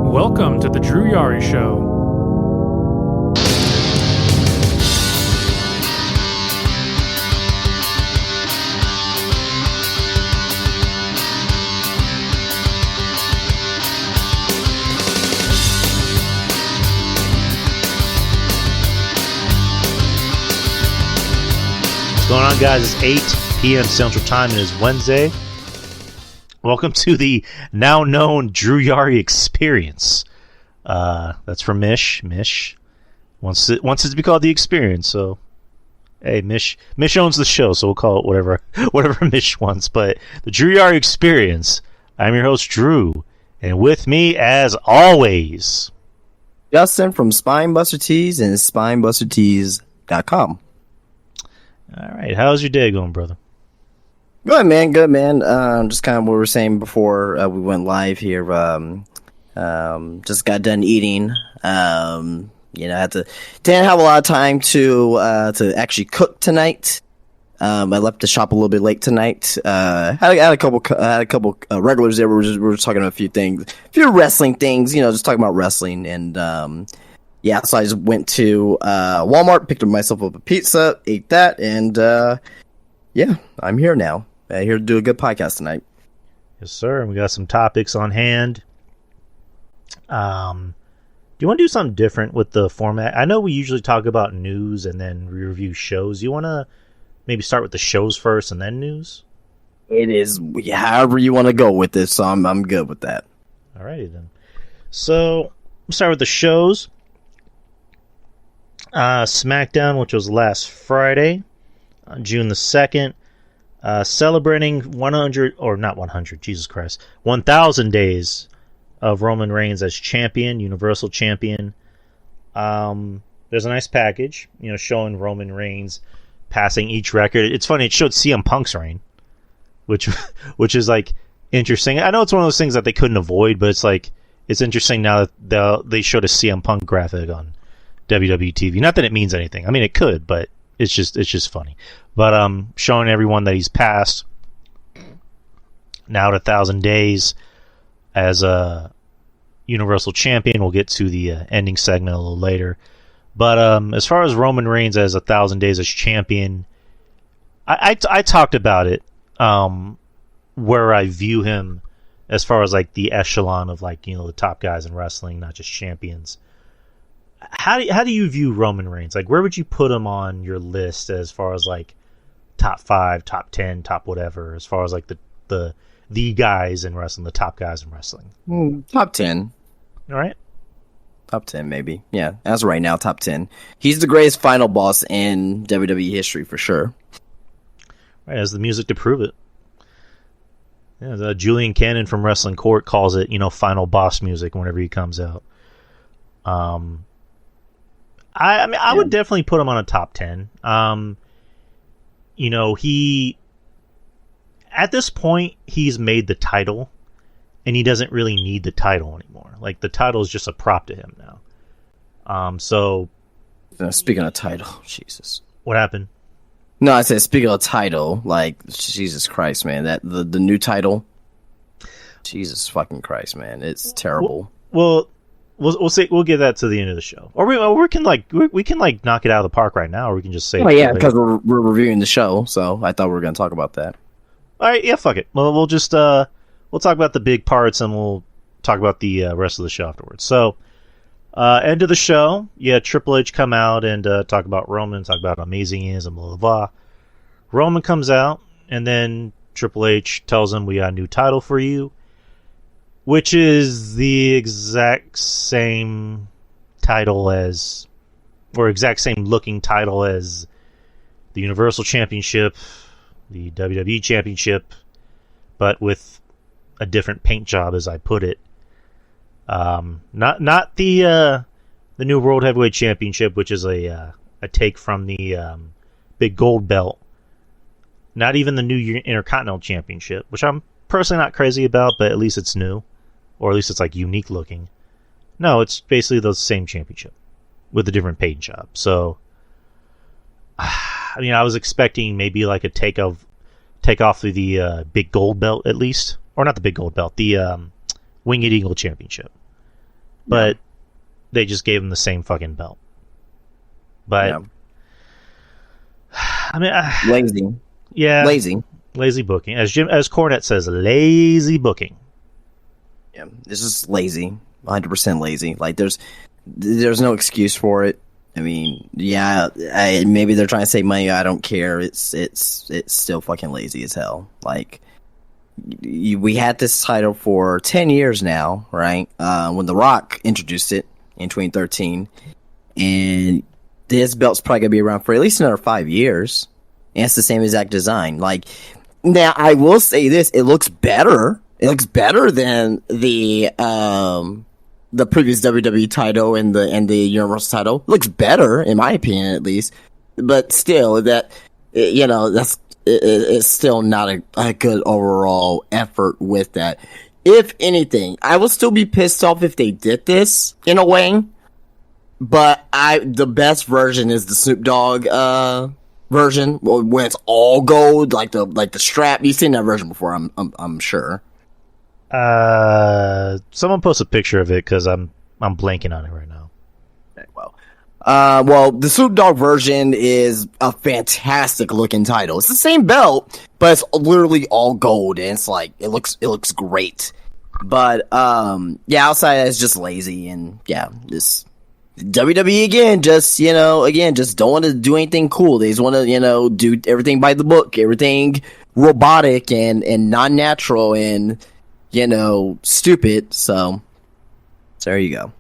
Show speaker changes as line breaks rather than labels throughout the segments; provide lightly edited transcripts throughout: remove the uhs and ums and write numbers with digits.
Welcome to the Drew Yari Show.
What's going on, guys? It's 8 p.m. Central Time and it's Wednesday. Welcome to the now known Drew Yari Experience. That's from Mish. Mish wants it to be called the Experience. So, hey, Mish owns the show, so we'll call it whatever Mish wants. But the Drew Yari Experience. I'm your host Drew, and with me, as always,
Justin from Spinebuster Tees and SpinebusterTees.com.
All right, how's your day going, brother?
Good, man. Good, man. Just kind of what we were saying before we went live here. Just got done eating. I didn't have a lot of time to actually cook tonight. I left the shop a little bit late tonight. Had a couple regulars there. We were talking about a few things, a few wrestling things. Just talking about wrestling and. So I just went to Walmart, picked myself up a pizza, ate that, and I'm here now. Here to do a good podcast tonight.
Yes, sir. We got some topics on hand. Do you want to do something different with the format? I know we usually talk about news and then review shows. You want to maybe start with the shows first and then news?
It is however you want to go with this, so I'm good with that.
Alrighty then. So we'll start with the shows. SmackDown, which was last Friday, June the 2nd, celebrating 1,000 days of Roman Reigns as champion, Universal Champion. There's a nice package, showing Roman Reigns passing each record. It's funny, it showed CM Punk's reign, which is like interesting. I know it's one of those things that they couldn't avoid, but it's interesting now that they showed a CM Punk graphic on WWE TV. Not that it means anything. I mean, it could, but it's just funny. But showing everyone that he's passed now at 1,000 days as a Universal Champion. We'll get to the ending segment a little later. But as far as Roman Reigns as 1,000 days as champion, I talked about it where I view him as far as like the echelon of the top guys in wrestling, not just champions. How do you view Roman Reigns? Like, where would you put him on your list as far as like top 5, top 10, top whatever? As far as like the guys in wrestling, the top guys in wrestling.
Top 10.
All right.
Top 10, maybe. Yeah, as of right now, top 10. He's the greatest final boss in WWE history for sure.
Right, has the music to prove it. Yeah, Julian Cannon from Wrestling Court calls it, final boss music whenever he comes out. I would definitely put him on a top 10. He at this point he's made the title, and he doesn't really need the title anymore. Like, the title is just a prop to him now. So
speaking of title, Jesus,
what happened?
No, I said speaking of title, like Jesus Christ, man, that the new title, Jesus fucking Christ, man, it's terrible.
Well. We'll see. We'll get that to the end of the show, or we can knock it out of the park right now, or we can just say.
Oh yeah, because we're reviewing the show, so I thought we were going to talk about that.
All right, yeah, fuck it. Well, we'll just we'll talk about the big parts, and we'll talk about the rest of the show afterwards. So, end of the show, Triple H come out and talk about Roman, talk about how amazing he is, and blah blah blah. Roman comes out, and then Triple H tells him, "We got a new title for you." Which is the exact same title as, or exact same looking title as the Universal Championship, the WWE Championship, but with a different paint job, as I put it. Not the new World Heavyweight Championship, which is a take from the big gold belt. Not even the new Intercontinental Championship, which I'm personally not crazy about, but at least it's new. Or at least it's like unique looking. No, it's basically the same championship with a different paint job. So, I mean, I was expecting maybe like a take off the big gold belt at least, or not the big gold belt, the Winged Eagle Championship. but they just gave him the same fucking belt. But I mean,
lazy.
Yeah,
lazy
booking. As Cornette says, lazy booking.
Yeah, it's just lazy, 100% lazy. Like there's no excuse for it. I mean, maybe they're trying to save money. I don't care. It's still fucking lazy as hell. Like we had this title for 10 years now, right? When The Rock introduced it in 2013, and this belt's probably gonna be around for at least another 5 years. And it's the same exact design. Like now, I will say this: it looks better. It looks better than the previous WWE title and the Universal title. It looks better, in my opinion, at least. But still, it's still not a good overall effort with that. If anything, I will still be pissed off if they did this in a way. But the best version is the Snoop Dogg version when it's all gold, like the strap. You've seen that version before, I'm sure.
Someone post a picture of it because I'm blanking on it right now.
Okay, well, the Snoop Dogg version is a fantastic looking title. It's the same belt, but it's literally all gold, and it's like it looks great. But outside it's just lazy, and this WWE again, just don't want to do anything cool. They just want to do everything by the book, everything robotic and non-natural and stupid. So there you go.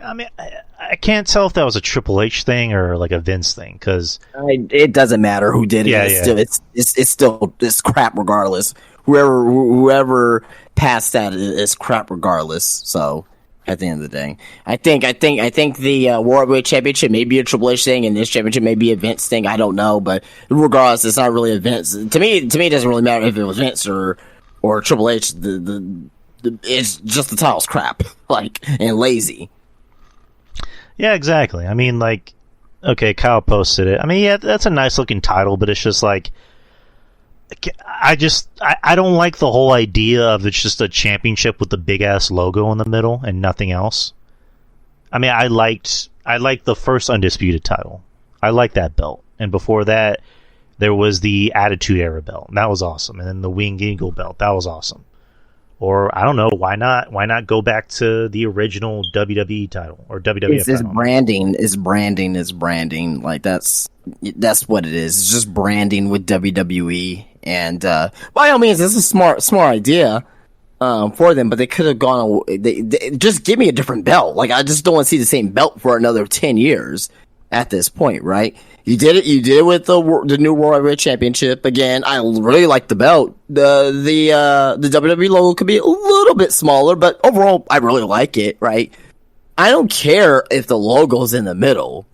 I mean, I can't tell if that was a Triple H thing or like a Vince thing, because
it doesn't matter who did it. It's still crap regardless. Whoever passed that is crap regardless. So at the end of the day, I think the World Heavyweight Championship may be a Triple H thing, and this championship may be a Vince thing. I don't know, but regardless, it's not really a Vince. To me, it doesn't really matter if it was Vince or Triple H. It's just the title's crap, and lazy.
Yeah, exactly. I mean, okay, Kyle posted it. I mean, yeah, that's a nice looking title, but it's just like, I don't like the whole idea of it's just a championship with the big ass logo in the middle and nothing else. I mean, I liked the first Undisputed title. I liked that belt, and before that, there was the Attitude Era belt. That was awesome, and then the Winged Eagle belt. That was awesome. Or I don't know, why not? Why not go back to the original WWE title or WWF title?
It's branding. Like that's what it is. It's just branding with WWE. And by all means, it's a smart idea for them. But they could have gone. They just give me a different belt. Like I just don't want to see the same belt for another 10 years. At this point, right? You did it with the new World Heavyweight Championship. Again, I really like the belt. The WWE logo could be a little bit smaller, but overall, I really like it, right? I don't care if the logo's in the middle.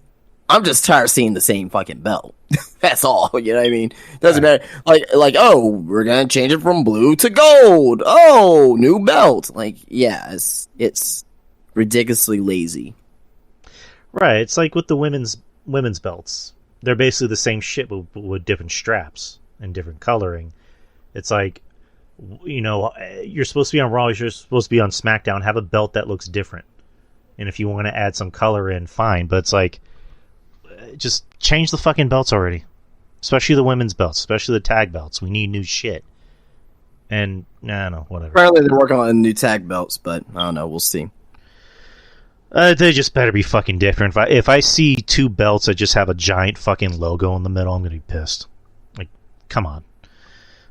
I'm just tired of seeing the same fucking belt. That's all. You know what I mean? Doesn't matter. Oh, we're gonna change it from blue to gold. Oh, new belt. It's ridiculously lazy.
Right, it's like with the women's belts. They're basically the same shit with different straps and different coloring. It's like, you're supposed to be on Raw, you're supposed to be on SmackDown, have a belt that looks different. And if you want to add some color in, fine. But it's like, just change the fucking belts already. Especially the women's belts, especially the tag belts. We need new shit. And, whatever.
Apparently they're working on new tag belts, but I don't know, we'll see.
They just better be fucking different. If I see two belts that just have a giant fucking logo in the middle, I'm gonna be pissed. Like, come on.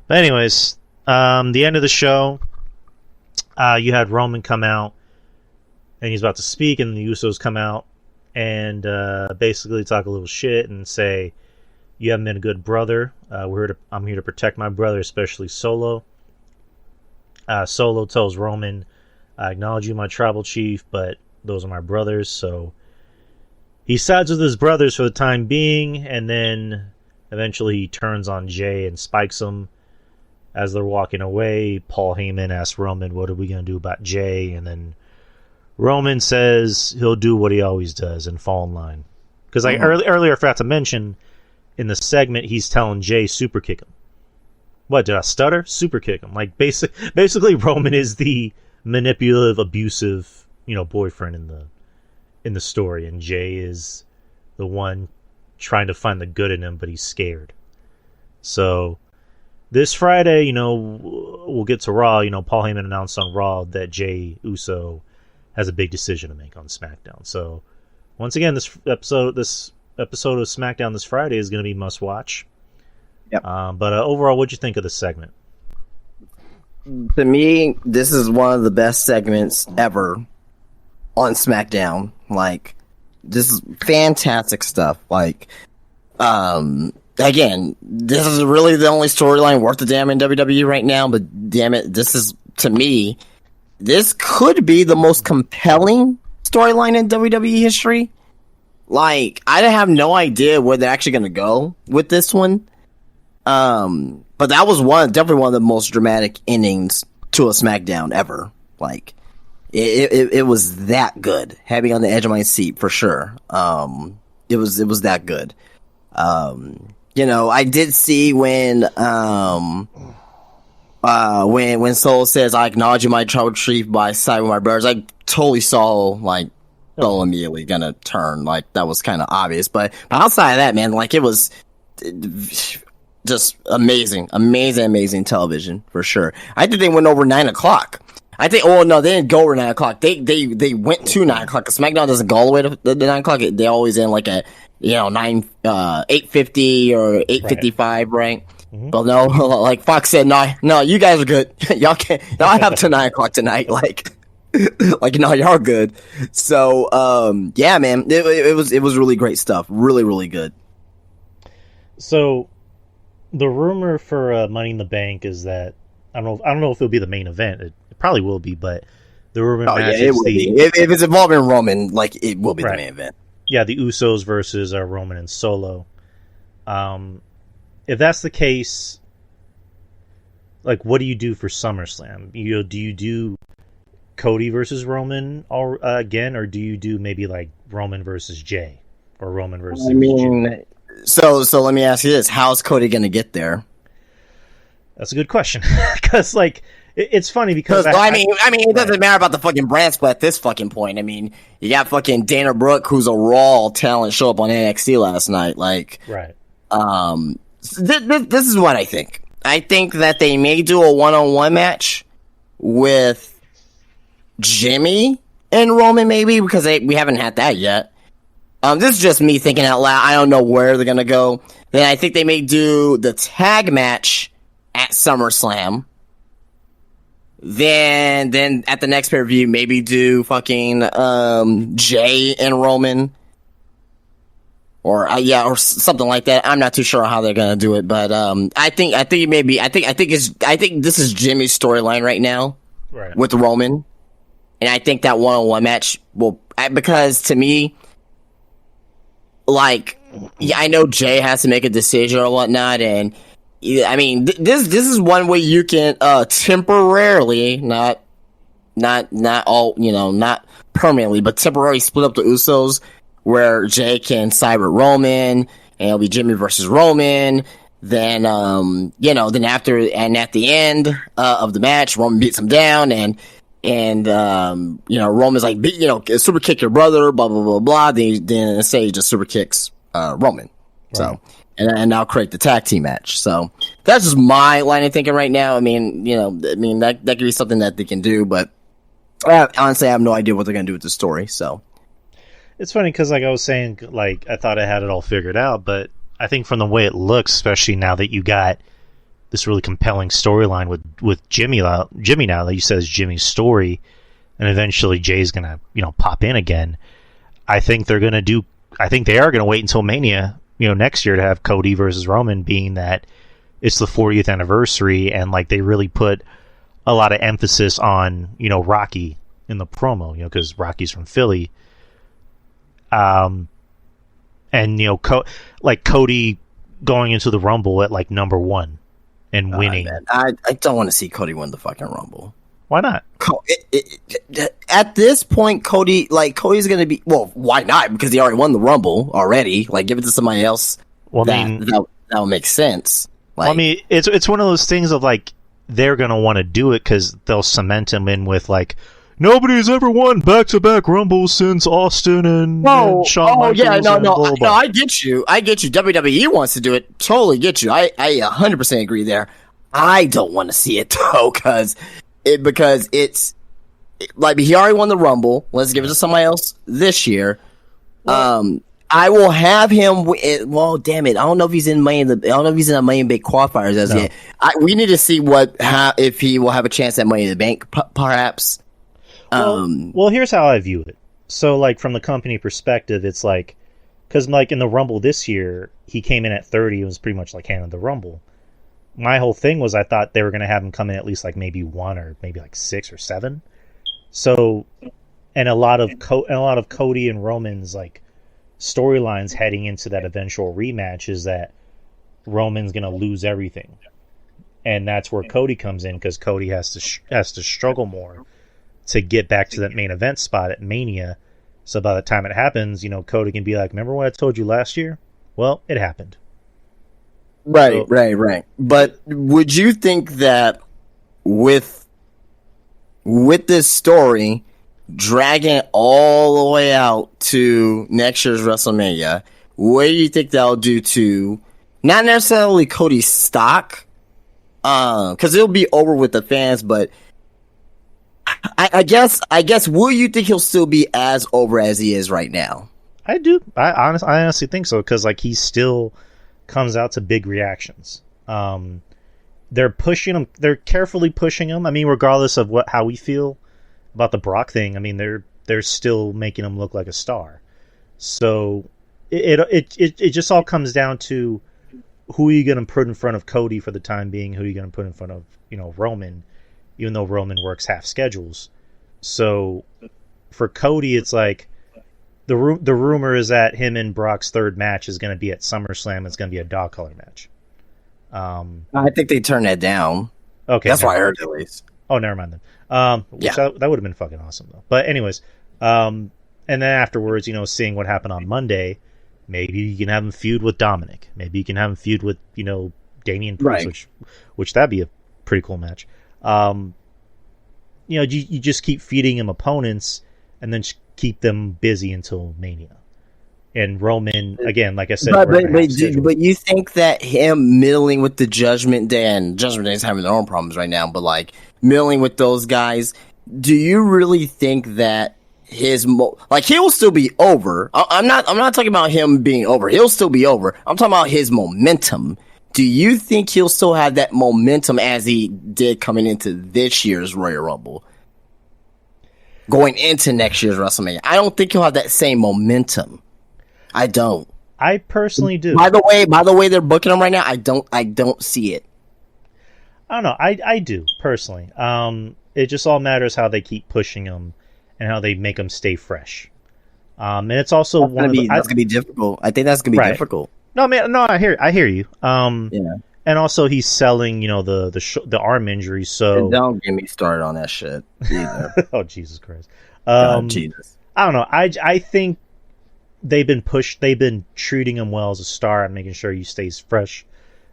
But anyways, the end of the show, you had Roman come out, and he's about to speak, and the Usos come out, and basically talk a little shit and say, "You haven't been a good brother. I'm here to protect my brother, especially Solo." Solo tells Roman, "I acknowledge you, my tribal chief, but those are my brothers." So he sides with his brothers for the time being, and then eventually he turns on Jay and spikes him. As they're walking away, Paul Heyman asks Roman, "What are we going to do about Jay?" And then Roman says he'll do what he always does and fall in line. Because earlier I forgot to mention, in the segment, he's telling Jay super kick him. What, did I stutter? Super kick him. Like, basically Roman is the manipulative, abusive boyfriend in the story, and Jay is the one trying to find the good in him, but he's scared. So this Friday, we'll get to Raw. Paul Heyman announced on Raw that Jay Uso has a big decision to make on SmackDown. So once again, this episode of SmackDown this Friday is going to be must watch.
Yep.
But overall, what'd you think of this segment?
To me, this is one of the best segments ever on SmackDown. Like, this is fantastic stuff. Like, again, this is really the only storyline worth a damn in WWE right now, but damn it, this is, to me, this could be the most compelling storyline in WWE history. Like, I have no idea where they're actually going to go with this one. But that was definitely one of the most dramatic endings to a SmackDown ever. Like, it was that good. Had me on the edge of my seat for sure. It was that good. I did see when Soul says, "I acknowledge you my trouble chief by siding with my brothers," I totally saw like Soul immediately gonna turn. Like, that was kind of obvious. But outside of that, man, like, it was just amazing television for sure. I think they went over 9:00. I think. Oh no, they didn't go over 9:00. They went to 9:00. SmackDown doesn't go all the way to the 9:00. They always in like a 8:50 or 8:55, right? Mm-hmm. But no, like Fox said, no, you guys are good. Y'all can't. Y'all have to 9:00 tonight. Like no, y'all good. So yeah, man, it was really great stuff. Really, really good.
So the rumor for Money in the Bank is that I don't know if it'll be the main event. It probably will be, but the rumor match is
if it's involving Roman, like, it will be the main event.
Yeah, the Usos versus Roman and Solo. If that's the case, like, what do you do for SummerSlam? Do you do Cody versus Roman again, or do you do maybe like Roman versus Jay or Roman versus?
So let me ask you this: how's Cody going to get there?
That's a good question, because like it's funny because
I mean, it doesn't matter about the fucking brand split at this fucking point. I mean, you got fucking Dana Brooke, who's a Raw talent, show up on NXT last night. Like,
right?
This is what I think. I think that they may do a one-on-one match with Jimmy and Roman, maybe, because we haven't had that yet. This is just me thinking out loud. I don't know where they're gonna go. Then I think they may do the tag match at SummerSlam. Then at the next pay-per-view, maybe do fucking Jay and Roman, or something like that. I'm not too sure how they're gonna do it, but I think this is Jimmy's storyline right now,
right,
with Roman, and I think that one-on-one match will, because to me, like, yeah, I know Jay has to make a decision or whatnot, and I mean, this is one way you can temporarily, not all, not permanently, but temporarily split up the Usos, where Jay can side with Roman, and it'll be Jimmy versus Roman. Then then after, and at the end of the match, Roman beats him down, and Roman's like, super kick your brother, blah blah blah blah. Then say he just super kicks Roman. Right. So. And now create the tag team match. So that's just my line of thinking right now. I mean, that could be something that they can do, but honestly, I have no idea what they're going to do with the story. So
it's funny because, like I was saying, like, I thought I had it all figured out, but I think from the way it looks, especially now that you got this really compelling storyline with Jimmy now that you said it's Jimmy's story, and eventually Jay's going to pop in again. I think they are going to wait until Mania, next year, to have Cody versus Roman, being that it's the 40th anniversary, and like they really put a lot of emphasis on Rocky in the promo, because Rocky's from Philly, and Cody going into the Rumble at like number 1 and winning.
I don't want to see Cody win the fucking Rumble.
Why not?
At this point, Cody's going to be... Well, why not? Because he already won the Rumble already. Like, give it to somebody else.
Well,
that would make sense. Like,
I mean, it's one of those things of, like, they're going to want to do it because they'll cement him in with, like, nobody's ever won back-to-back Rumbles since Austin and Shawn Michaels.
Yeah, no,
and blah, blah, blah.
no, I get you. WWE wants to do it. Totally get you. I 100% agree there. I don't want to see it though, because it's like he already won the Rumble. Let's give it to somebody else this year. I will have him. Well, damn it! I don't know if he's in Money in the Money in Bank qualifiers as yet. We need to see if he will have a chance at Money in the Bank, perhaps.
Well, here's how I view it. So, like from the company perspective, it's like because like in the Rumble this year, he came in at 30 and was pretty much like handed the Rumble. My whole thing was I thought they were going to have him come in at least like maybe 1 or maybe like 6 or 7. So, and a lot of Cody and Roman's like storylines heading into that eventual rematch is that Roman's going to lose everything, and that's where Cody comes in because Cody has to struggle more to get back to that main event spot at Mania. So by the time it happens, Cody can be like, "Remember what I told you last year? Well, it happened."
Right. But would you think that with this story dragging all the way out to next year's WrestleMania, what do you think that'll do to not necessarily Cody's stock? Because it'll be over with the fans, but I guess will you think he'll still be as over as he is right now?
I do. I honestly think so because like he still comes out to big reactions. They're pushing him. They're carefully pushing him. I mean, regardless of how we feel about the Brock thing, I mean, they're still making him look like a star. So it just all comes down to who are you going to put in front of Cody for the time being? Who are you going to put in front of Roman? Even though Roman works half schedules. So for Cody, it's like the rumor is that him and Brock's third match is going to be at SummerSlam. It's going to be a dog color match.
I think they turned that down.
Okay,
that's what I heard at least.
Oh, never mind then. That would have been fucking awesome though. But anyways, and then afterwards, seeing what happened on Monday, maybe you can have him feud with Dominic. Maybe you can have him feud with Damian Priest,
right.
which that'd be a pretty cool match. You just keep feeding him opponents and then keep them busy until Mania. And Roman, again, like I said,
but you think that him middling with the Judgment Day, and Judgment Day is having their own problems right now, but like middling with those guys, do you really think that he'll still be over? I'm not talking about him being over. He'll still be over. I'm talking about his momentum. Do you think he'll still have that momentum as he did coming into this year's Royal Rumble? Going into next year's WrestleMania, I don't think he'll have that same momentum. I don't.
I personally do.
By the way they're booking him right now, I don't see it.
I don't know. I do personally. It just all matters how they keep pushing him and how they make him stay fresh. And it's also
that's gonna be difficult. I think that's gonna be difficult.
No, man. No, I hear you.
Yeah.
And also, he's selling, the arm injury. So
and don't get me started on that shit either.
Oh, Jesus Christ.
Jesus.
I don't know. I think they've been treating him well as a star and making sure he stays fresh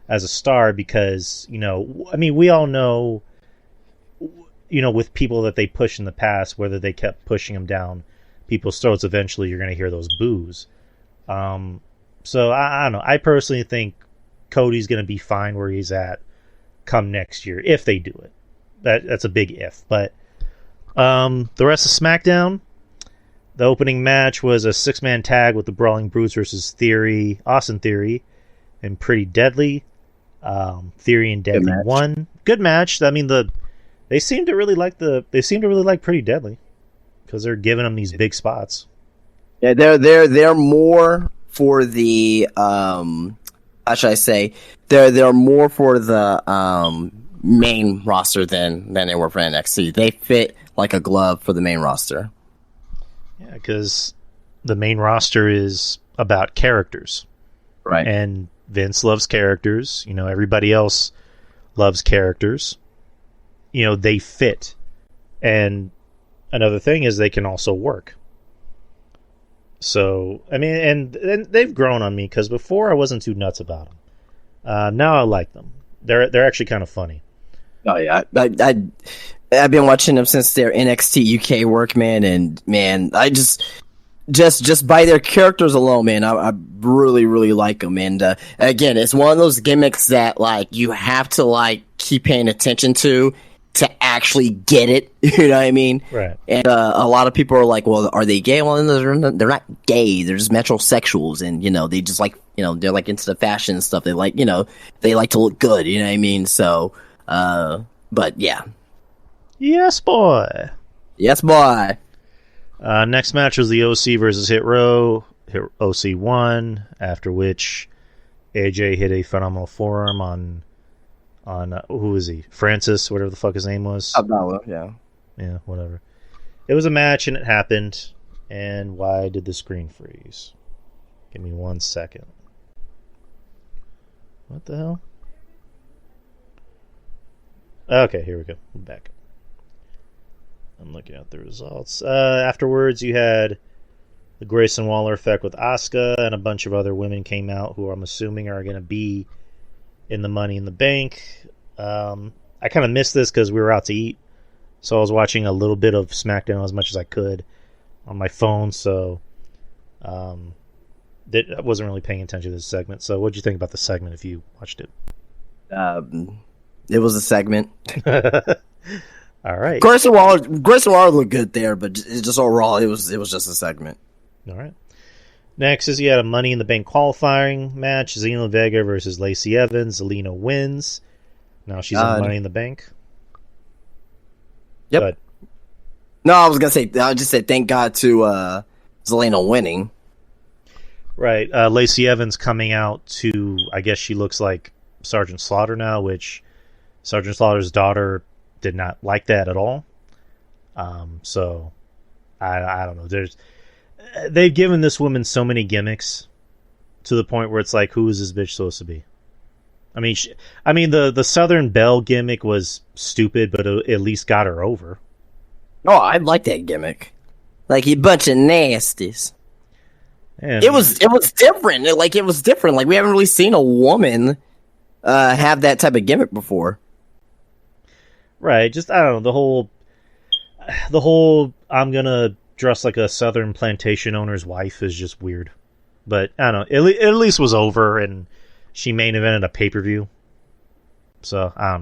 as a star because, we all know, with people that they pushed in the past, whether they kept pushing him down people's throats, eventually you're going to hear those boos. So I don't know. I personally think Cody's going to be fine where he's at come next year if they do it. That's a big if. But the rest of SmackDown, the opening match was a 6-man tag with the Brawling Brutes versus Austin Theory, and Pretty Deadly. Theory and Deadly won. Good match. I mean, they seem to really like Pretty Deadly because they're giving them these big spots.
Yeah, they're more for the how should I say? They're more for the main roster than they were for NXT. They fit like a glove for the main roster.
Yeah, because the main roster is about characters,
right?
And Vince loves characters. Everybody else loves characters. They fit, and another thing is they can also work. So, I mean, and they've grown on me because before I wasn't too nuts about them. Now I like them. They're actually kind of funny.
Oh yeah, I've been watching them since their NXT UK work, man, and man, I just by their characters alone, man, I really really like them. And again, it's one of those gimmicks that like you have to like keep paying attention to actually get it. You know what I mean?
Right.
And a lot of people are like, well, are they gay? Well, they're not gay. They're just metrosexuals, and they just like they're like into the fashion and stuff. They like they like to look good. You know what I mean? So, but yeah.
Yes, boy.
Yes, boy.
Next match was the OC versus Hit Row. OC won, after which AJ hit a phenomenal forearm on who was he? Francis, whatever the fuck his name was.
Abdallah, yeah.
Yeah, whatever. It was a match and it happened. And why did the screen freeze? Give me 1 second. What the hell? Okay, here we go. I'm back. I'm looking at the results. Afterwards, you had the Grayson Waller effect with Asuka, and a bunch of other women came out who I'm assuming are going to be in the Money in the Bank. I kind of missed this because we were out to eat, so I was watching a little bit of SmackDown as much as I could on my phone, so I wasn't really paying attention to this segment. So what did you think about the segment if you watched it?
It was a segment.
All right.
Grayson Waller looked good there, but just overall, it was just a segment.
All right. Next is you had a Money in the Bank qualifying match. Zelina Vega versus Lacey Evans. Zelina wins. Now she's in Money in the Bank.
Yep. But, no, I was just say thank God to Zelina winning.
Right. Lacey Evans coming out to, I guess she looks like Sergeant Slaughter now, which Sergeant Slaughter's daughter did not like that at all. So I don't know. They've given this woman so many gimmicks to the point where it's like, who is this bitch supposed to be? I mean, the Southern Belle gimmick was stupid, but it at least got her over.
Oh, I like that gimmick. Like, you bunch of nasties. And it was different. It was different. Like, we haven't really seen a woman have that type of gimmick before.
Right. Just, I don't know, the whole I'm gonna dress like a Southern plantation owner's wife is just weird. But I don't know. It at least was over, and she main evented a pay-per-view. So I don't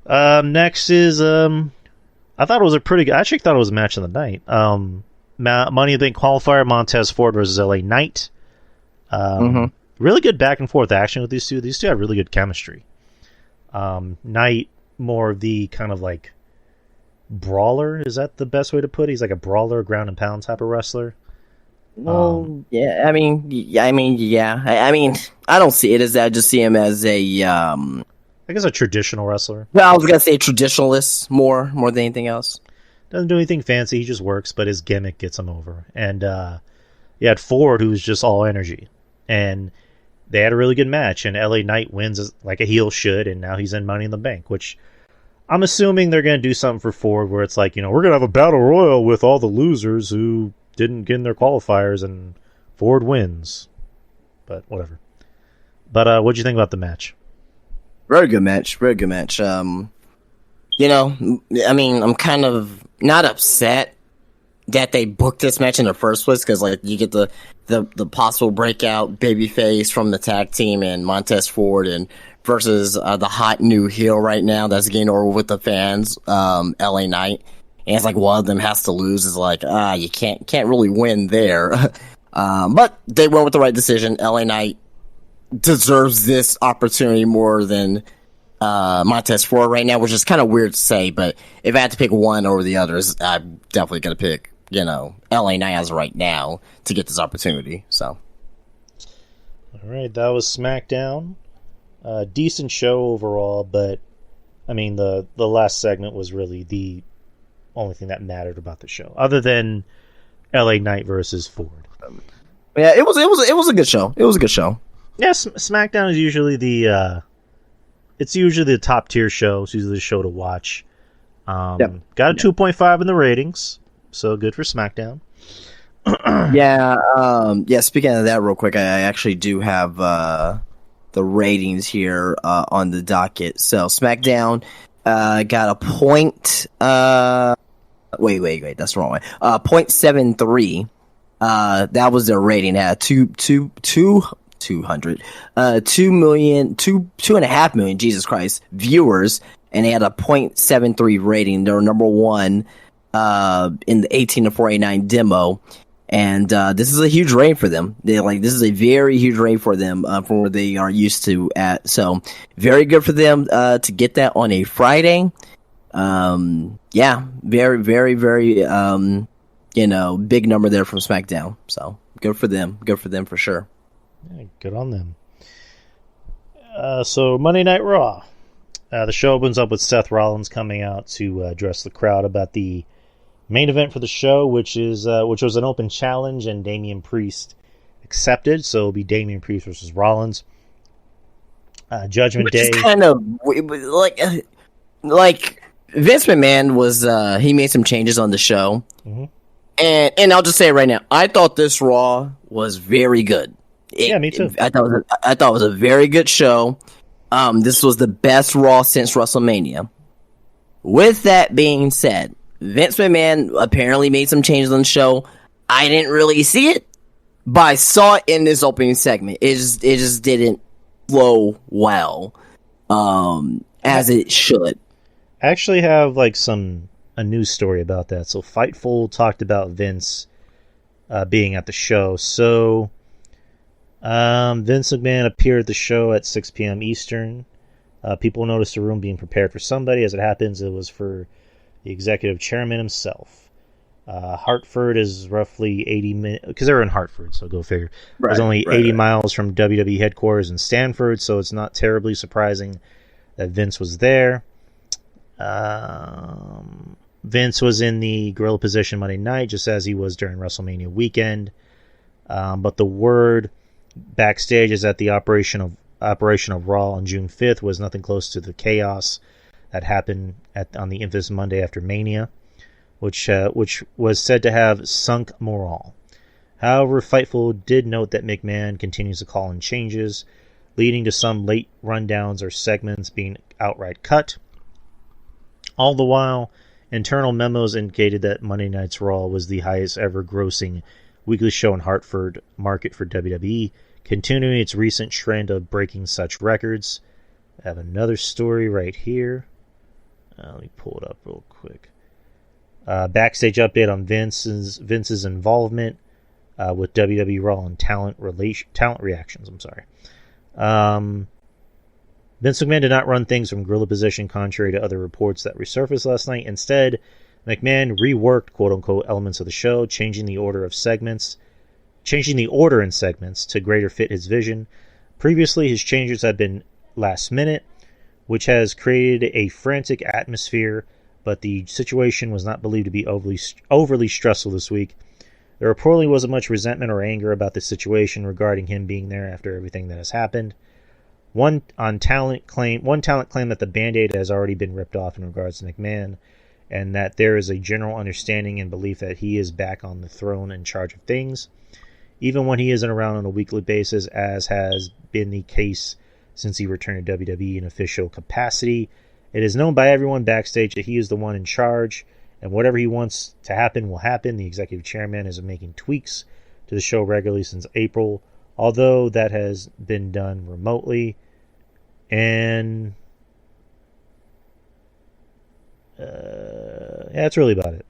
know. Next is I thought it was I actually thought it was a match of the night. Money in the Bank qualifier, Montez Ford versus LA Knight. Really good back and forth action with these two. These two have really good chemistry. Knight, more of the kind of like brawler. Is that the best way to put it? He's like a brawler, ground and pound type of wrestler.
Well, yeah. I mean, yeah. I don't see it as that. I just see him as a
I guess a traditional wrestler.
Well, I was gonna say traditionalist more than anything else.
Doesn't do anything fancy. He just works, but his gimmick gets him over. And you had Ford, who's just all energy, and they had a really good match. And LA Knight wins like a heel should, and now he's in Money in the Bank, which I'm assuming they're going to do something for Ford where it's like, we're going to have a battle royal with all the losers who didn't get in their qualifiers, and Ford wins. But whatever. But what'd you think about the match?
Very good match. Very good match. I'm kind of not upset that they booked this match in the first place, because like you get the possible breakout babyface from the tag team and Montez Ford and versus the hot new heel right now that's getting over with the fans, LA Knight. And it's like one of them has to lose. Is like, you can't really win there. But they went with the right decision. LA Knight deserves this opportunity more than Montez Ford right now, which is kind of weird to say, but if I had to pick one over the others, I'm definitely going to pick, LA Knight as right now to get this opportunity. So,
all right, that was SmackDown. Decent show overall, but I mean the last segment was really the only thing that mattered about the show, other than LA Knight versus Ford.
Yeah, it was a good show. It was a good show.
Yes, SmackDown is usually it's usually the top tier show. It's usually the show to watch. Got a 2.5 in the ratings, so good for SmackDown.
Yeah. Speaking of that, real quick, I actually do have the the ratings here on the docket. So SmackDown got a point. Wait, that's the wrong way. 0.73. That was their rating. Had 2.5 million, Jesus Christ, viewers, and they had a 0.73 rating. They were number one in the 18 to 489 demo, and this is a huge rating for them. This is a very huge rating for them from what they are used to at. So very good for them to get that on a Friday. Yeah, very, very, very big number there from SmackDown. So good for them. Good for them for sure.
Yeah, good on them. So Monday Night Raw. The show opens up with Seth Rollins coming out to address the crowd about the main event for the show, which was an open challenge, and Damian Priest accepted. So it'll be Damian Priest versus Rollins. Judgment Day.
Kind of like Vince McMahon was. He made some changes on the show, and I'll just say it right now. I thought this Raw was very good.
Yeah, me too.
I thought it was a very good show. This was the best Raw since WrestleMania. With that being said, Vince McMahon apparently made some changes on the show. I didn't really see it, but I saw it in this opening segment. It just didn't flow well, as it should.
I actually have a news story about that. So Fightful talked about Vince being at the show. So Vince McMahon appeared at the show at 6 p.m. Eastern. People noticed the room being prepared for somebody. As it happens, it was for the executive chairman himself. Hartford is roughly 80 minutes, because they're in Hartford, so go figure. It's only 80 miles from WWE headquarters in Stanford, so it's not terribly surprising that Vince was there. Vince was in the gorilla position Monday night, just as he was during WrestleMania weekend. But the word backstage is that the operation of Raw on June 5th was nothing close to the chaos that happened on the infamous Monday after Mania, which was said to have sunk morale. However, Fightful did note that McMahon continues to call in changes, leading to some late rundowns or segments being outright cut. All the while, internal memos indicated that Monday Night's Raw was the highest ever grossing weekly show in Hartford market for WWE, continuing its recent trend of breaking such records. I have another story right here. Let me pull it up real quick. Backstage update on Vince's involvement with WWE Raw and talent reactions. Vince McMahon did not run things from gorilla position, contrary to other reports that resurfaced last night. Instead, McMahon reworked quote-unquote elements of the show, changing the order in segments to greater fit his vision. Previously, his changes had been last minute, which has created a frantic atmosphere, but the situation was not believed to be overly stressful this week. There reportedly wasn't much resentment or anger about the situation regarding him being there after everything that has happened. One talent claimed that the Band-Aid has already been ripped off in regards to McMahon, and that there is a general understanding and belief that he is back on the throne in charge of things, even when he isn't around on a weekly basis, as has been the case since he returned to WWE in official capacity. It is known by everyone backstage that he is the one in charge, and whatever he wants to happen will happen. The executive chairman is making tweaks to the show regularly since April, although that has been done remotely. And that's really about it.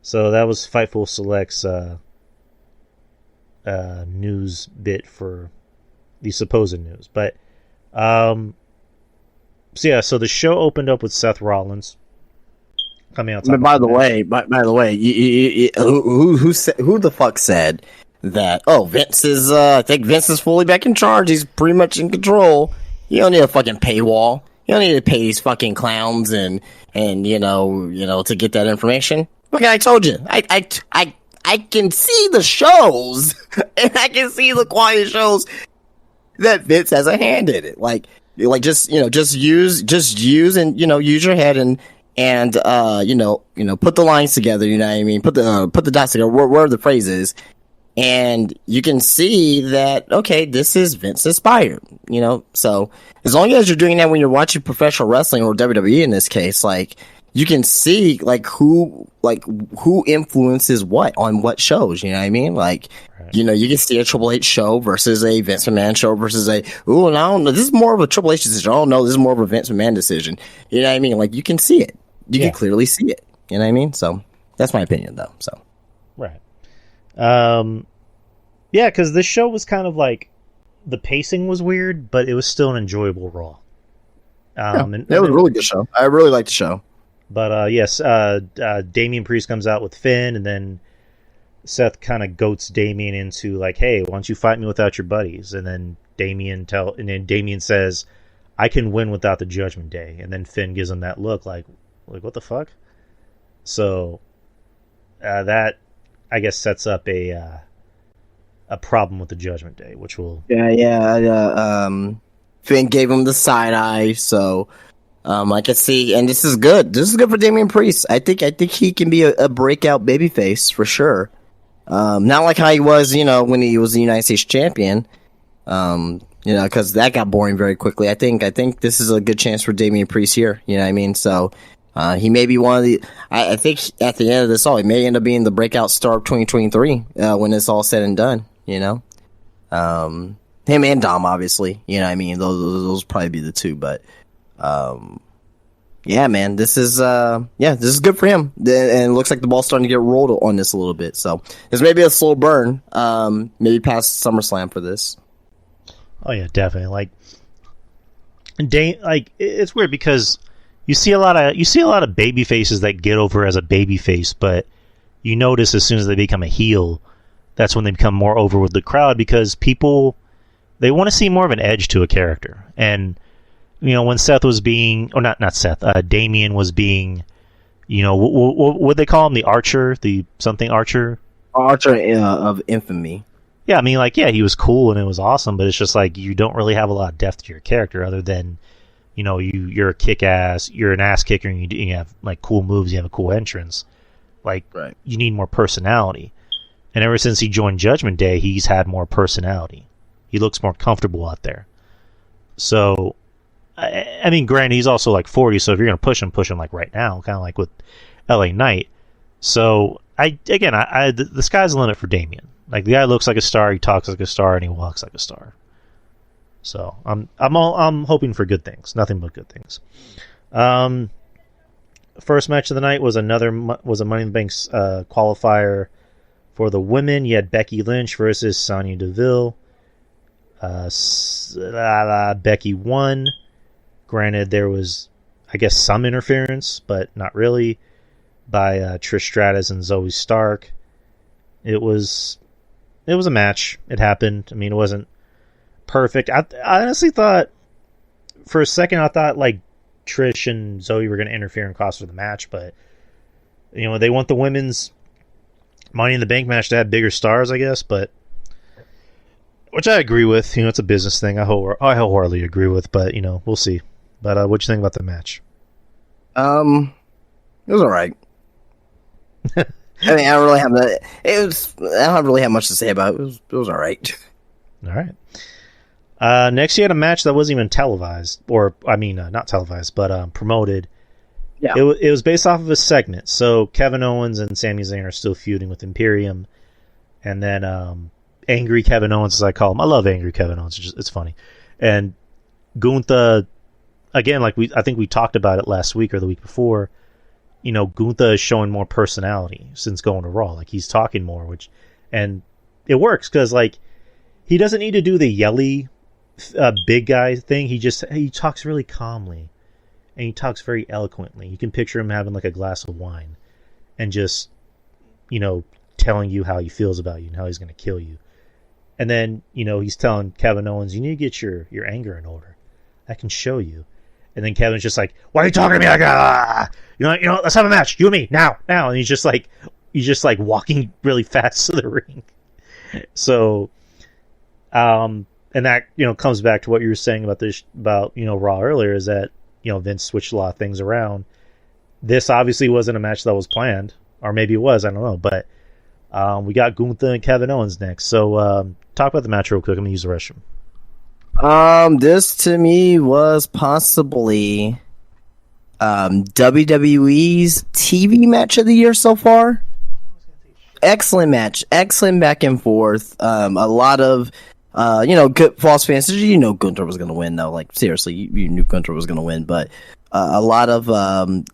So that was Fightful Select's news bit for the supposed news. But so the show opened up with Seth Rollins coming out.
But by the way, who the fuck said that? Oh, Vince is. I think Vince is fully back in charge. He's pretty much in control. You don't need a fucking paywall. You don't need to pay these fucking clowns and you know to get that information. Look, I told you, I can see the shows and I can see the quality shows that Vince has a hand in it. Like just use and use your head and put the lines together. You know what I mean? Put the dots together. Where the phrase is, And you can see that, okay, this is Vince inspired, you know? So as long as you're doing that when you're watching professional wrestling or WWE in this case, like, you can see who influences what on what shows, you know what I mean? Like, right. You know, you can see a Triple H show versus a Vince McMahon show versus I don't know, this is more of a Triple H decision. Oh no, this is more of a Vince McMahon decision. You know what I mean? Like, you can see it. You can clearly see it. You know what I mean? So that's my opinion though. So
right. Yeah, because this show was kind of like, the pacing was weird, but it was still an enjoyable Raw.
It was a really good show. I really liked the show.
But yes, Damian Priest comes out with Finn, and then Seth kind of goats Damian into like, "Hey, why don't you fight me without your buddies?" And then Damian says, "I can win without the Judgment Day." And then Finn gives him that look, like what the fuck? So that, I guess, sets up a problem with the Judgment Day, which will
Finn gave him the side eye, so. I can see, and this is good. This is good for Damian Priest. I think he can be a breakout babyface for sure. Not like how he was, you know, when he was the United States champion. You know, because that got boring very quickly. I think this is a good chance for Damian Priest here. You know what I mean? So he may be one of the. I think at the end of this all, he may end up being the breakout star of 2023 when it's all said and done. You know, him and Dom, obviously. You know what I mean? Those probably be the two, but. Yeah, man, this is good for him, and it looks like the ball's starting to get rolled on this a little bit. So this may be a slow burn, maybe past SummerSlam for this.
Oh yeah, definitely. It's weird because you see a lot of baby faces that get over as a baby face, but you notice as soon as they become a heel, that's when they become more over with the crowd because people, they want to see more of an edge to a character. And you know, when Seth was being, or not Seth, Damian was being, you know, what they call him, the Archer, the something Archer?
Archer of infamy.
Yeah, I mean, like, yeah, he was cool and it was awesome, but it's just like, you don't really have a lot of depth to your character other than, you know, you're a kick-ass, you're an ass kicker, and you have, like, cool moves, you have a cool entrance. Like, right. You need more personality. And ever since he joined Judgment Day, he's had more personality. He looks more comfortable out there. So, I mean, granted, he's also like 40, so if you're going to push him like right now, kind of like with LA Knight. So, the sky's the limit for Damian. Like, the guy looks like a star, he talks like a star, and he walks like a star. So, I'm hoping for good things, nothing but good things. First match of the night was a Money in the Bank qualifier for the women. You had Becky Lynch versus Sonya Deville. Becky won. Granted, there was, I guess, some interference, but not really, by Trish Stratus and Zoe Stark. It was a match. It happened. I mean, it wasn't perfect. I honestly thought, for a second, like Trish and Zoe were going to interfere and cost her the match, but you know, they want the women's Money in the Bank match to have bigger stars, I guess, but which I agree with. You know, it's a business thing. I wholeheartedly agree with, but you know, we'll see. But what'd you think about the match?
It was all right. I mean, I don't really have much to say about it. It was all right.
All right. Next, you had a match that wasn't even televised, or I mean, not televised, but promoted. Yeah. It was based off of a segment. So Kevin Owens and Sami Zayn are still feuding with Imperium, and then Angry Kevin Owens, as I call him. I love Angry Kevin Owens. It's funny. And Gunther, again, like I think we talked about it last week or the week before. You know, Gunther is showing more personality since going to Raw. Like, he's talking more, and it works because like he doesn't need to do the yelly big guy thing. He talks really calmly, and he talks very eloquently. You can picture him having like a glass of wine, and just, you know, telling you how he feels about you and how he's going to kill you. And then, you know, he's telling Kevin Owens, you need to get your anger in order. I can show you. And then Kevin's just like, why are you talking to me like that? You know, let's have a match. You and me, now. And he's just like walking really fast to the ring. So, and that, you know, comes back to what you were saying about you know, Raw earlier, is that, you know, Vince switched a lot of things around. This obviously wasn't a match that was planned, or maybe it was, I don't know, but We got Gunther and Kevin Owens next. So talk about the match real quick. I'm gonna use the restroom.
This to me was possibly WWE's TV match of the year so far. Excellent match, excellent back and forth. A lot of good false fans. You know Gunther was gonna win though. Like seriously, you knew Gunther was gonna win, but a lot of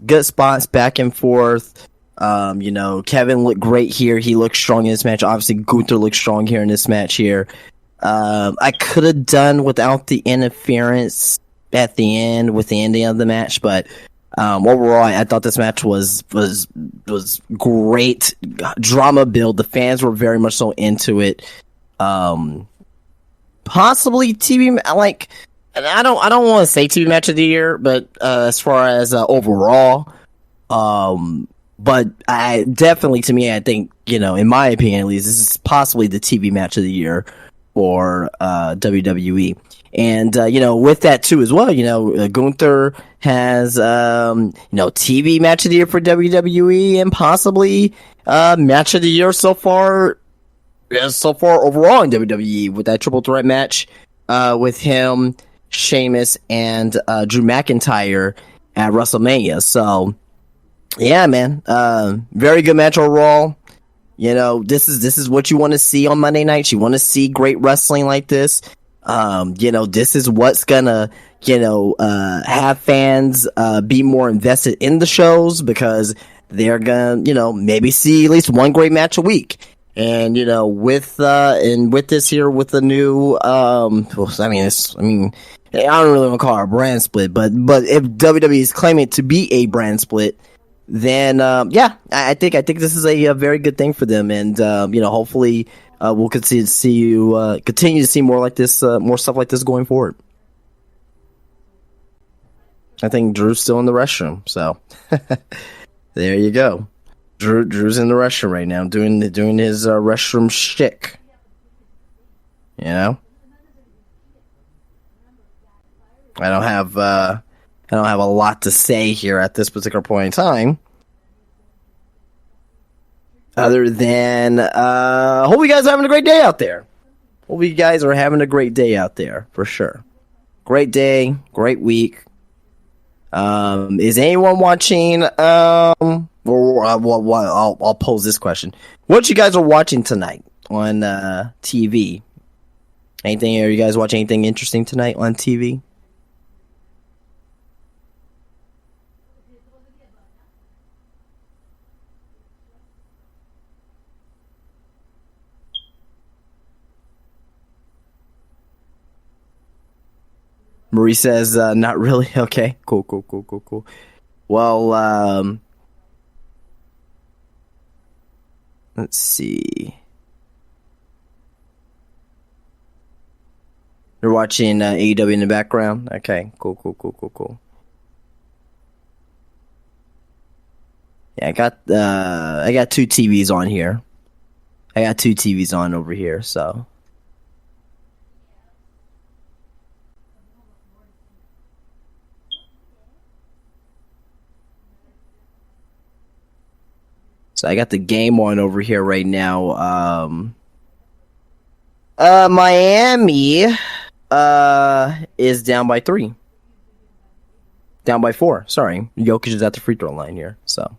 good spots back and forth. Kevin looked great here. He looked strong in this match. Obviously, Gunther looked strong here in this match here. I could have done without the interference at the end with the ending of the match, but overall, I thought this match was great. Drama build. The fans were very much so into it. Possibly TV like. I don't want to say TV match of the year, but as far as overall, but I definitely, to me, I think, in my opinion at least, this is possibly the TV match of the year for WWE. And, with that too as well, Gunther has, TV match of the year for WWE and possibly match of the year so far overall in WWE with that triple threat match with him, Sheamus, and Drew McIntyre at WrestleMania. So, yeah, man, very good match overall. This is what you want to see on Monday nights. You want to see great wrestling like this. This is what's gonna, have fans be more invested in the shows because they're gonna, maybe see at least one great match a week. And with this here with the new, I don't really want to call it a brand split, but if WWE is claiming it to be a brand split, then I think this is a very good thing for them, and hopefully we'll continue to see more like this, more stuff like this going forward. I think Drew's still in the restroom, so there you go. Drew's in the restroom right now, doing his restroom shtick. I don't have a lot to say here at this particular point in time, other than hope you guys are having a great day out there. Hope you guys are having a great day out there for sure. Great day, great week. Is anyone watching? I'll pose this question: what you guys are watching tonight on TV? Anything? Are you guys watching anything interesting tonight on TV? Marie says, not really. Okay, cool. Well, let's see. You're watching AEW in the background? Okay, cool. Yeah, I got two TVs on here. I got two TVs on over here, so. So I got the game on over here right now. Miami is down by 3. Down by 4. Sorry. Jokic is at the free throw line here. So.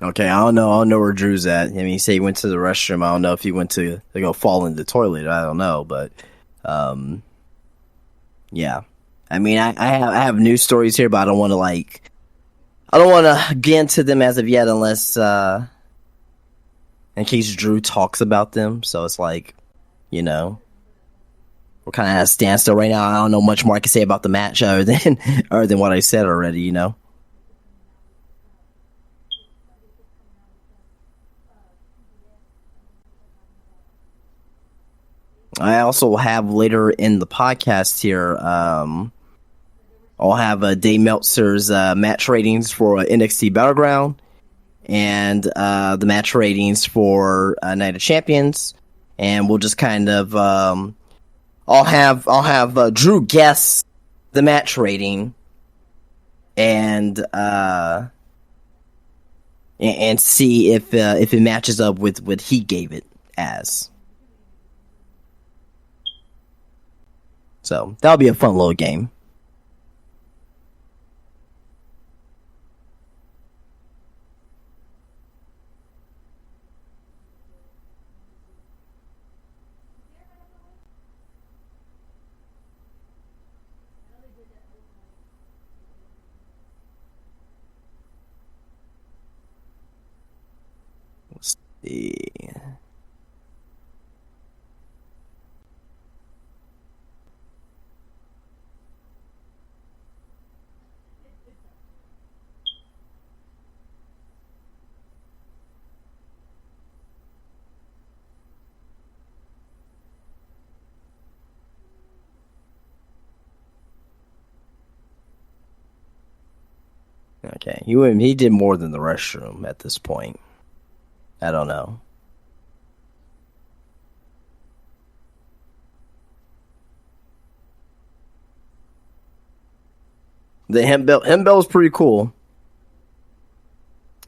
Okay, I don't know where Drew's at. I mean, he said he went to the restroom. I don't know if he went to go fall in the toilet. I don't know, but yeah. I mean, I have news stories here, but I don't want to get into them as of yet, unless in case Drew talks about them. So it's like, we're kind of at a standstill right now. I don't know much more I can say about the match other than what I said already. I also have later in the podcast here, I'll have Dave Meltzer's match ratings for NXT Battleground and the match ratings for Night of Champions, and we'll just kind of I'll have Drew guess the match rating and see if it matches up with what he gave it as. So that'll be a fun little game. Let's see. Okay, he did more than the restroom at this point. I don't know. The hemp belt was pretty cool.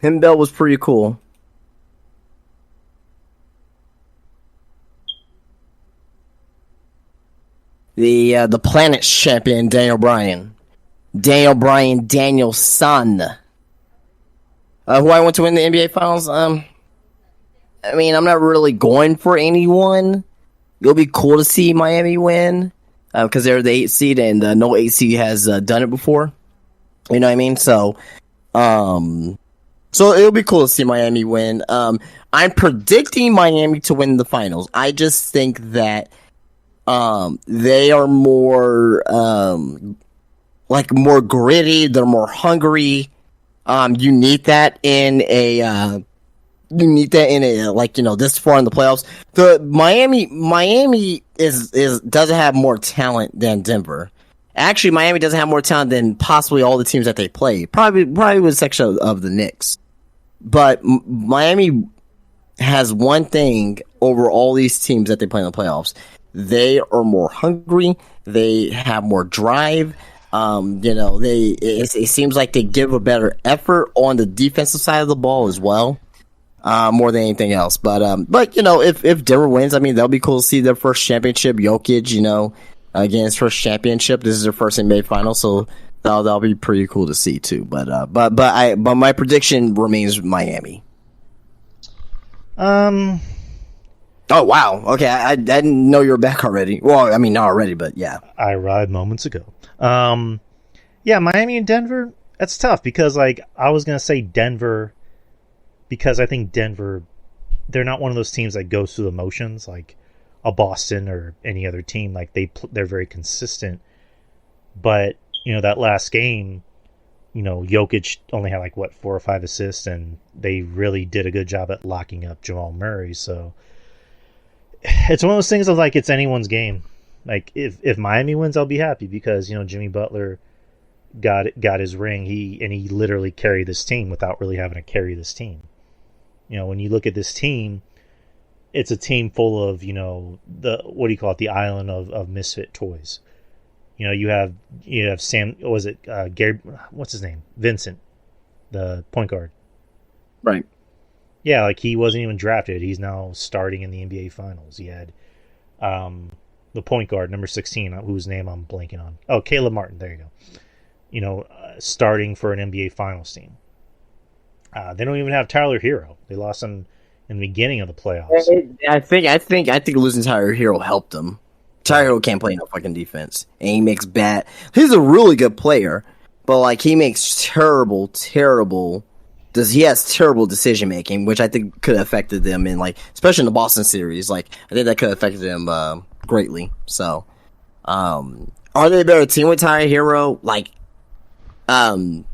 Hemp belt was pretty cool. The Planet's champion, Daniel Bryan. Daniel's son. Who I want to win the NBA Finals? I mean, I'm not really going for anyone. It'll be cool to see Miami win because they're the 8th seed and no 8 seed has done it before. You know what I mean? So it'll be cool to see Miami win. I'm predicting Miami to win the finals. I just think that they are more more gritty. They're more hungry. You need that in a this far in the playoffs. The Miami doesn't have more talent than Denver. Actually, Miami doesn't have more talent than possibly all the teams that they play. Probably with the section of the Knicks. But Miami has one thing over all these teams that they play in the playoffs. They are more hungry. They have more drive. It seems like they give a better effort on the defensive side of the ball as well, more than anything else. But if Denver wins, I mean, that'll be cool to see their first championship. Jokic, again, his first championship. This is their first NBA final, so that'll be pretty cool to see too. But my prediction remains Miami. Oh wow! Okay, I didn't know you were back already. Well, I mean, not already, but yeah.
I arrived moments ago. Yeah, Miami and Denver, that's tough because, I was going to say Denver because I think Denver, they're not one of those teams that goes through the motions like a Boston or any other team. Like, they're very consistent. But, that last game, Jokic only had 4 or 5 assists, and they really did a good job at locking up Jamal Murray. So it's one of those things of it's anyone's game. If Miami wins, I'll be happy because Jimmy Butler got his ring. He literally carried this team without really having to carry this team. When you look at this team, it's a team full of the island of misfit toys. You have Sam. What was it? Gary? What's his name? Vincent, the point guard.
Right.
Yeah, he wasn't even drafted. He's now starting in the NBA Finals. He had the point guard, number 16, whose name I'm blanking on. Oh, Caleb Martin. There you go. Starting for an NBA Finals team. They don't even have Tyler Hero. They lost him in the beginning of the playoffs.
I think losing Tyler Hero helped them. Tyler Hero can't play no fucking defense, and he makes bad. He's a really good player, but he makes terrible. He has terrible decision making, which I think could have affected them in especially in the Boston series. I think that could have affected them greatly. So, are they a better team with Tyler Hero? In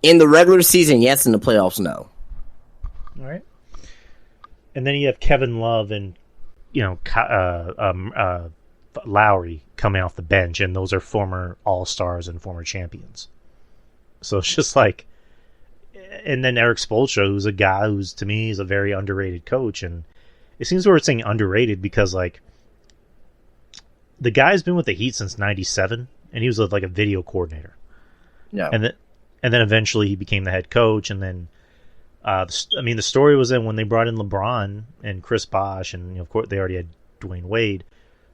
the regular season, yes. In the playoffs, no.
All right. And then you have Kevin Love and Lowry coming off the bench, and those are former All-Stars and former champions. So it's just like, and then Eric Spoelstra, who's a guy who's, to me, is a very underrated coach, and it seems we're saying underrated because, like, the guy's been with the Heat since '97, and he was like a video coordinator.
Yeah,
and then eventually he became the head coach, and then, the story was that when they brought in LeBron and Chris Bosh, and of course they already had Dwayne Wade.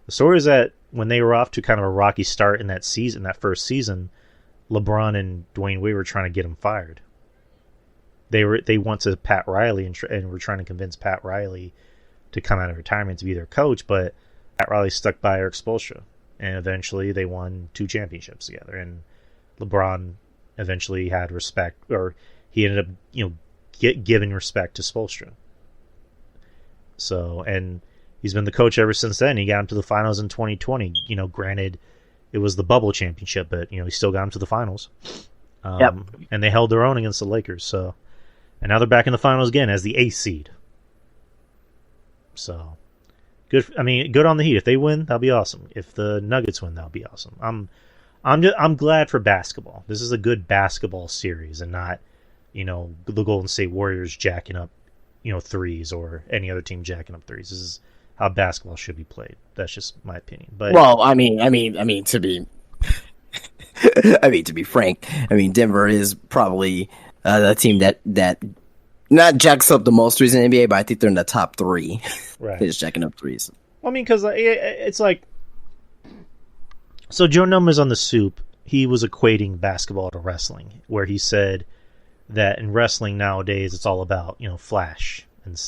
The story is that when they were off to kind of a rocky start in that season, that first season, LeBron and Dwayne Wade were trying to get him fired. They went to Pat Riley and were trying to convince Pat Riley to come out of retirement to be their coach, but Pat Riley stuck by Eric Spoelstra, and eventually they won 2 championships together. And LeBron eventually had respect, or he ended up giving respect to Spoelstra. So, and he's been the coach ever since then. He got him to the finals in 2020. Granted, it was the bubble championship, but he still got him to the finals. And they held their own against the Lakers. So, and now they're back in the finals again as the 8th seed. So, good. Good on the Heat. If they win, that'll be awesome. If the Nuggets win, that'll be awesome. I'm glad for basketball. This is a good basketball series, and not the Golden State Warriors jacking up threes, or any other team jacking up threes. This is how basketball should be played. That's just my opinion. But
to be to be frank, Denver is probably the team that not jacks up the most threes in the NBA, but I think they're in the top 3.
Right.
They're just jacking up threes.
Because it's like, so Joe Numbers on The Soup, he was equating basketball to wrestling, where he said that in wrestling nowadays it's all about flash and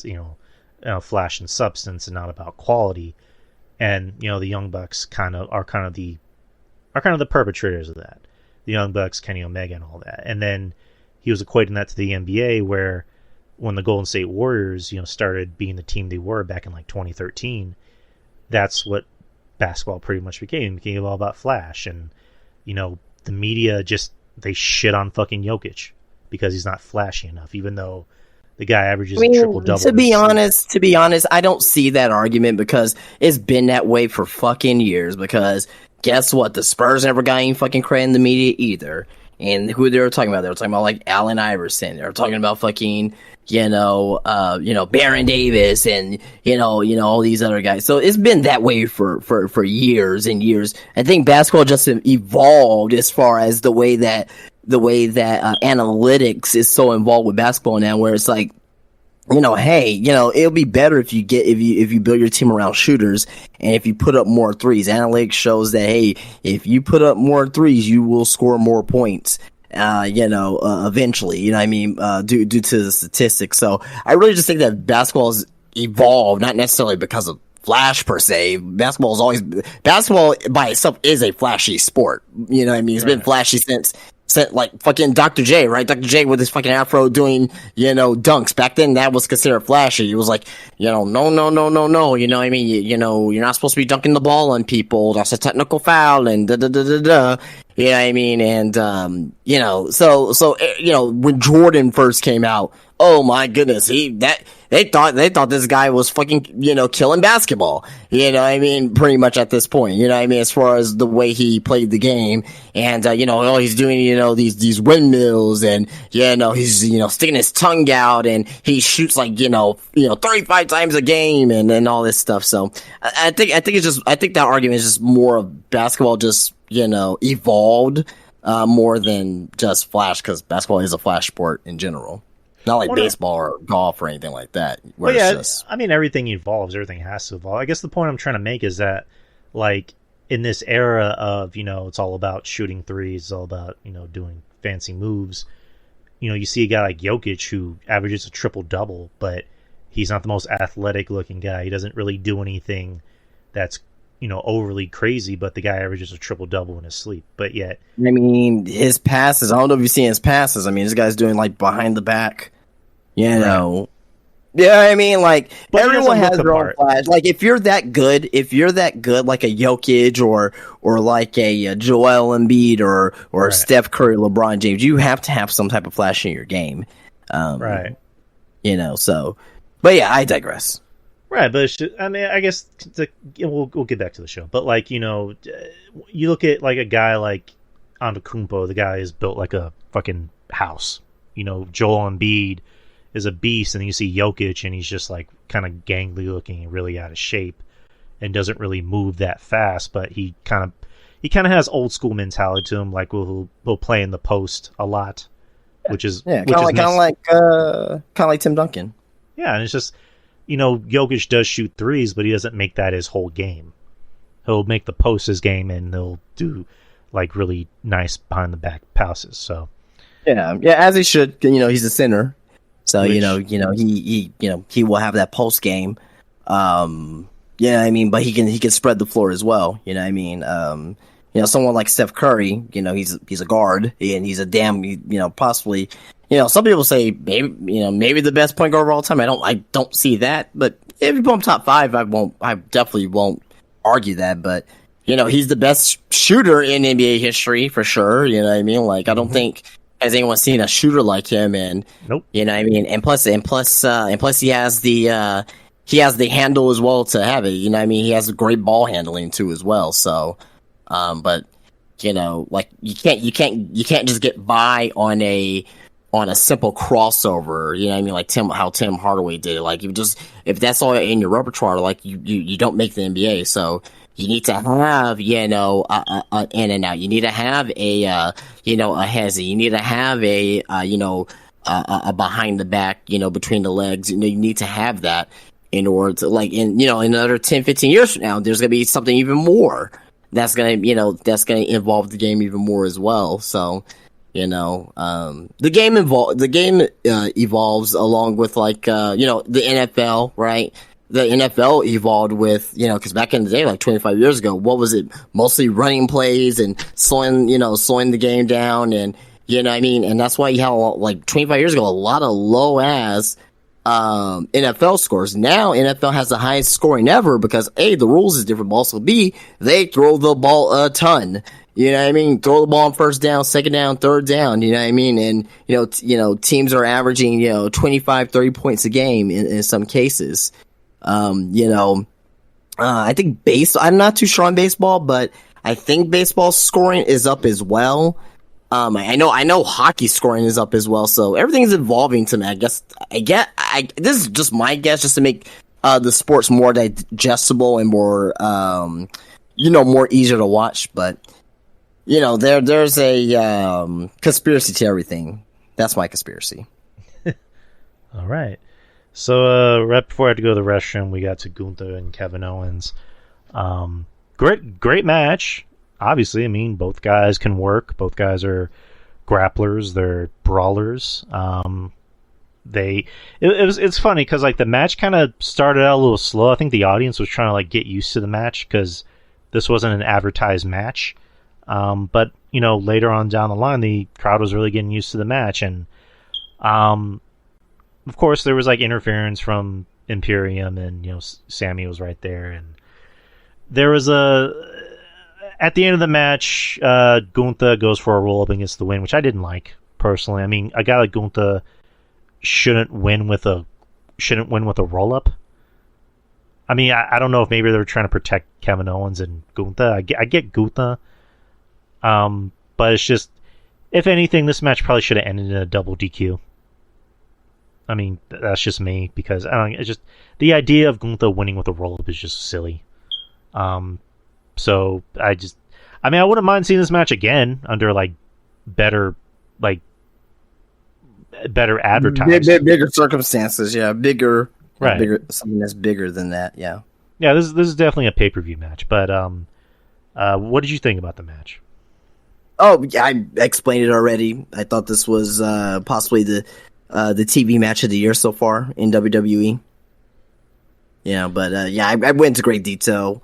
flash and substance, and not about quality. And the Young Bucks are kind of the perpetrators of that. The Young Bucks, Kenny Omega, and all that. And then he was equating that to the NBA, where when the Golden State Warriors started being the team they were back in like 2013, that's what basketball pretty much became. It became all about flash, and the media they shit on fucking Jokic because he's not flashy enough, even though the guy averages a triple-double.
To be honest, I don't see that argument, because it's been that way for fucking years. Because guess what? The Spurs never got any fucking credit in the media either. And who they were talking about? They were talking about like Allen Iverson. They were talking about fucking, Baron Davis, and all these other guys. So it's been that way for years and years. I think basketball just evolved as far as the way that analytics is so involved with basketball now, where it's like, hey, it'll be better if you build your team around shooters, and if you put up more threes. Analytics shows that, hey, if you put up more threes, you will score more points. Eventually, due to the statistics. So I really just think that basketball has evolved, not necessarily because of flash per se. Basketball by itself is a flashy sport. It's been flashy since like fucking Dr. J, right? Dr. J with his fucking afro doing, dunks. Back then, that was considered flashy. It was like, no. You're not supposed to be dunking the ball on people. That's a technical foul, and da-da-da-da-da. You know what I mean? And, so when Jordan first came out, oh my goodness, they thought this guy was fucking, killing basketball. Pretty much at this point, as far as the way he played the game. And, he's doing, these windmills, and, he's, sticking his tongue out, and he shoots like, 35 times a game, and all this stuff. So I think that argument is just more of basketball just, evolved, more than just flash, because basketball is a flash sport in general. Not like baseball or golf or anything like that.
Well, yeah, everything evolves. Everything has to evolve. I guess the point I'm trying to make is that, like, in this era of, it's all about shooting threes, it's all about, doing fancy moves, you see a guy like Jokic who averages a triple-double, but he's not the most athletic-looking guy. He doesn't really do anything that's, overly crazy, but the guy averages a triple-double in his sleep. But yet...
his passes, I don't know if you've seen his passes. This guy's doing, like, behind the back. Right. Yeah, like, but everyone has their own flash. Like, if you're that good, like a Jokic or like a Joel Embiid or right. Steph Curry, LeBron James, you have to have some type of flash in your game. Right. So, but yeah, I digress.
Right, but I mean, I guess we'll get back to the show. But like, you know, you look at like a guy like Antetokounmpo, the guy is built like a fucking house. You know, Joel Embiid is a beast, and then you see Jokic, and he's just like kind of gangly looking and really out of shape, and doesn't really move that fast. But he kind of has old school mentality to him. Like he'll play in the post a lot, which is
kind of like Tim Duncan.
Yeah, and it's just, you know, Jokic does shoot threes, but he doesn't make that his whole game. He'll make the post his game, and he'll do like really nice behind the back passes. So
yeah, as he should. You know, he's a center, so he will have that post game. Yeah, I mean, but he can spread the floor as well. You know what I mean? You know, someone like Steph Curry, you know, he's a guard, and he's a damn, you know, possibly, you know, some people say maybe the best point guard of all time. I don't see that, but if you put him top 5, I definitely won't argue that. But you know, he's the best shooter in NBA history for sure. You know what I mean? Like, I don't think has anyone seen a shooter like him, and
nope.
You know what I mean? And plus he has the handle as well to have it. You know what I mean? He has great ball handling too as well. So, but you know, like you can't just get by on a simple crossover. You know what I mean? Like how Tim Hardaway did it. Like if that's all in your repertoire, like you don't make the NBA. So you need to have, you know, an in and out. You need to have a hezzy. You need to have a behind the back, you know, between the legs. You know, you need to have that in order to, like, in another 10, 15 years from now, there's going to be something even more that's going to involve the game even more as well. So, you know, the game evolves along with, like, you know, the NFL, right? The NFL evolved with, you know, because back in the day, like 25 years ago, what was it? Mostly running plays and slowing the game down, and you know what I mean? And that's why you have, like, 25 years ago, a lot of low ass NFL scores. Now NFL has the highest scoring ever because A, the rules is different, but also B, they throw the ball a ton. You know what I mean? Throw the ball on first down, second down, third down. You know what I mean? And you know, teams are averaging 25, 30 points a game in some cases. You know, I think I'm not too sure on baseball, but I think baseball scoring is up as well. I know hockey scoring is up as well, so everything's evolving to me. I guess this is just my guess, just to make the sports more digestible and more more easier to watch. But you know, there's a conspiracy to everything. That's my conspiracy.
All right. So right before I had to go to the restroom, we got to Gunther and Kevin Owens. Great match. Obviously, I mean, both guys can work. Both guys are grapplers. They're brawlers. It's funny because, like, the match kind of started out a little slow. I think the audience was trying to, like, get used to the match because this wasn't an advertised match. But you know, later on down the line, the crowd was really getting used to the match, and of course, there was, like, interference from Imperium, and, you know, Sammy was right there, and there was at the end of the match, Gunther goes for a roll-up and gets the win, which I didn't like, personally. I mean, a guy like Gunther shouldn't win with a roll-up. I mean, I don't know if maybe they were trying to protect Kevin Owens and Gunther. I get Gunther, but it's just, if anything, this match probably should have ended in a double DQ. I mean, that's just me, because it's just the idea of Gunther winning with a roll-up is just silly. So I wouldn't mind seeing this match again under, like, better advertising,
bigger circumstances. Yeah, bigger,
right?
Bigger, something that's bigger than that. Yeah.
Yeah, this is definitely a pay-per-view match. But what did you think about the match?
Oh, yeah, I explained it already. I thought this was possibly the TV match of the year so far in WWE. Yeah, but I went into great detail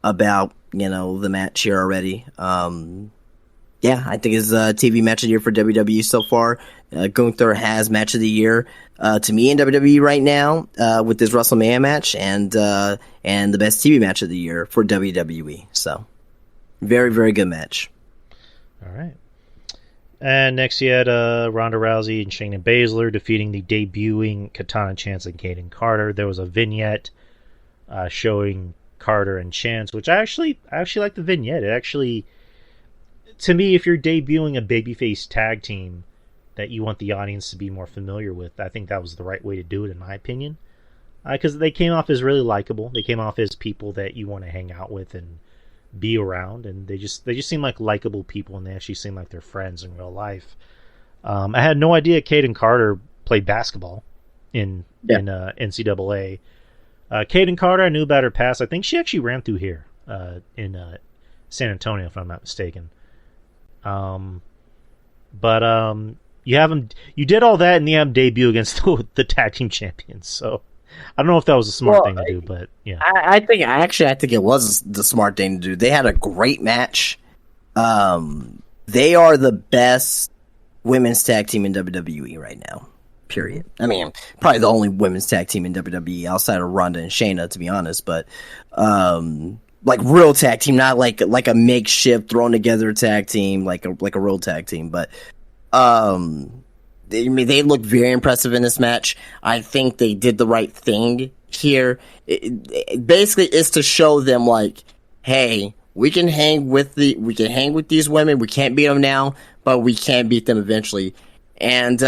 about, you know, the match here already. Yeah, I think it's a TV match of the year for WWE so far. Gunther has match of the year to me in WWE right now with this WrestleMania match, and the best TV match of the year for WWE. So, very, very good match.
All right. And next you had Ronda Rousey and Shayna Baszler defeating the debuting Katana Chance and Kaden Carter. There was a vignette showing Carter and Chance, which I actually like the vignette. It actually, to me, if you're debuting a babyface tag team that you want the audience to be more familiar with, I think that was the right way to do it, in my opinion. Because they came off as really likable. They came off as people that you want to hang out with and be around, and they just seem like likable people, and they actually seem like they're friends in real life. I had no idea Caden Carter played basketball in NCAA. Caden Carter, I knew about her past. I think she actually ran through here in San Antonio, if I'm not mistaken. But you have them. You did all that, and you have them debut against the tag team champions. So I don't know if that was a smart thing to do, but yeah.
I think it was the smart thing to do. They had a great match. They are the best women's tag team in WWE right now. Period. I mean, probably the only women's tag team in WWE outside of Ronda and Shayna, to be honest. But like real tag team, not like a makeshift thrown together tag team, like a real tag team. But they look very impressive in this match. I think they did the right thing here. It basically is to show them like, hey, we can hang with these women. We can't beat them now, but we can beat them eventually. And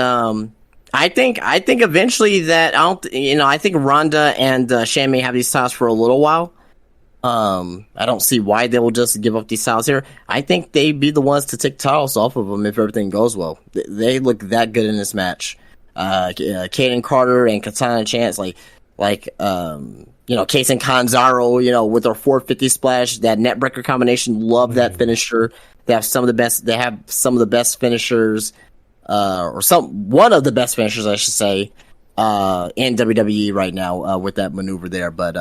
I think eventually that I think Ronda and Shane may have these titles for a little while. I don't see why they will just give up these titles here. I think they'd be the ones to take titles off of them if everything goes well. They look that good in this match. Kaden Carter and Katana Chance, like Case and Kanzaro, with their 450 splash, that neckbreaker combination. Love that finisher. They have some of the best. They have some of the best finishers, one of the best finishers, I should say, in WWE right now with that maneuver there. But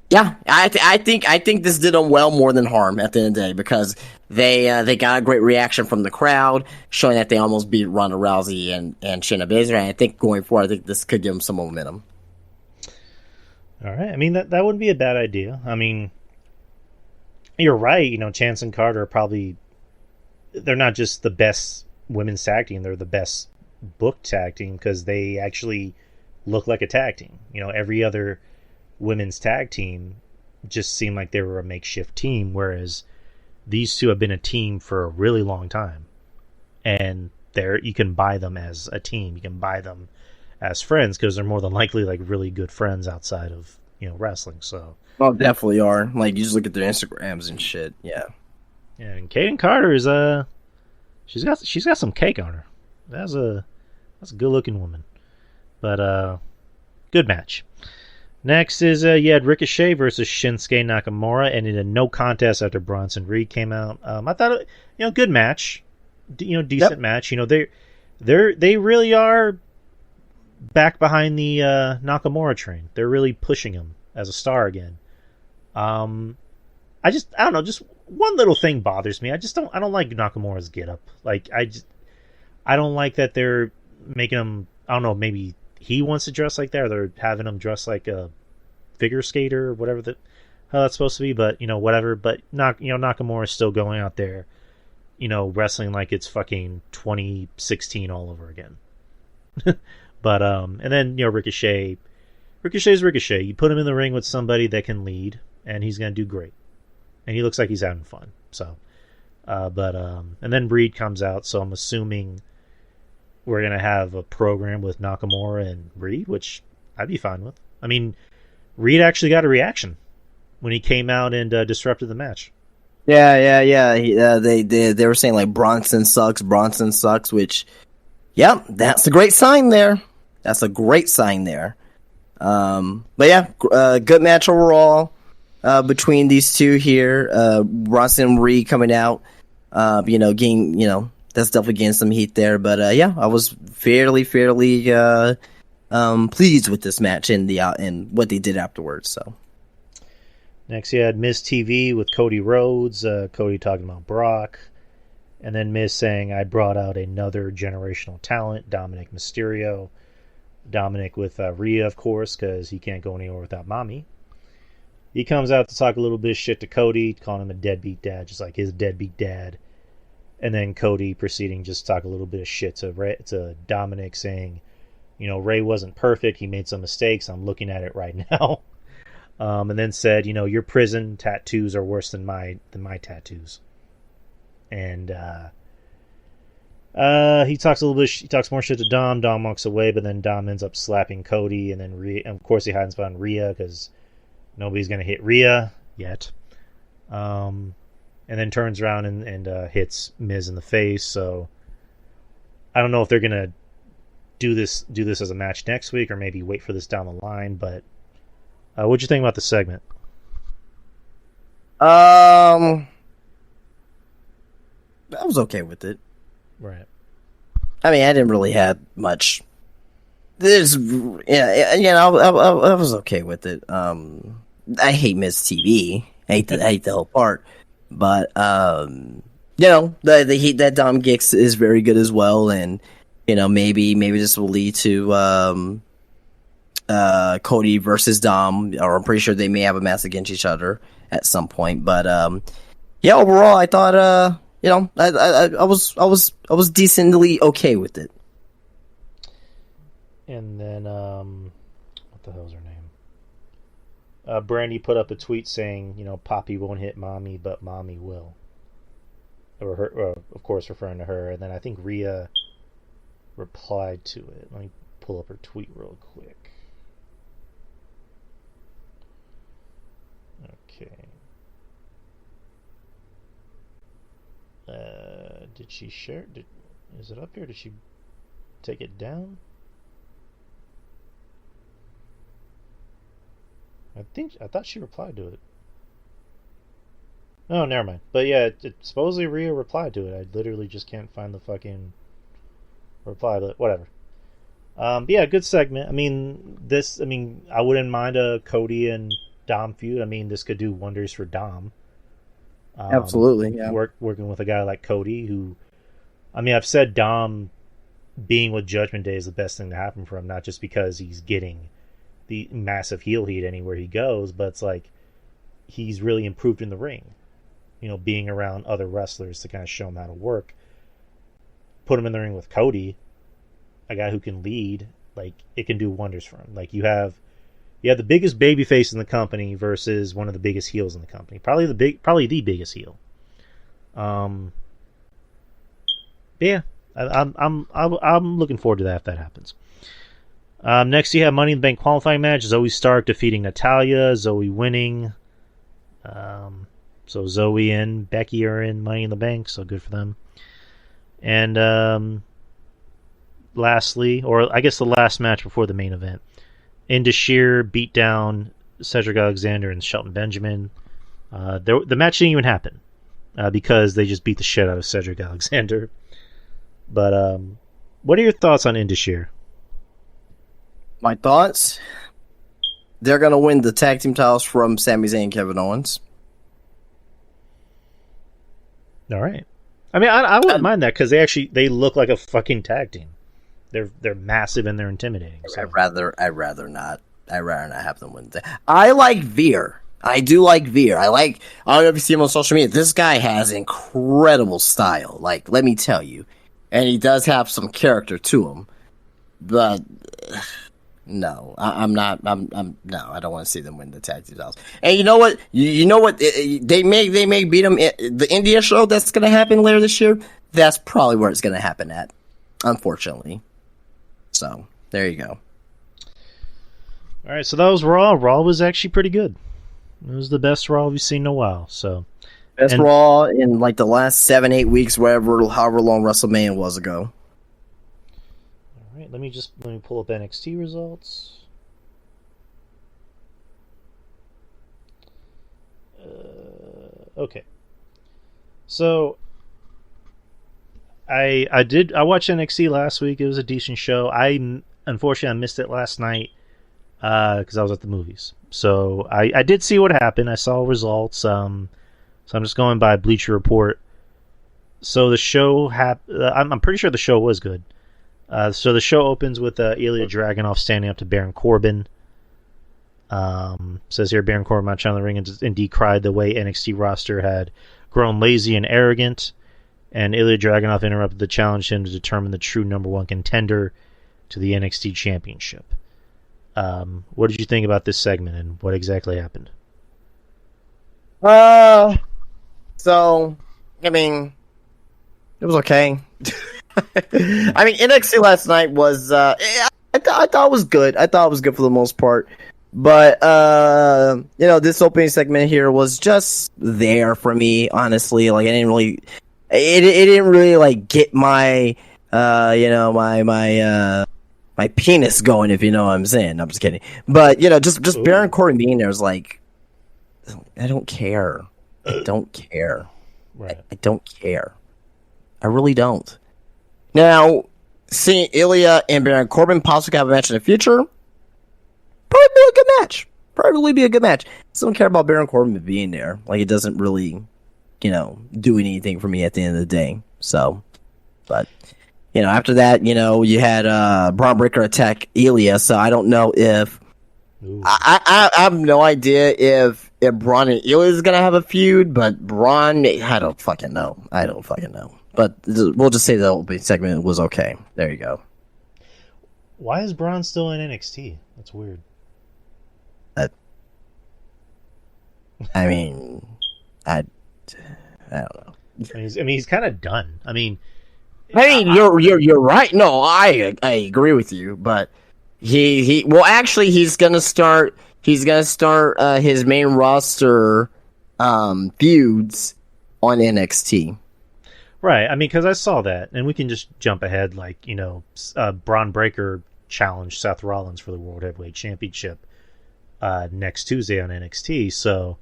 yeah, I think this did them well more than harm at the end of the day, because they got a great reaction from the crowd, showing that they almost beat Ronda Rousey and Shayna Baszler. And I think going forward, I think this could give them some momentum.
All right. I mean, that wouldn't be a bad idea. I mean, you're right. Chance and Carter are probably, they're not just the best women's tag team, they're the best booked tag team, because they actually look like a tag team. Every other women's tag team just seemed like they were a makeshift team, whereas these two have been a team for a really long time. And you can buy them as a team. You can buy them as friends, because they're more than likely like really good friends outside of wrestling. So
definitely are. Like, you just look at their Instagrams and shit. Yeah.
Yeah, and Kaden Carter is she's got some cake on her. That's a good looking woman. But good match. Next is you had Ricochet versus Shinsuke Nakamura, and in a no contest after Bronson Reed came out. I thought good match. Decent match. They really are back behind the Nakamura train. They're really pushing him as a star again. I don't know, just one little thing bothers me. I don't like Nakamura's get up. Like, I don't like that they're making him, I don't know, maybe he wants to dress like that, or they're having him dress like a figure skater or whatever how that's supposed to be, but whatever. But Nakamura is still going out there, wrestling like it's fucking 2016 all over again. But and then Ricochet's Ricochet. You put him in the ring with somebody that can lead, and he's gonna do great. And he looks like he's having fun. So, and then Reed comes out, so I'm assuming we're gonna have a program with Nakamura and Reed, which I'd be fine with. I mean, Reed actually got a reaction when he came out and disrupted the match.
Yeah. They were saying like Bronson sucks, which, yeah, that's a great sign there. But yeah, good match overall between these two here. Bronson and Reed coming out, getting, that's definitely getting some heat there. But yeah, I was fairly pleased with this match and what they did afterwards. So
next, you had Miz TV with Cody Rhodes. Cody talking about Brock, and then Miz saying, "I brought out another generational talent, Dominic Mysterio." Dominic with Rhea, of course, because he can't go anywhere without mommy. He comes out to talk a little bit of shit to Cody, calling him a deadbeat dad, just like his deadbeat dad. And then Cody proceeding just to talk a little bit of shit to Dominic, saying, Ray wasn't perfect. He made some mistakes. I'm looking at it right now. and then said, your prison tattoos are worse than my tattoos. And he talks a little bit. He talks more shit to Dom. Dom walks away, but then Dom ends up slapping Cody, and then of course he hides behind Rhea because nobody's gonna hit Rhea yet. And then turns around and hits Miz in the face. So I don't know if they're gonna do this as a match next week, or maybe wait for this down the line. But what'd you think about the segment?
I was okay with it.
Right.
I mean, I didn't really have much. I was okay with it. I hate Miz TV. I hate the whole part. But the heat that Dom gets is very good as well, and maybe this will lead to Cody versus Dom, or I'm pretty sure they may have a match against each other at some point. But overall, I thought I was decently okay with it.
And then what the hell's her name? Brandy put up a tweet saying, Poppy won't hit Mommy, but Mommy will. Or her, of course, referring to her. And then I think Rhea replied to it. Let me pull up her tweet real quick. Okay. Did she share? Is it up here? Did she take it down? I thought she replied to it. Oh, never mind. But yeah, supposedly Rhea replied to it. I literally just can't find the fucking reply, but whatever. But yeah, good segment. I mean, I wouldn't mind a Cody and Dom feud. I mean, this could do wonders for Dom.
Absolutely, yeah.
Working with a guy like Cody, who, I've said Dom being with Judgment Day is the best thing to happen for him, not just because he's getting the massive heel heat anywhere he goes, but it's like he's really improved in the ring. Being around other wrestlers to kind of show him how to work. Put him in the ring with Cody, a guy who can lead. Like, it can do wonders for him. Like, you have the biggest babyface in the company versus one of the biggest heels in the company. Probably the biggest heel. Yeah, I'm looking forward to that if that happens. Next, you have Money in the Bank qualifying match. Zoe Stark defeating Natalya. Zoe winning. So Zoe and Becky are in Money in the Bank, so good for them. And lastly, or I guess the last match before the main event, Indus Sher beat down Cedric Alexander and Shelton Benjamin. The match didn't even happen because they just beat the shit out of Cedric Alexander. But what are your thoughts on Indus Sher?
My thoughts? They're going to win the tag team titles from Sami Zayn and Kevin Owens.
All right. I wouldn't mind that because they look like a fucking tag team. They're massive and they're intimidating. So.
I'd rather not have them win. I like Veer. I do like Veer. I don't know if you see him on social media. This guy has incredible style. Like, let me tell you. And he does have some character to him. But no, I'm not. No, I don't want to see them win the tag team titles. And you know what? You know what? They may beat them. The India show that's going to happen later this year. That's probably where it's going to happen at. Unfortunately. So there you go.
All right, so that was Raw. Raw was actually pretty good. It was the best Raw we've seen in a while. So
best Raw in like the last 7-8 weeks, however long WrestleMania was ago.
All right, let me pull up NXT results. Okay, so I watched NXT last week. It was a decent show. Unfortunately I missed it last night because I was at the movies. So I did see what happened. I saw results. So I'm just going by Bleacher Report. So the show I'm pretty sure the show was good. So the show opens with Ilya Dragunov standing up to Baron Corbin. Says here Baron Corbin out on the ring and decried the way NXT roster had grown lazy and arrogant. And Ilya Dragunov interrupted to challenge him to determine the true number one contender to the NXT Championship. What did you think about this segment and what exactly happened?
So, I mean, it was okay. I mean, NXT last night was, I thought it was good. I thought it was good for the most part. But, this opening segment here was just there for me, honestly. Like, it didn't really, like, get my, my penis going, if you know what I'm saying. I'm just kidding. But, just Baron Corbin being there was like, I don't care. I don't care.
Right.
I don't care. I really don't. Now, seeing Ilya and Baron Corbin possibly have a match in the future, probably be a good match. Probably be a good match. I still don't care about Baron Corbin being there. Like, it doesn't really, do anything for me at the end of the day. So, but, after that, you had Braun Breaker attack Ilya, so I don't know if... I have no idea if Braun and Ilya is gonna have a feud, but Braun, I don't fucking know. But we'll just say the opening segment was okay. There you go.
Why is Braun still in NXT? That's weird.
I mean, I don't know.
He's kind of done.
You're right. No, I agree with you, but he's gonna start his main roster feuds on NXT.
Right. Because I saw that, and we can just jump ahead. Like, Braun Breaker challenged Seth Rollins for the World Heavyweight Championship next Tuesday on NXT. So,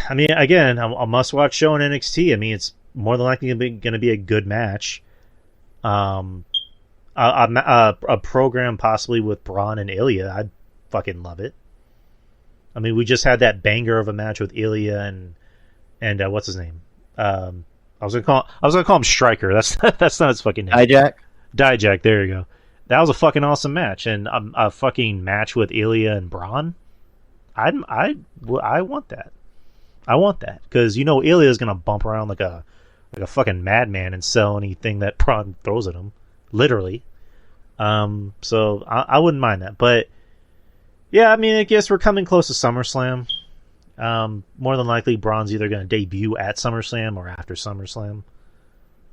again, a must-watch show on NXT. It's more than likely going to be a good match. A program possibly with Braun and Ilya. I'd fucking love it. We just had that banger of a match with Ilya and what's his name? I was gonna call him Striker. That's not his fucking name. Dijak. There you go. That was a fucking awesome match, and a fucking match with Ilya and Braun. I want that. I want that because Ilya is gonna bump around like a fucking madman and sell anything that Braun throws at him, literally. So I wouldn't mind that, but yeah, I guess we're coming close to SummerSlam. More than likely, Braun's either going to debut at SummerSlam or after SummerSlam.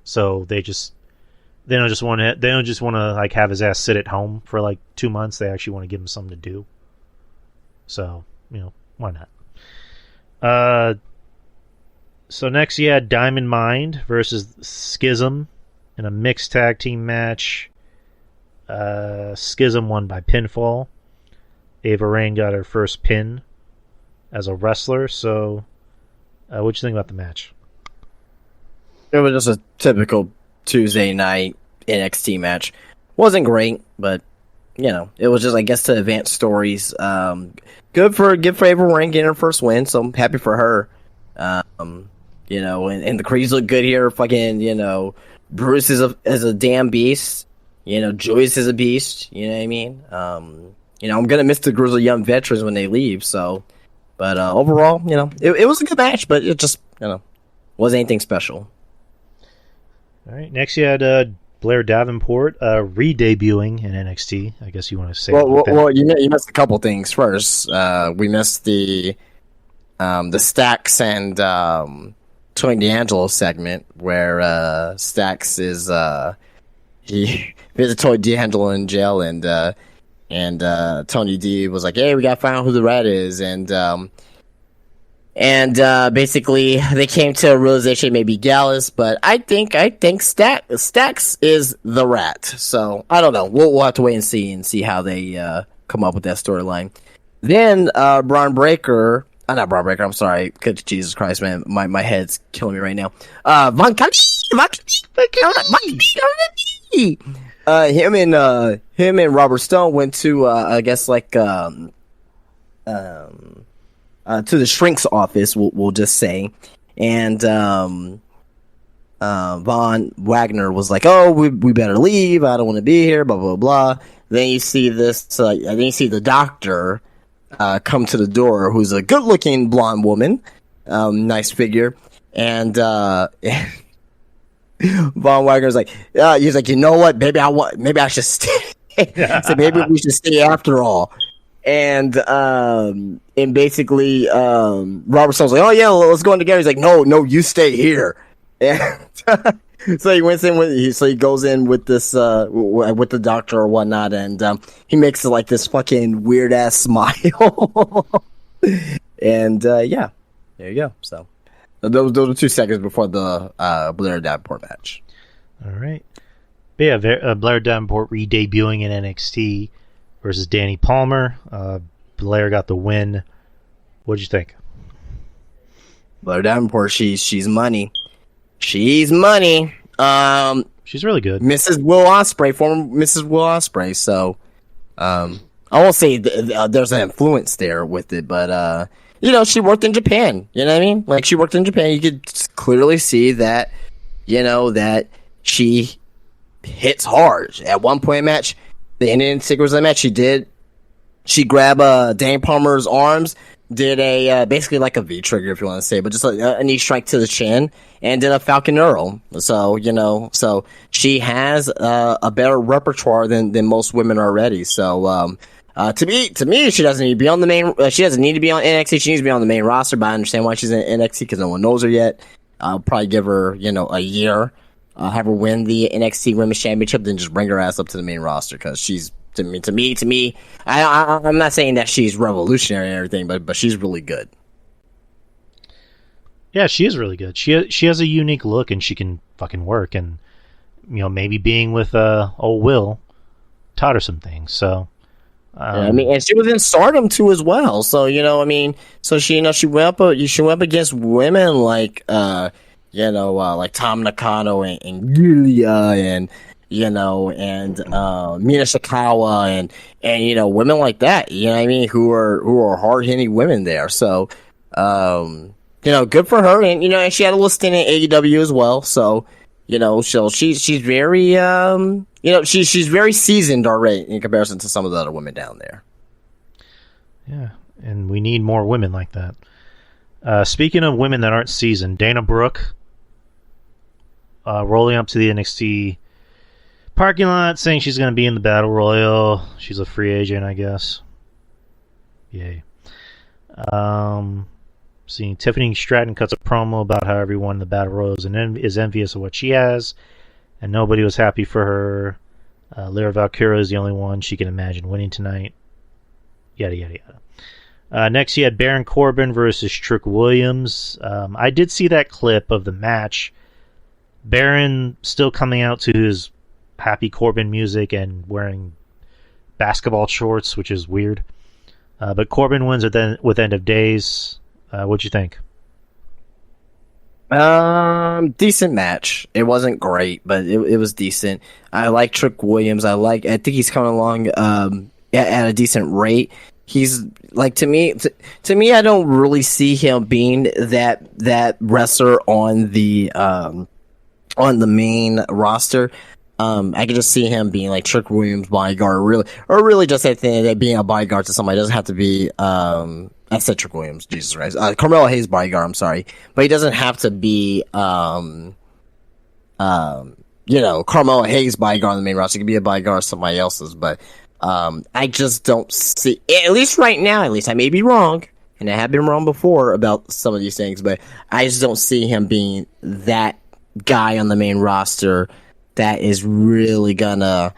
So they don't just want to like have his ass sit at home for like 2 months. They actually want to give him something to do. So why not? So next you had Diamond Mine versus Schism in a mixed tag team match. Schism won by pinfall. Ava Raine got her first pin as a wrestler. So, what'd you think about the match?
It was just a typical Tuesday night NXT match. Wasn't great, but it was just, I guess, to advance stories. Good for Ava Raine getting her first win, so I'm happy for her. And the Creeds look good here. Fucking, Bruce is a damn beast. Joyce is a beast. You know what I mean? I'm gonna miss the Grizzled Young Veterans when they leave. So, but overall, it was a good match, but it just, wasn't anything special.
All right. Next, you had Blair Davenport re-debuting in NXT. I guess you want to say.
Well, you missed a couple things. First, we missed the Stacks and Tony D'Angelo segment where Stacks is he visited Tony D'Angelo in jail, and Tony D was like, "Hey, we gotta find out who the rat is," and basically they came to a realization maybe Gallus, but I think Stacks is the rat. So I don't know. We'll have to wait and see how they come up with that storyline. Then Braun Breaker. Not Braun Breaker. I'm sorry. Good Jesus Christ, man. My head's killing me right now. Him and Robert Stone went to I guess like to the shrink's office. We'll just say, and Von Wagner was like, "Oh, we better leave. I don't want to be here." Blah blah blah. Then you see this. Then you see the doctor come to the door, who's a good-looking blonde woman, nice figure, and Von Wagner's like, he's like, "You know what? Maybe I should stay." So maybe we should stay after all. And basically, Robert Stone's like, oh yeah, let's go in together. He's like, no, you stay here. And so he went in he goes in with this with the doctor or whatnot, and he makes like this fucking weird ass smile. And yeah, there you go. So those are 2 seconds before the Blair Davenport match.
All right. But yeah, Blair Davenport re-debuting in NXT versus Danny Palmer. Blair got the win. What'd you think?
Blair Davenport, she's money. She's money.
She's really good.
Mrs. Will Ospreay, former Mrs. Will Ospreay. So, I won't say there's an influence there with it, but she worked in Japan. You know what I mean? Like, she worked in Japan. You could clearly see that, that she hits hard. At one point in the match, the Indian Secrets of the match, she grabbed Danny Palmer's arms, did a basically like a V trigger, if you want to say, but just a knee strike to the chin, and did a Falcon Arrow. So so she has a better repertoire than most women already. So to me, she doesn't need to be on the main. She doesn't need to be on NXT. She needs to be on the main roster. But I understand why she's in NXT because no one knows her yet. I'll probably give her a year, have her win the NXT Women's Championship, then just bring her ass up to the main roster because she's. To me, I'm not saying that she's revolutionary and everything, but she's really good.
Yeah, she is really good. She has a unique look and she can fucking work. And maybe being with old Will taught her some things. So,
and she was in Stardom too as well. So so she went up against women like like Tom Nakano and Giulia and. Mina Shikawa and women like that, you know what I mean, who are hard hitting women there. So, good for her, and she had a little stint in AEW as well. So, so she's very she's very seasoned already in comparison to some of the other women down there.
Yeah, and we need more women like that. Speaking of women that aren't seasoned, Dana Brooke rolling up to the NXT parking lot saying she's going to be in the Battle Royal. She's a free agent, I guess. Yay. Seeing Tiffany Stratton cuts a promo about how everyone in the Battle Royal is envious of what she has, and nobody was happy for her. Lyra Valkyria is the only one she can imagine winning tonight. Yada, yada, yada. Next, you had Baron Corbin versus Trick Williams. I did see that clip of the match. Baron still coming out to his Happy Corbin music and wearing basketball shorts, which is weird. But Corbin wins with End of Days. What'd you think?
Decent match. It wasn't great, but it was decent. I like Trick Williams. I think he's coming along at a decent rate. He's like to me. I don't really see him being that wrestler on the main roster. I could just see him being like Trick Williams' bodyguard, or really just that thing that being a bodyguard to somebody. It doesn't have to be, I said Trick Williams, Jesus Christ. Carmelo Hayes' bodyguard, I'm sorry. But he doesn't have to be, Carmelo Hayes' bodyguard on the main roster. He could be a bodyguard of somebody else's, but, I just don't see, at least right now, I may be wrong, and I have been wrong before about some of these things, but I just don't see him being that guy on the main roster that is really gonna,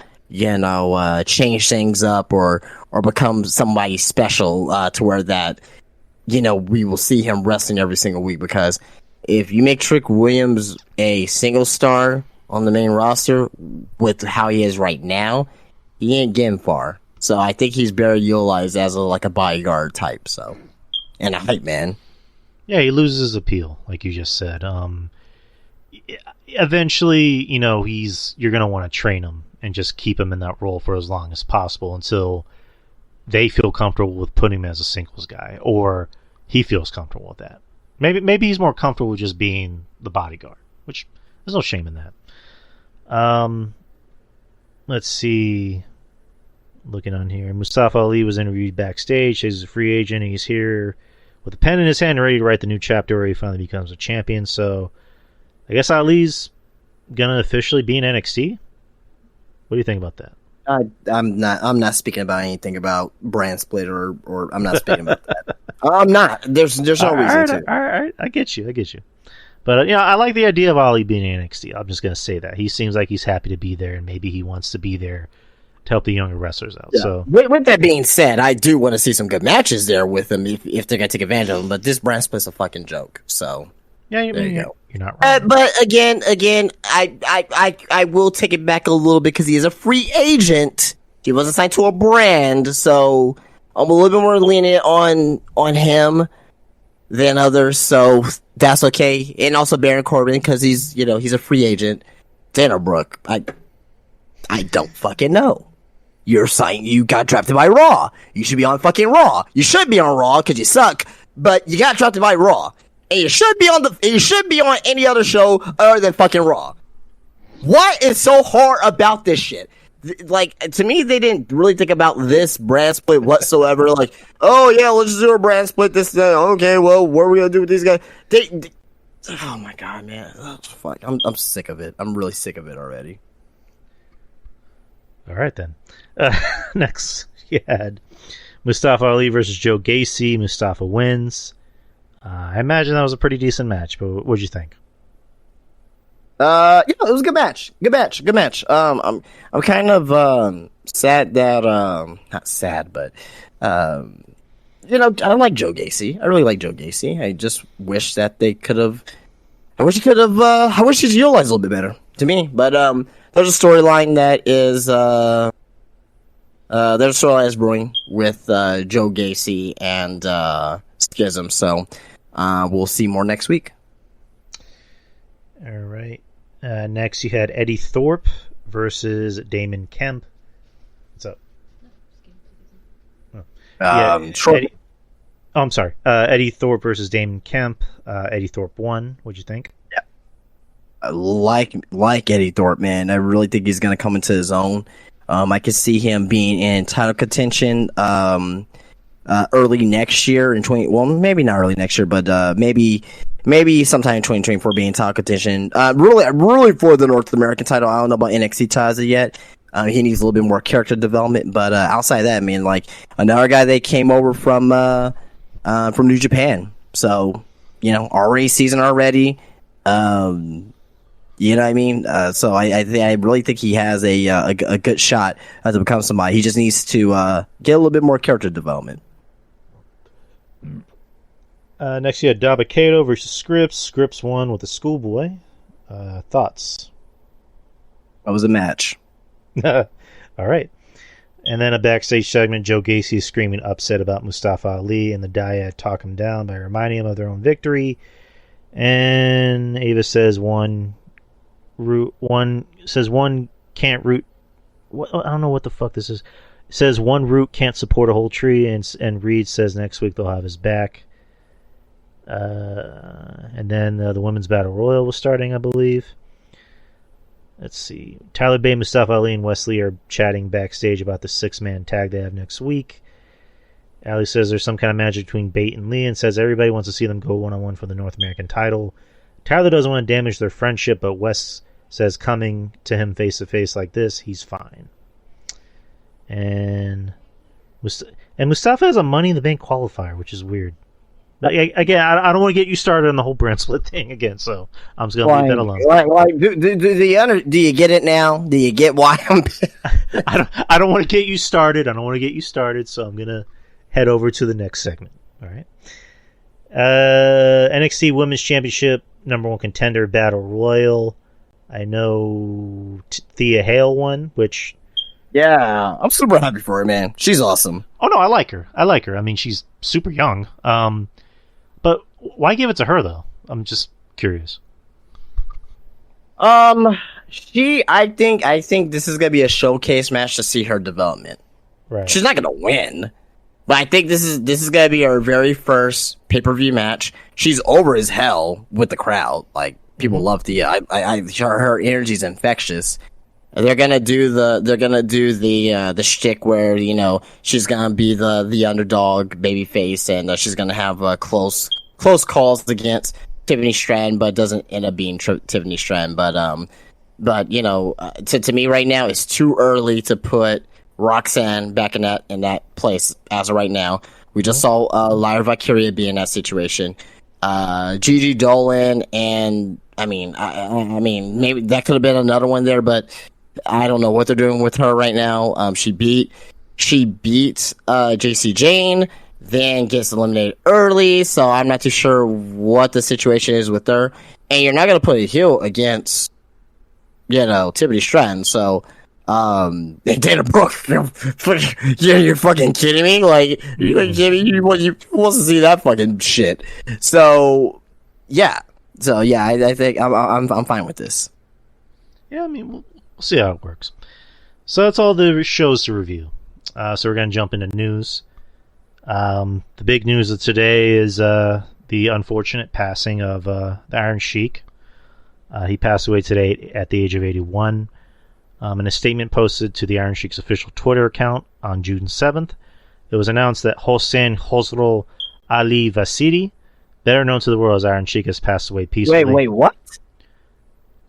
change things up or become somebody special to where that, we will see him wrestling every single week. Because if you make Trick Williams a single star on the main roster with how he is right now, he ain't getting far. So I think he's better utilized as a bodyguard type. So, and a hype man.
Yeah, he loses his appeal, like you just said. Eventually, you're going to want to train him and just keep him in that role for as long as possible until they feel comfortable with putting him as a singles guy, or he feels comfortable with that. Maybe he's more comfortable with just being the bodyguard, which there's no shame in that. Let's see. Looking on here, Mustafa Ali was interviewed backstage. He's a free agent. He's here with a pen in his hand, ready to write the new chapter where he finally becomes a champion. So I guess Ali's gonna officially be in NXT. What do you think about that?
I'm not speaking about anything about brand split or I'm not speaking about that. I'm not. There's no reason to.
All right, I get you. But I like the idea of Ali being in NXT. I'm just gonna say that he seems like he's happy to be there, and maybe he wants to be there to help the younger wrestlers out.
Yeah.
So,
with that being said, I do want to see some good matches there with him if they're gonna take advantage of him. But this brand split's a fucking joke. So
there you go. You're not wrong.
But again, I will take it back a little bit because he is a free agent. He wasn't signed to a brand, so I'm a little bit more lenient on him than others. So that's okay. And also Baron Corbin because he's a free agent. Dana Brooke, I don't fucking know. You got drafted by Raw. You should be on fucking Raw. You should be on Raw because you suck, but you got drafted by Raw. And you should be on any other show other than fucking Raw. What is so hard about this shit? Like, to me, they didn't really think about this brand split whatsoever. Like, oh yeah, let's just do a brand split. Okay, well, what are we gonna do with these guys? Oh my god, man, fuck, I'm sick of it. I'm really sick of it already.
All right then. Next, you had Mustafa Ali versus Joe Gacy. Mustafa wins. I imagine that was a pretty decent match, but what'd you think?
It was a good match. Good match. I'm kind of sad that not sad, but I like Joe Gacy. I really like Joe Gacy. I just wish that they could have. I wish he's utilized a little bit better to me. But there's a storyline that is there's a storyline that's brewing with Joe Gacy and Schism. So we'll see more next week.
All right. Next, you had Eddie Thorpe versus Damon Kemp. What's up? I'm sorry. Eddie Thorpe versus Damon Kemp. Eddie Thorpe won. What'd you think?
Yeah. I like Eddie Thorpe, man. I really think he's going to come into his own. I could see him being in title contention early next year in maybe not early next year, but maybe sometime in 2024 being title contention. Really for the North American title. I don't know about NXT titles yet. He needs a little bit more character development, but outside of that, I mean, like another guy that came over from New Japan. So, already seasoned already. You know what I mean? So I really think he has a good shot to become somebody. He just needs to get a little bit more character development.
Next, you had Dabba-Kato versus Scripps. Scripps won with a schoolboy. Thoughts?
That was a match.
All right. And then a backstage segment, Joe Gacy is screaming upset about Mustafa Ali, and the Dyad talk him down by reminding him of their own victory. And Ava says one can't root. I don't know what the fuck this is. It says one root can't support a whole tree, and Reed says next week they'll have his back. And then the Women's Battle Royal was starting, I believe. Let's see. Tyler Bate, Mustafa Ali, and Wesley are chatting backstage about the 6-man tag they have next week. Ali says there's some kind of magic between Bate and Lee and says everybody wants to see them go one-on-one for the North American title. Tyler doesn't want to damage their friendship, but Wes says coming to him face-to-face like this, he's fine. And Mustafa has a Money in the Bank qualifier, which is weird. Again, I don't want to get you started on the whole brand split thing again, so I'm just going to leave that alone.
Do you get it now? Do you get why I'm...
I don't want to get you started. So I'm going to head over to the next segment. All right. NXT Women's Championship, #1 contender, Battle Royal. I know Thea Hale won, which...
Yeah, I'm super happy for her, man. She's awesome.
Oh, no, I like her. I mean, she's super young. But why give it to her, though? I'm just curious.
I think this is gonna be a showcase match to see her development.
Right.
She's not gonna win, but I think this is gonna be her very first pay-per-view match. She's over as hell with the crowd. Like, people love Thea. Her energy's infectious. They're gonna do the shtick where she's gonna be the underdog babyface, and she's gonna have close calls against Tiffany Stratton, but doesn't end up being Tiffany Stratton. But But to me right now, it's too early to put Roxanne back in that place as of right now. We just saw Lyra Valkyria be in that situation. Gigi Dolan, and I mean, maybe that could have been another one there, but I don't know what they're doing with her right now. She beat JC Jane, then gets eliminated early, so I'm not too sure what the situation is with her. And you're not going to put a heel against, Tiffany Stratton, so, Dana Brooke, you're fucking kidding me? Like, you want to see that fucking shit. So, yeah. I think I'm fine with this.
Yeah, I mean, we'll see how it works. So that's all the shows to review. So we're going to jump into news. The big news of today is the unfortunate passing of the Iron Sheik. He passed away today at the age of 81. In a statement posted to the Iron Sheik's official Twitter account on June 7th, it was announced that Hossein Khosrow Ali Vasidi, better known to the world as Iron Sheik, has passed away peacefully.
Wait, what?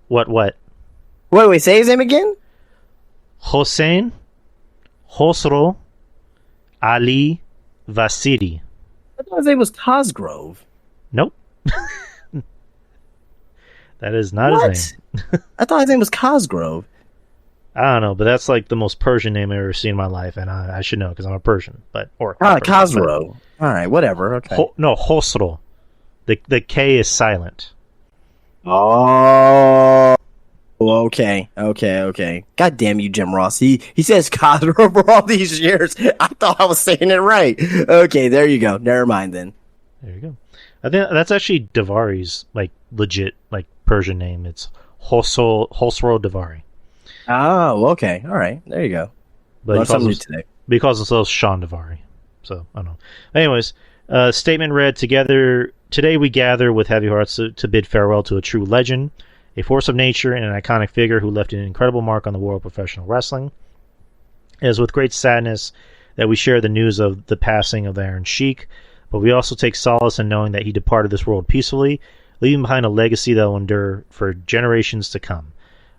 What?
Wait, say his name again?
Hossein Khosrow Ali Vasidi.
I thought his name was Cosgrove.
Nope. That is not his name.
I thought his name was Cosgrove.
I don't know, but that's like the most Persian name I've ever seen in my life, and I should know because I'm a Persian.
Khosrow. All right, whatever. Okay.
Khosrow. The K is silent.
Oh. Okay. God damn you, Jim Ross. He says Khosrow for all these years. I thought I was saying it right. Okay, there you go. Never mind then.
There you go. I think that's actually Davari's legit Persian name. It's Khosrow Davari.
Oh, okay. All right. There you go.
But he calls himself Sean Davari. So, I don't know. Anyways, statement read, Today we gather with heavy hearts to bid farewell to a true legend, a force of nature, and an iconic figure who left an incredible mark on the world of professional wrestling. It is with great sadness that we share the news of the passing of the Iron Sheik, but we also take solace in knowing that he departed this world peacefully, leaving behind a legacy that will endure for generations to come.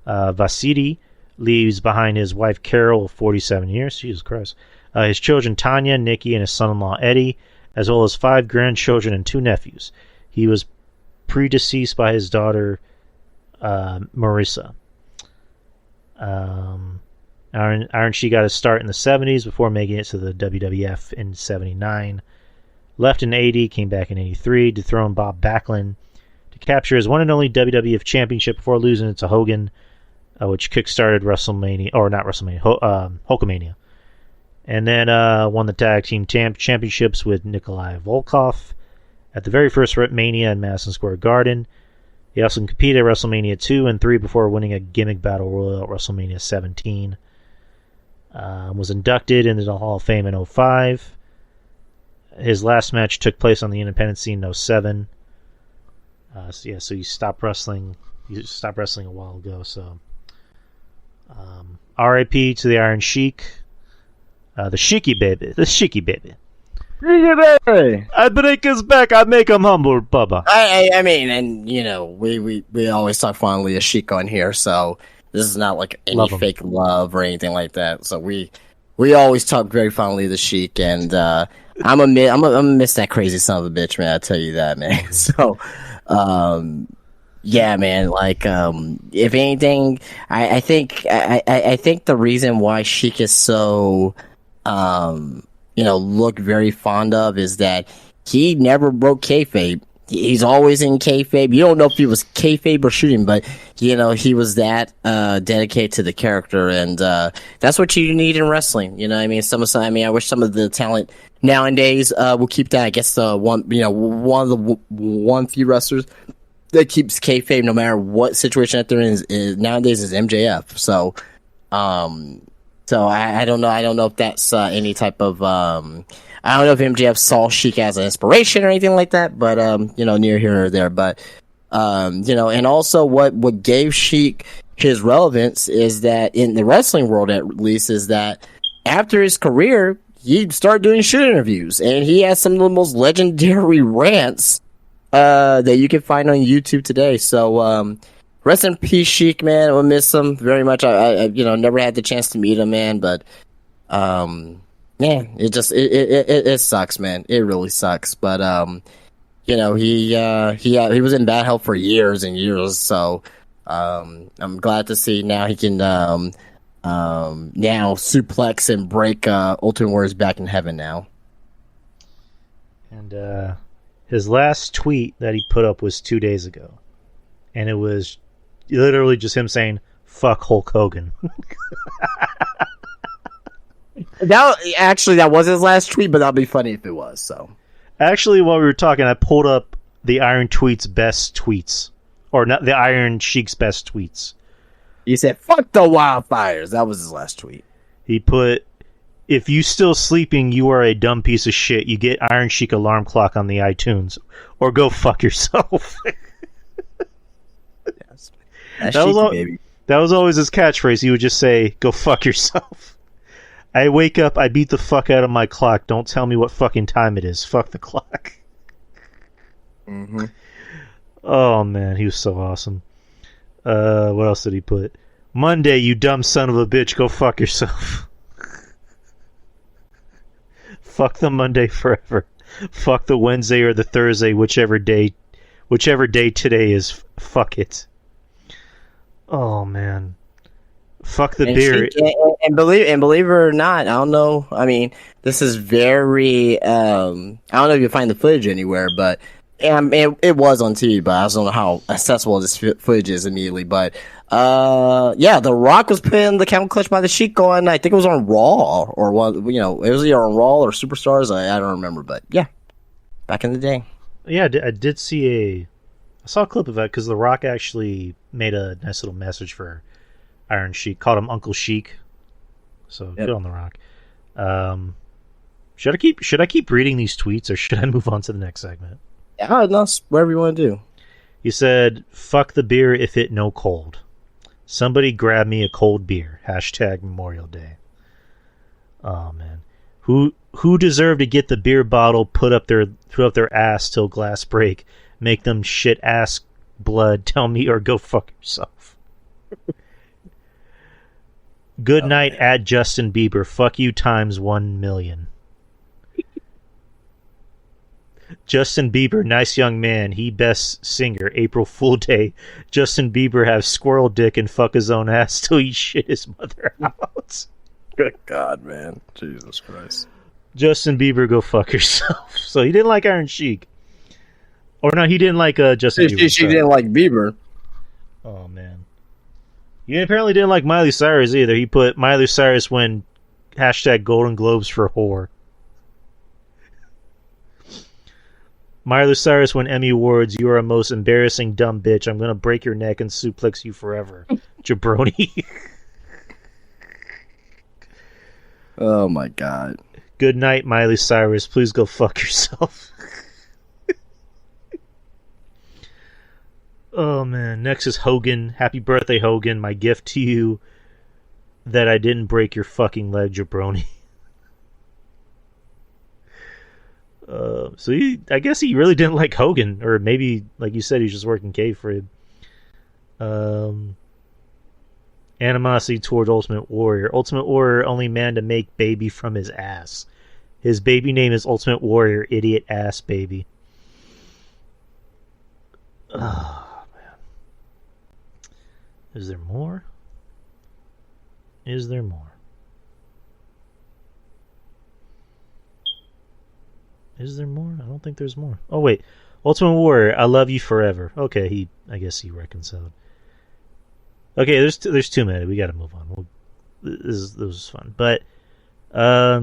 Vasidi leaves behind his wife Carol of 47 years, Jesus Christ, his children Tanya, Nikki, and his son-in-law Eddie, as well as 5 grandchildren and 2 nephews. He was predeceased by his daughter Marissa. Iron Sheik got his start in the 70s before making it to the WWF in 79. Left in 80, came back in 83, dethroned Bob Backlund to capture his one and only WWF Championship before losing it to Hogan, which kickstarted Hulkamania. And then won the Tag Team Championships with Nikolai Volkov at the very first Mania in Madison Square Garden. He also competed at WrestleMania 2 and 3 before winning a gimmick battle royal at WrestleMania 17. Was inducted into the Hall of Fame in 2005. His last match took place on the independent scene in 2007. So he stopped wrestling. He stopped wrestling a while ago. So, R.I.P. to the Iron Sheik, the Sheiky baby, I break his back, I make him humble, Bubba.
I mean, and we always talk fondly of Sheik on here, so this is not like any fake love or anything like that. So we always talk very fondly of the Sheik, and I'm gonna miss that crazy son of a bitch, man. I tell you that, man. So, yeah, man. If anything, I think the reason why Sheik is so, looked very fond of is that he never broke kayfabe. He's always in kayfabe. You don't know if he was kayfabe or shooting, but he was that dedicated to the character, and that's what you need in wrestling. You know what I mean? I wish some of the talent nowadays will keep that. I guess the one few wrestlers that keeps kayfabe no matter what situation that they're in is nowadays is MJF. So, I don't know. I don't know if that's any type of. I don't know if MJF saw Sheik as an inspiration or anything like that, but near here or there. But and also what gave Sheik his relevance is that in the wrestling world, at least, is that after his career, he started doing shoot interviews, and he has some of the most legendary rants that you can find on YouTube today. So rest in peace, Sheik, man. We'll miss him very much. I never had the chance to meet him, man, but man, it sucks, man. It really sucks. But he was in bad health for years and years, so I'm glad to see now he can now suplex and break Ultimate Warriors back in heaven now.
And his last tweet that he put up was 2 days ago, and it was literally just him saying "fuck Hulk Hogan."
That was his last tweet, but that'd be funny if it was. So,
actually, while we were talking, I pulled up the Iron Tweet's best tweets, or not the Iron Sheik's best tweets.
He said, "Fuck the wildfires." That was his last tweet.
He put, "If you still sleeping, you are a dumb piece of shit. You get Iron Sheik alarm clock on the iTunes, or go fuck yourself."
Yes.
That was always his catchphrase. He would just say, "Go fuck yourself." I wake up, I beat the fuck out of my clock. Don't tell me what fucking time it is. Fuck the clock.
Mm-hmm.
Oh man, he was so awesome. What else did he put? "Monday, you dumb son of a bitch. Go fuck yourself." Fuck the Monday forever. Fuck the Wednesday or the Thursday, whichever day today is. Fuck it. Oh man. Fuck the beer.
And believe it or not, I don't know. I mean, this is very. I don't know if you find the footage anywhere, but it was on TV. But I just don't know how accessible this footage is immediately. But The Rock was put in the camel clutch by the Sheik on. I think it was on Raw or one. It was either on Raw or Superstars. I don't remember, but yeah, back in the day.
Yeah, I did see I saw a clip of that because The Rock actually made a nice little message for Iron Sheik, called him Uncle Sheik. So Good on The Rock. Should I keep reading these tweets, or should I move on to the next segment?
Yeah, no, whatever you want to do.
He said, "Fuck the beer if it no cold. Somebody grab me a cold beer. # Memorial Day." Oh man, who deserved to get the beer bottle put up their ass till glass break? Make them shit ass blood. Tell me or go fuck yourself. Good night, at Justin Bieber. Fuck you times 1,000,000. Justin Bieber, nice young man. He best singer. April Fool Day. Justin Bieber have squirrel dick and fuck his own ass till he shit his mother out.
Good God, man. Jesus Christ.
Justin Bieber, go fuck yourself. So he didn't like Iron Sheik. Or no, he didn't like Justin Bieber.
She didn't like Bieber.
Oh, man. He apparently didn't like Miley Cyrus either. He put Miley Cyrus win # Golden Globes for whore. Miley Cyrus win Emmy Awards. You are a most embarrassing dumb bitch. I'm going to break your neck and suplex you forever. Jabroni.
Oh my God.
Good night, Miley Cyrus. Please go fuck yourself. Oh man. Next is Hogan. Happy birthday, Hogan. My gift to you that I didn't break your fucking leg, jabroni. So I guess he really didn't like Hogan, or maybe, like you said, he's just working kayfabe. Animosity towards Ultimate Warrior. Ultimate Warrior, only man to make baby from his ass. His baby name is Ultimate Warrior, idiot ass baby. Oh, man. Is there more? Is there more? Is there more? I don't think there's more. Oh, wait. Ultimate Warrior, I love you forever. Okay, I guess he reconciled. Okay, there's too many. We gotta move on. This was fun. But, I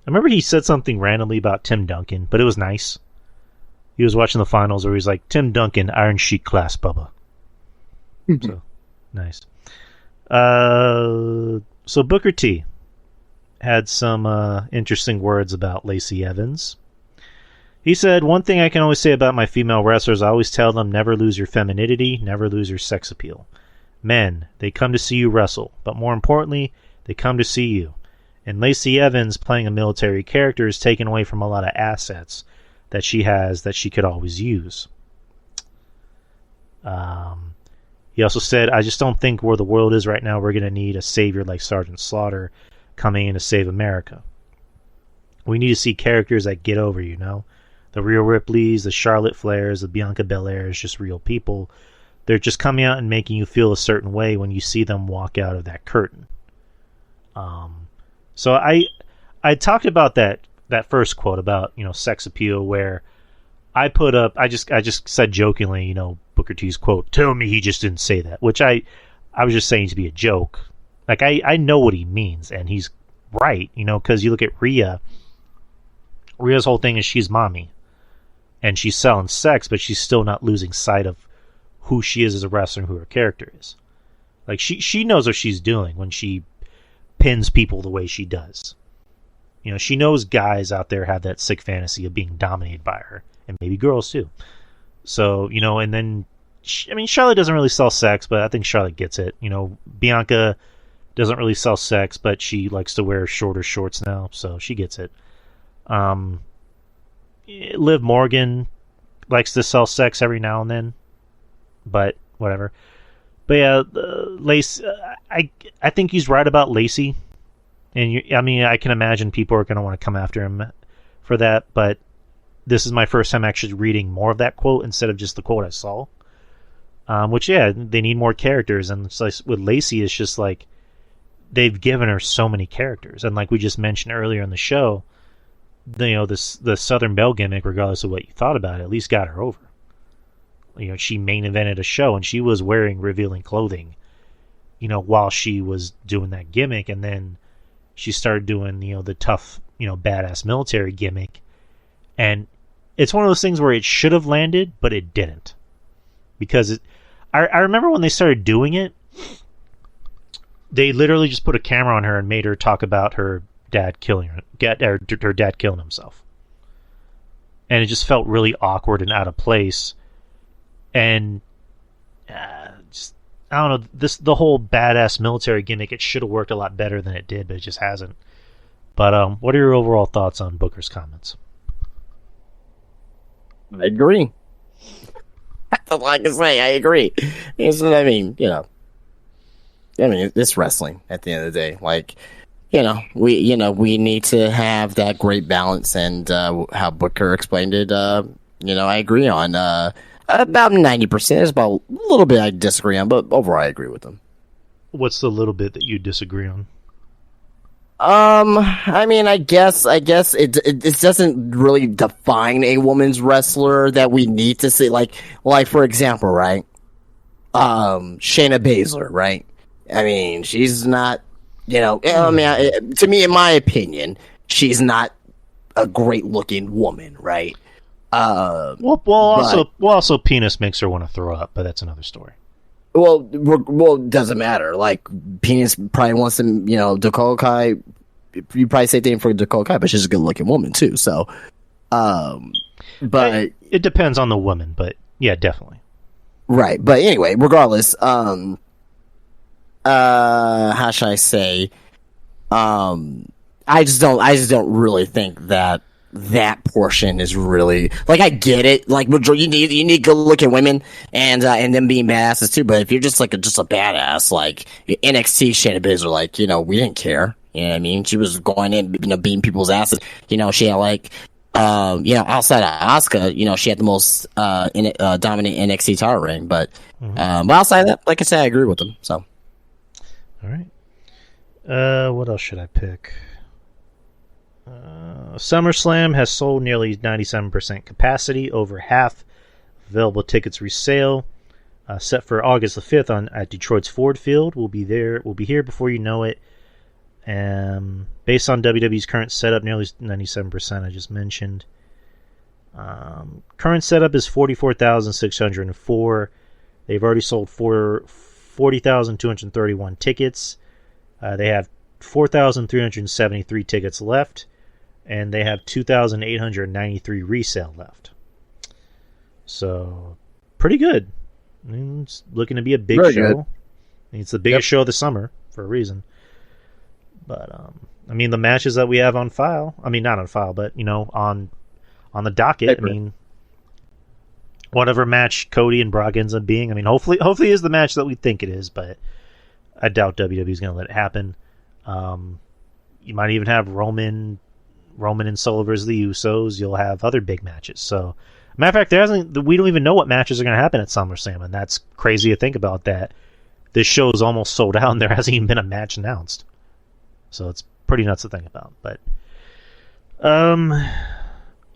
remember he said something randomly about Tim Duncan, but it was nice. He was watching the finals where he's like, Tim Duncan, Iron Sheik class, Bubba. So, nice. So Booker T had some interesting words about Lacey Evans. He said, "One thing I can always say about my female wrestlers, I always tell them never lose your femininity, never lose your sex appeal. Men, they come to see you wrestle, but more importantly, they come to see you. And Lacey Evans playing a military character is taken away from a lot of assets that she has that she could always use." He also said, I just don't think where the world is right now, we're going to need a savior like Sergeant Slaughter coming in to save America. We need to see characters that get over, you know? The Rhea Ripleys, the Charlotte Flairs, the Bianca Belairs, just real people. They're just coming out and making you feel a certain way when you see them walk out of that curtain. So I talked about that first quote about, you know, sex appeal, where I put up, I just said jokingly, you know, Booker T's quote, tell me he just didn't say that, which I was just saying to be a joke. Like, I know what he means, and he's right, you know, because you look at Rhea's whole thing is she's mommy, and she's selling sex, but she's still not losing sight of who she is as a wrestler and who her character is. Like, she knows what she's doing when she pins people the way she does. You know, she knows guys out there have that sick fantasy of being dominated by her, and maybe girls too. So, you know, and then, Charlotte doesn't really sell sex, but I think Charlotte gets it. You know, Bianca doesn't really sell sex, but she likes to wear shorter shorts now, so she gets it. Liv Morgan likes to sell sex every now and then, but whatever. But yeah, Lacey, I think he's right about Lacey. And I can imagine people are going to want to come after him for that, but this is my first time actually reading more of that quote instead of just the quote I saw. Which, yeah, they need more characters, and it's like, with Lacey, it's just like they've given her so many characters, and like we just mentioned earlier in the show, the Southern Belle gimmick, regardless of what you thought about it, at least got her over. You know, she main evented a show, and she was wearing revealing clothing, you know, while she was doing that gimmick, and then she started doing, you know, the tough, you know, badass military gimmick. And it's one of those things where it should have landed, but it didn't. Because I remember when they started doing it, they literally just put a camera on her and made her talk about her dad killing her dad killing himself. And it just felt really awkward and out of place. And I don't know, the whole badass military gimmick, it should have worked a lot better than it did, but it just hasn't. But what are your overall thoughts on Booker's comments?
I agree. That's all I can say. I agree. It's wrestling at the end of the day. Like, we need to have that great balance, and how Booker explained it, I agree on. About 90%. There's about a little bit I disagree on, but overall I agree with them.
What's the little bit that you disagree on?
I guess it doesn't really define a woman's wrestler that we need to see. Like for example, right? Shayna Baszler, right? I mean, she's not, to me, in my opinion, she's not a great looking woman, right?
Also, penis makes her want to throw up, but that's another story.
Well, it doesn't matter. Like, penis probably wants some, Dakota Kai. You probably say thing for Dakota Kai, but she's a good looking woman too. So, but
it depends on the woman, but yeah, definitely.
Right, but anyway, regardless, how should I say? I just don't really think that portion is really, like, I get it. Like, you need good looking women and them being badasses too. But if you're just a badass, like NXT Shayna Baszler, like, we didn't care. You know what I mean? She was going in, beating people's asses. She had outside of Asuka, she had the most dominant NXT title reign. But but outside of that, like I said, I agree with them. So,
all right. What else should I pick? SummerSlam has sold nearly 97% capacity, over half available tickets resale. Set for August the 5th at Detroit's Ford Field. We'll be here before you know it. Based on WWE's current setup, nearly 97% I just mentioned. Current setup is 44,604. They've already sold 40,231 tickets. They have 4,373 tickets left, and they have 2,893 resale left. So, pretty good. It's looking to be a big show.
Good.
It's the biggest show of the summer for a reason. But the matches that we have on file, not on file, but on the docket.
Paper.
whatever match Cody and Brock ends up being. I mean, hopefully it is the match that we think it is, but I doubt WWE is going to let it happen. You might even have Roman and Solo versus the Usos. You'll have other big matches. So, matter of fact, we don't even know what matches are going to happen at SummerSlam, and that's crazy to think about. That this show is almost sold out, and there hasn't even been a match announced. So it's pretty nuts to think about. But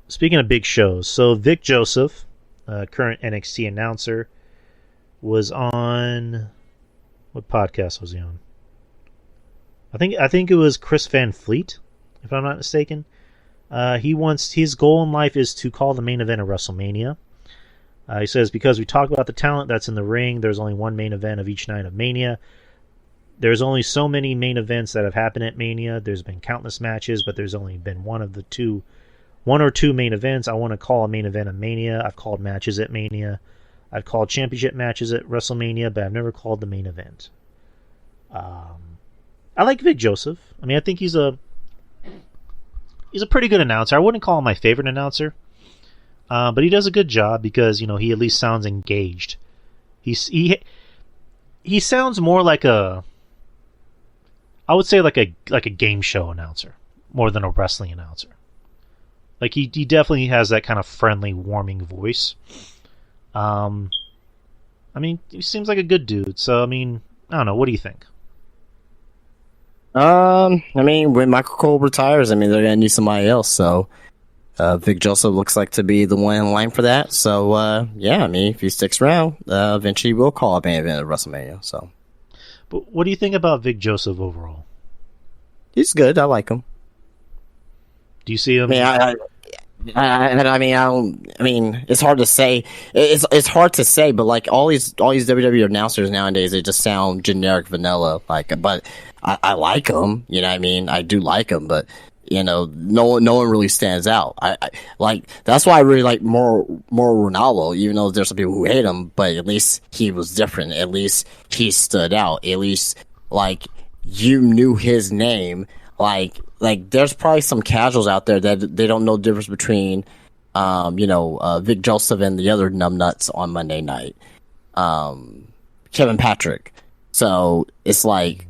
speaking of big shows, so Vic Joseph, current NXT announcer, was on, what podcast was he on? I think it was Chris Van Fleet, if I'm not mistaken. His goal in life is to call the main event of WrestleMania. He says, because we talk about the talent that's in the ring, there's only one main event of each night of Mania. There's only so many main events that have happened at Mania. There's been countless matches, but there's only been one or two main events. I want to call a main event of Mania. I've called matches at Mania. I've called championship matches at WrestleMania, but I've never called the main event. I like Vic Joseph. I mean, I think he's a pretty good announcer. I wouldn't call him my favorite announcer, but he does a good job because he at least sounds engaged. He sounds more like I would say like a game show announcer more than a wrestling announcer. Like he definitely has that kind of friendly, warming voice. I mean, he seems like a good dude. So I mean, I don't know. What do you think?
I mean, when Michael Cole retires, I mean, they're gonna need somebody else. So, Vic Joseph looks like to be the one in line for that. So, yeah, I mean, if he sticks around, eventually we'll call a main event at WrestleMania. So,
but what do you think about Vic Joseph overall?
He's good. I like him.
Do you see him?
I mean, it's hard to say. It's hard to say, but like all these WWE announcers nowadays, they just sound generic, vanilla. But I like them. You know what I mean? I do like them, but no one really stands out. I like, that's why I really like more Ronaldo, even though there's some people who hate him, but at least he was different. At least he stood out. At least like you knew his name. Like there's probably some casuals out there that they don't know the difference between Vic Joseph and the other numbnuts on Monday night, Kevin Patrick. So it's like,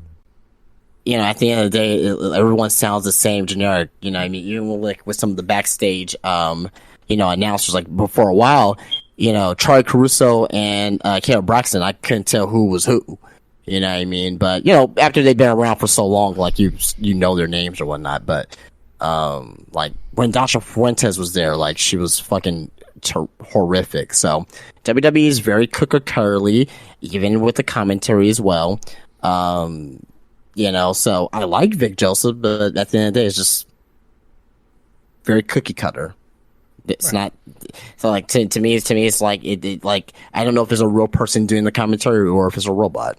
at the end of the day, everyone sounds the same, generic. You know what I mean? Even with some of the backstage announcers, like before a while, Charlie Caruso and Caleb Braxton, I couldn't tell who was who. You know what I mean? But, after they've been around for so long, like, you know their names or whatnot. But, like, when Dasha Fuentes was there, like, she was fucking horrific. So, WWE is very cooker-cutter-y, even with the commentary as well. So I like Vic Joseph, but at the end of the day, it's just very cookie-cutter. It's right. Not so like to me it's like it like I don't know if there's a real person doing the commentary or if it's a robot.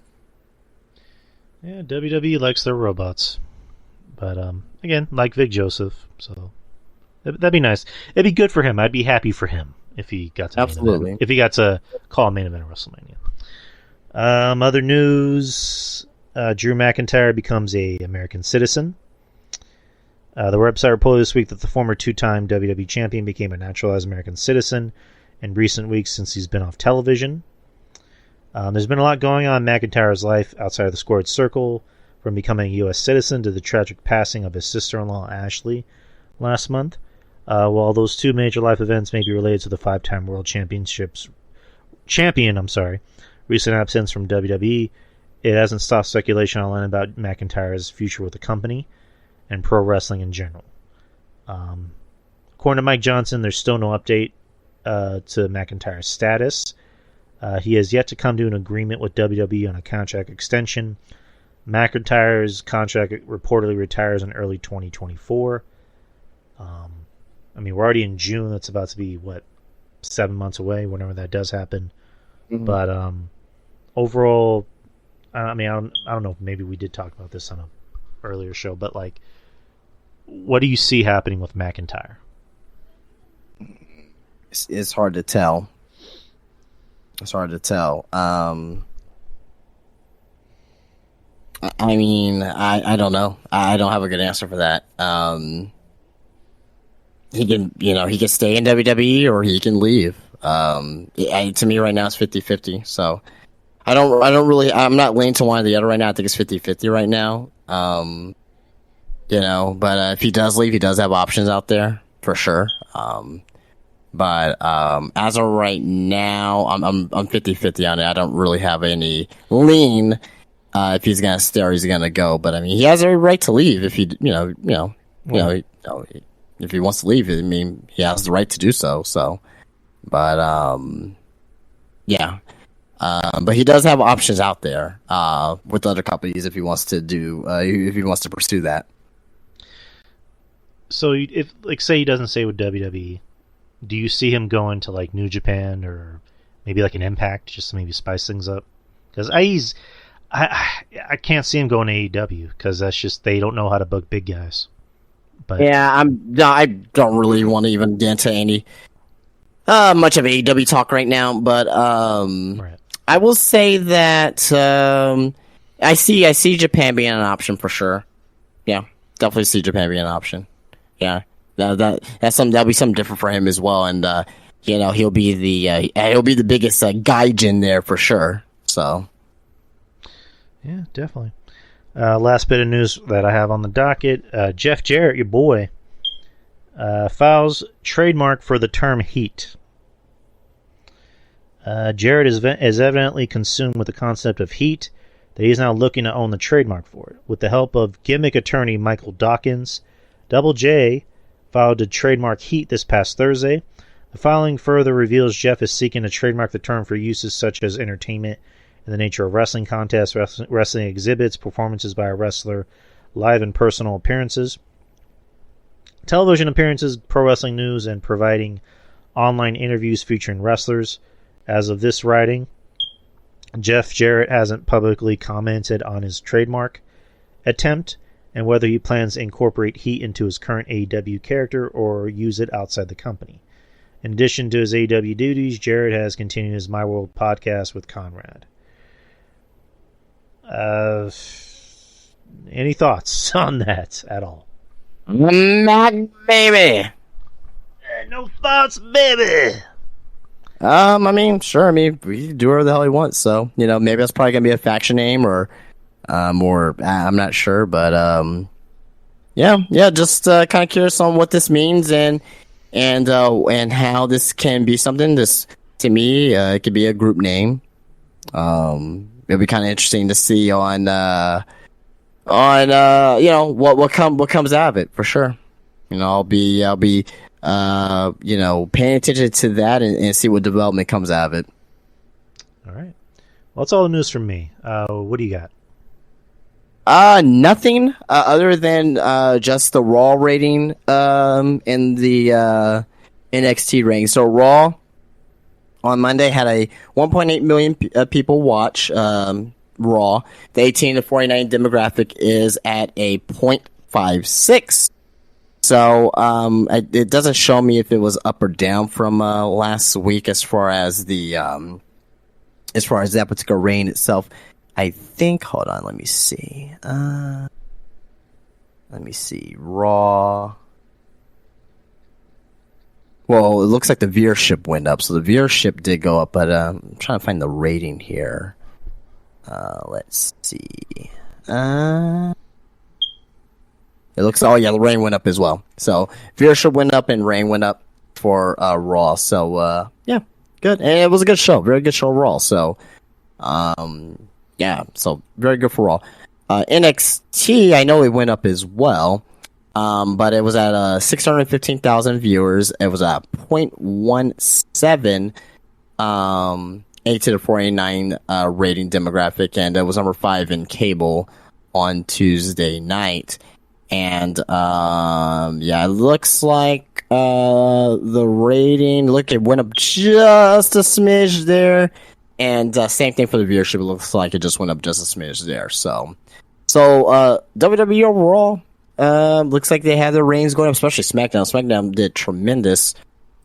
Yeah, WWE likes their robots, but again, like Vic Joseph, so that'd be nice. It'd be good for him. I'd be happy for him if he got to if he got to call a main event of WrestleMania. Other news: Drew McIntyre becomes a American citizen. The website reported this week that the former two-time WWE champion became a naturalized American citizen in recent weeks since he's been off television. There's been a lot going on in McIntyre's life outside of the squared circle, from becoming a U.S. citizen to the tragic passing of his sister-in-law, Ashley, last month. While those two major life events may be related to the five-time world champion, recent absence from WWE, it hasn't stopped speculation online about McIntyre's future with the company and pro wrestling in general. According to Mike Johnson, there's still no update to McIntyre's status. He has yet to come to an agreement with WWE on a contract extension. McIntyre's contract reportedly retires in early 2024. We're already in June. That's about to be, 7 months away, whenever that does happen. Mm-hmm. But overall, I don't know if maybe we did talk about this on an earlier show, but, what do you see happening with McIntyre?
It's hard to tell. It's hard to tell. I don't know. I don't have a good answer for that. He can stay in WWE or he can leave. To me right now it's 50-50. So I'm not leaning to one or the other right now. I think it's 50-50 right now. But if he does leave, he does have options out there for sure. But as of right now, I'm 50-50 on it. I don't really have any lean if he's gonna stay or he's gonna go. But I mean, he has a right to leave if he, if he wants to leave. I mean, he has the right to do so. So, but but he does have options out there with other companies if he wants to pursue that.
So if, like, say he doesn't stay with WWE, do you see him going to like New Japan or maybe like an Impact just to maybe spice things up? Because I can't see him going to AEW because that's just, they don't know how to book big guys. But
yeah, I don't really want to even get into any much of AEW talk right now. But
right.
I will say that I see Japan being an option for sure. Yeah, definitely see Japan being an option. Yeah, that'll be something different for him as well, and he'll be the biggest gaijin there for sure. So
yeah, definitely. Last bit of news that I have on the docket: Jeff Jarrett, your boy, files trademark for the term heat. Jarrett is evidently consumed with the concept of heat that he is now looking to own the trademark for it. With the help of gimmick attorney Michael Dawkins, Double J filed to trademark heat this past Thursday. The filing further reveals Jeff is seeking to trademark the term for uses such as entertainment in the nature of wrestling contests, wrestling exhibits, performances by a wrestler, live and personal appearances, television appearances, pro wrestling news, and providing online interviews featuring wrestlers. As of this writing, Jeff Jarrett hasn't publicly commented on his trademark attempt and whether he plans to incorporate heat into his current AEW character or use it outside the company. In addition to his AEW duties, Jarrett has continued his My World podcast with Conrad. Any thoughts on that at all?
Mac baby.
No thoughts, baby.
I mean, sure. I mean, we can do whatever the hell he wants. So, maybe that's probably gonna be a faction name, or I'm not sure. But just kind of curious on what this means and how this can be something. This, to me, it could be a group name. It'll be kind of interesting to see on what comes out of it for sure. I'll be paying attention to that and see what development comes out of it.
All right. Well, that's all the news from me. What do you got?
Nothing other than just the Raw rating in the NXT rating. So Raw on Monday had a 1.8 million people watch Raw. The 18 to 49 demographic is at a 0.56. So it doesn't show me if it was up or down from last week as far as that particular rating itself. I think. Hold on, let me see. Raw. Well, it looks like the viewership went up, so the viewership did go up. But I'm trying to find the rating here. Let's see. It looks. Oh yeah, the rating went up as well. So viewership went up and rating went up for Raw. So yeah, good. And it was a good show. Very good show, Raw. So yeah, so very good for Raw. NXT, I know it went up as well, but it was at 615,000 viewers. It was at 0.17 8 to the 49 rating demographic, and it was number 5 in cable on Tuesday night. And yeah, it looks like the rating, it went up just a smidge there. And same thing for the viewership. It looks like it just went up just a smidge there. So WWE overall, looks like they had their ratings going up, especially SmackDown. SmackDown did tremendous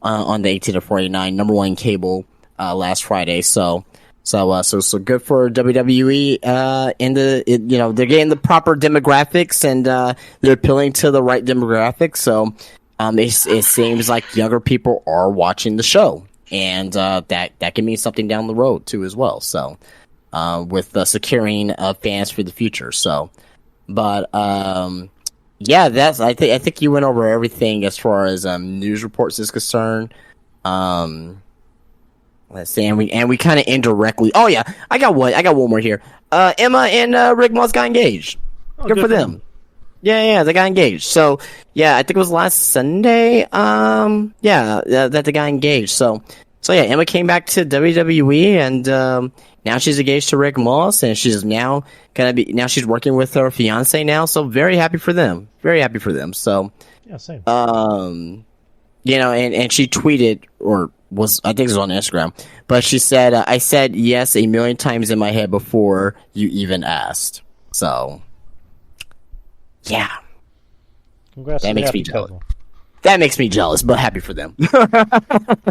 on the 18 to 49, number 1 cable last Friday. So good for WWE. They're getting the proper demographics and they're appealing to the right demographics. So it seems like younger people are watching the show. and that can mean something down the road too as well. So, with securing fans for the future. So, but yeah, I think you went over everything as far as news reports is concerned. Let's see, and we kind of indirectly. Oh yeah, I got one more here. Emma and Rick Moss got engaged. Good for them. Yeah, they got engaged. So yeah, I think it was last Sunday. That they got engaged. So yeah, Emma came back to WWE, and now she's engaged to Rick Moss, and she's now she's working with her fiance now. So very happy for them. Very happy for them. So
yeah, same.
and she tweeted, or I think it was on Instagram, but she said, I said yes 1,000,000 times in my head before you even asked. So, yeah.
Congrats.
That makes me jealous. That makes me jealous, but happy for them.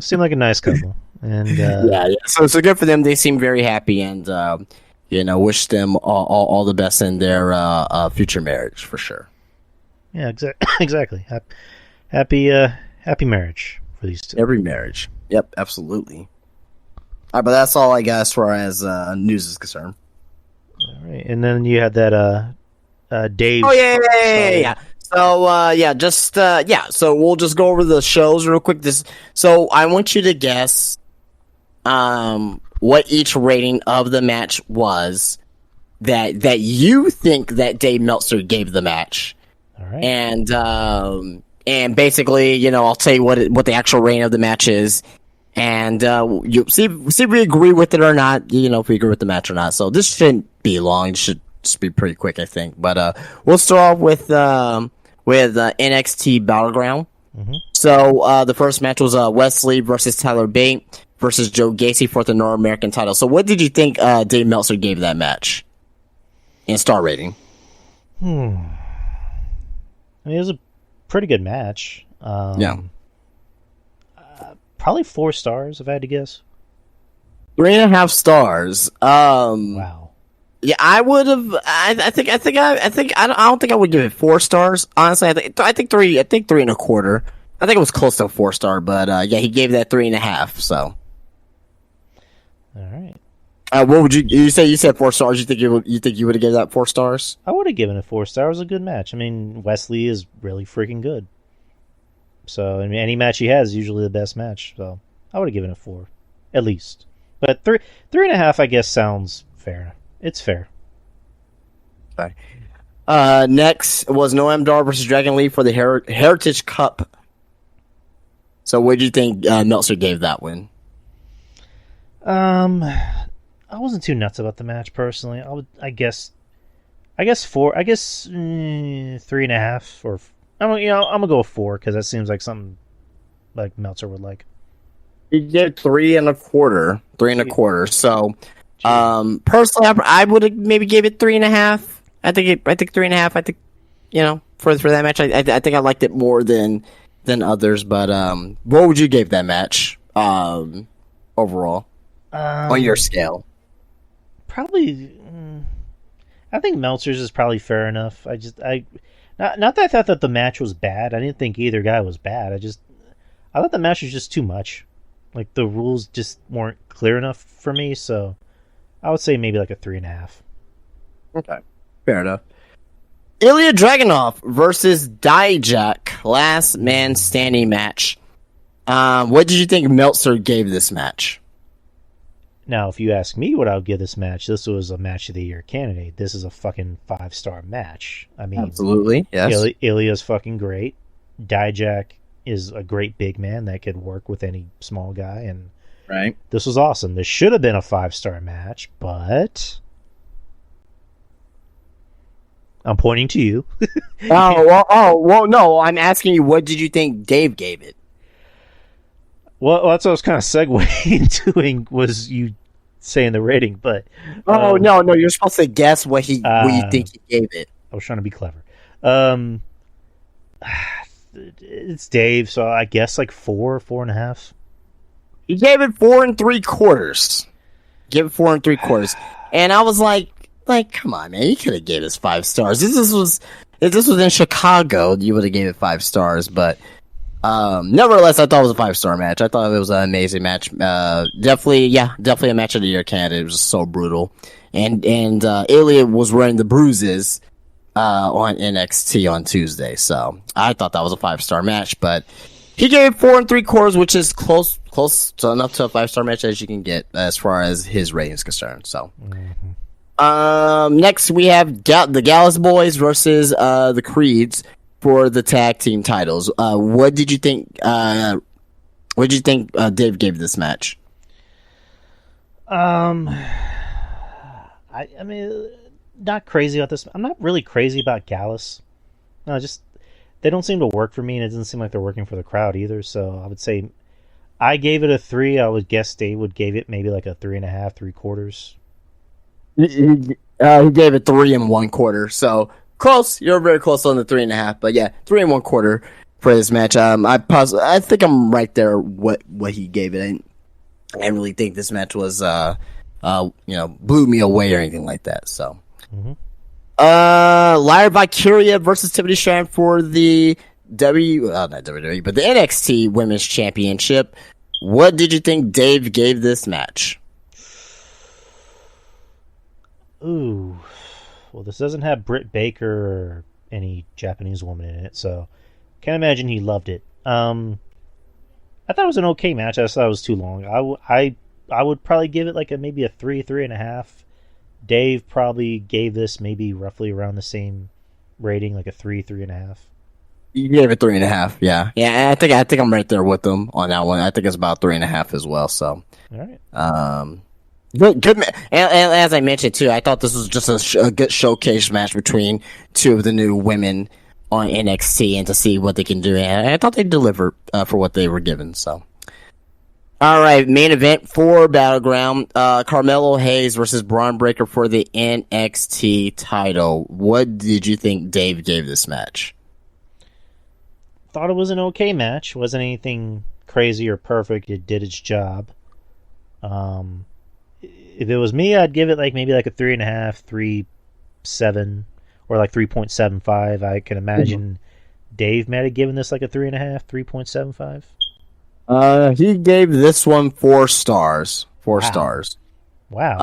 Seem like a nice couple. And
yeah. So good for them. They seem very happy, and wish them all the best in their future marriage for sure.
Yeah, exactly. Happy marriage for these two.
Every marriage. Yep, absolutely. All right, but that's all I got as far as news is concerned.
All right, and then you had that Dave.
Oh yeah. So we'll just go over the shows real quick. So I want you to guess what each rating of the match was that you think that Dave Meltzer gave the match.
All right.
And basically, I'll tell you what the actual rating of the match is, and you see if we agree with it or not. If we agree with the match or not. So this shouldn't be long. It should just be pretty quick, I think. But we'll start off with NXT Battleground.
Mm-hmm.
So the first match was Wesley versus Tyler Bate versus Joe Gacy for the North American title. So what did you think Dave Meltzer gave that match in star rating?
I mean, it was a pretty good match. Probably 4 stars, if I had to guess.
3.5 stars.
Wow.
Yeah, I would have. I don't think I would give it 4 stars. Honestly, I think 3. I think 3.25. I think it was close to a 4-star, but he gave that 3.5. So.
All right.
What would you say? You said 4 stars. You think you would have given that 4 stars?
I would have given it 4 stars. It was a good match. I mean, Wesley is really freaking good. So, I mean, any match he has is usually the best match. So, I would have given it 4, at least. But 3.5, I guess, sounds fair. It's fair.
Sorry. Next was Noam Dar versus Dragon Lee for the Heritage Cup. So, what did you think Meltzer gave that one?
I wasn't too nuts about the match personally. I guess 4. I guess 3.5, or I'm gonna go with 4 because that seems like something like Meltzer would like.
He did 3.25. 3.25. So, personally, I would have maybe gave it 3.5. I think 3.5. I think for that match, I think I liked it more than others. But what would you give that match overall on your scale?
Probably, I think Meltzer's is probably fair enough. Not that I thought that the match was bad. I didn't think either guy was bad. I thought the match was just too much. Like, the rules just weren't clear enough for me, so I would say maybe like a 3.5.
Okay, fair enough. Ilya Dragunov versus Dijak, last man standing match. What did you think Meltzer gave this match?
Now, if you ask me what I would give this match, this was a match of the year candidate. This is a fucking 5-star match. I mean,
absolutely, yes.
Ilya's fucking great. Dijak is a great big man that could work with any small guy, and
right.
This was awesome. This should have been a 5-star match, but I'm pointing to you.
well, no, I'm asking you, what did you think Dave gave it?
Well, that's what I was kind of segueing doing, was you saying the rating, but
no, you're supposed to guess what you think he gave it.
I was trying to be clever. It's Dave, so I guess like 4.5.
He gave it 4.75. Give it 4.75, and I was like, come on, man, you could have gave us 5 stars. If this was in Chicago, you would have gave it 5 stars, but Nevertheless, I thought it was a 5-star match. I thought it was an amazing match. Definitely a match of the year candidate. It was just so brutal. And Elliot was wearing the bruises on NXT on Tuesday, so I thought that was a 5-star match. But he gave 4 3/4, which is close to enough to a 5-star match as you can get as far as his rating is concerned. So, next we have the Gallus Boys versus the Creeds for the tag team titles. What did you think? What did you think Dave gave this match?
I mean, not crazy about this. I'm not really crazy about Gallus. No, just they don't seem to work for me, and it doesn't seem like they're working for the crowd either. So I would say I gave it a 3. I would guess Dave would give it maybe like a 3.5, 3/4.
He gave it 3 1/4. So close. You're very close on the 3.5, but yeah, 3 1/4 for this match. I think I'm right there. What he gave it. I didn't really think this match was blew me away or anything like that. So, Lyra Valkyria versus Tiffany Stratton for the not WWE, but the NXT Women's Championship. What did you think Dave gave this match?
Ooh, well, this doesn't have Britt Baker or any Japanese woman in it, so can't imagine he loved it. I thought it was an okay match. I just thought it was too long. I would probably give it like maybe a 3, 3.5. Dave probably gave this maybe roughly around the same rating, like a 3, 3.5.
You gave it 3.5, yeah. I think I'm right there with them on that one. I think it's about 3.5 as well. So,
all right.
Good. And as I mentioned too, I thought this was just a good showcase match between two of the new women on NXT and to see what they can do. And I thought they delivered for what they were given. So, all right, main event for Battleground: Carmelo Hayes versus Braun Breaker for the NXT title. What did you think Dave gave this match?
Thought it was an okay match. Wasn't anything crazy or perfect. It did its job. If it was me, I'd give it maybe a 3.5, 3.7, or 3.75. I can imagine Dave might have given this a 3.5, 3.75.
He gave this one 4 stars. 4 stars.
Wow.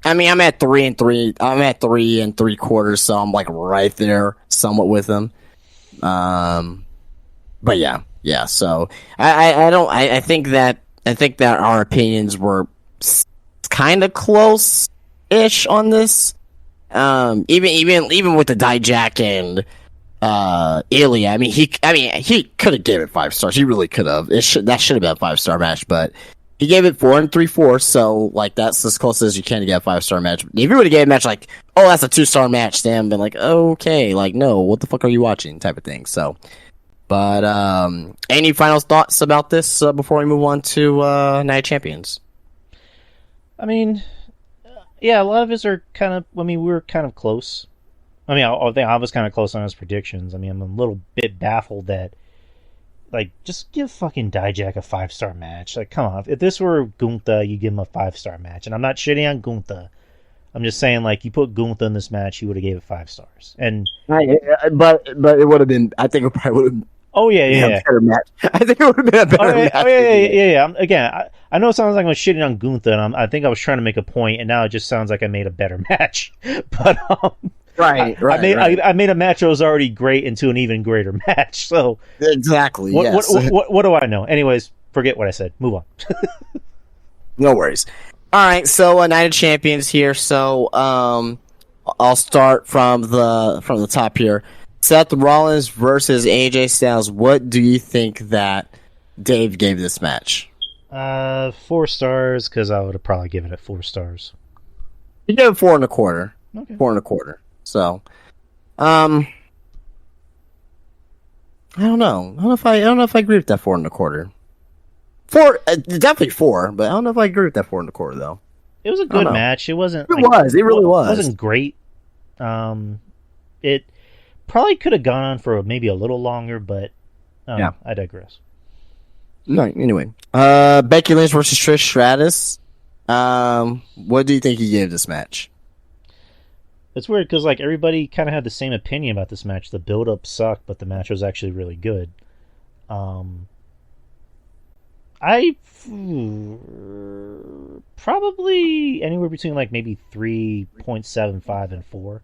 I mean, I'm at 3 3. I'm at 3 3/4, so I'm right there, somewhat with him. But yeah. So I think that our opinions were kind of close-ish on this. Even with the Dijak and Ilya. I mean, he could have gave it 5 stars. He really could have. That should have been a 5-star match, but he gave it 4 3/4. So that's as close as you can to get a 5-star match. If you would have gave a match oh, that's a 2-star match, then been okay, no, what the fuck are you watching, type of thing. So. But any final thoughts about this before we move on to Night of Champions?
I mean, yeah, a lot of us are kind of. I mean, we were kind of close. I mean, I think I was kind of close on his predictions. I mean, I'm a little bit baffled that, just give fucking Dijak a 5-star match. Come on, if this were Gunther, you give him a 5-star match, and I'm not shitting on Gunther. I'm just saying, you put Gunther in this match, he would have gave it 5 stars. And
but it would have been. I think it probably would have.
Oh yeah.
Better match. I think it would have been a better match.
Yeah. Again, I know it sounds like I'm shitting on Gunther, and I think I was trying to make a point, and now it just sounds like I made a better match. But
right.
I made a match that was already great into an even greater match. So
exactly.
What do I know? Anyways, forget what I said. Move on.
No worries. All right. So Night of Champions here. So I'll start from the top here. Seth Rollins versus AJ Styles. What do you think that Dave gave this match?
4 stars, because I would have probably given it 4 stars.
He gave it 4 1/4.
Okay.
4 1/4. So, I don't know. I don't know if I agree with that 4 1/4. 4, definitely 4, but I don't know if I agree with that 4 1/4 though.
It was a good match. It wasn't.
It really was.
It wasn't great. It probably could have gone on for maybe a little longer, but I digress.
No, anyway. Becky Lynch versus Trish Stratus. What do you think he gave this match?
It's weird because like everybody kind of had the same opinion about this match. The build-up sucked, but the match was actually really good. I probably anywhere between like maybe 3.75 and 4.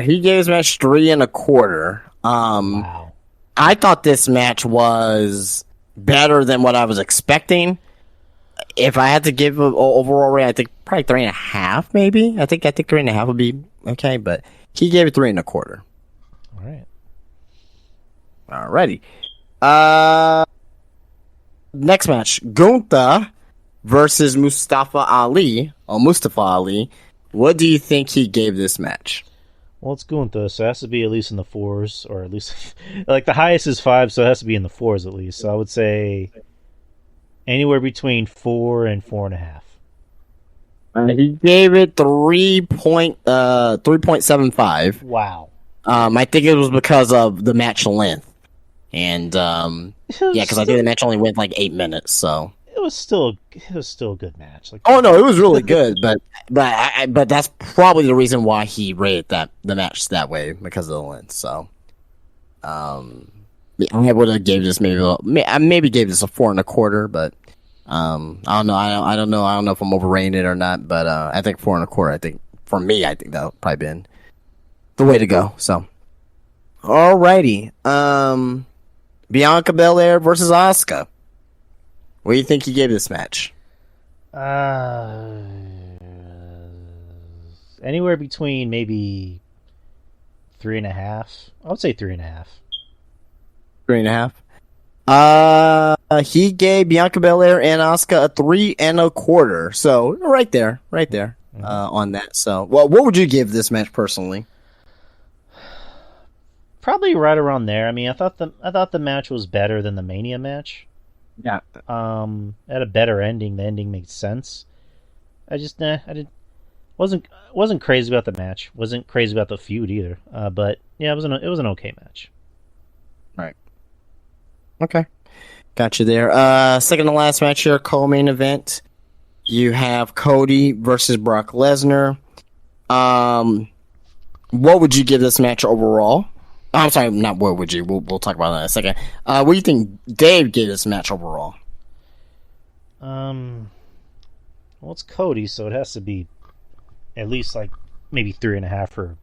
He gave his match 3.25.
Wow.
I thought this match was better than what I was expecting. If I had to give an overall rating, I think probably 3.5, maybe. I think 3.5 would be okay, but he gave it 3.25.
All right.
Alrighty. Next match, Gunther versus Mustafa Ali. What do you think he gave this match?
Well, it's Gunther, so it has to be at least in the 4s, or at least like the highest is 5, so it has to be in the 4s at least. So I would say anywhere between 4 and 4.5.
He gave it 3.75.
Wow.
I think it was because of the match length. And because I think the match only went like 8 minutes, so
it was still a good match. Like,
oh no, it was really good, but that's probably the reason why he rated the match that way, because of the length. So, I would have gave this maybe gave this a 4.25, but I don't know. I don't know if I'm overrating it or not, but I think 4.25. I think for me, I think that'll probably been the way to go. So, alrighty, Bianca Belair versus Asuka. What do you think he gave this match?
Anywhere between maybe 3.5. I would say 3.5.
3.5. He gave Bianca Belair and Asuka a 3.25. So right there, on that. So, well, what would you give this match personally?
Probably right around there. I mean, I thought the match was better than the Mania match.
Yeah.
It had a better ending. The ending made sense. I wasn't crazy about the match. Wasn't crazy about the feud either. But yeah, it was an okay match.
Right. Okay. Got you there. Second to last match here, co-main event. You have Cody versus Brock Lesnar. What would you give this match overall? I'm sorry, not what would you. We'll talk about that in a second. What do you think Dave gave this match overall?
Well, it's Cody, so it has to be at least like maybe 3.5 or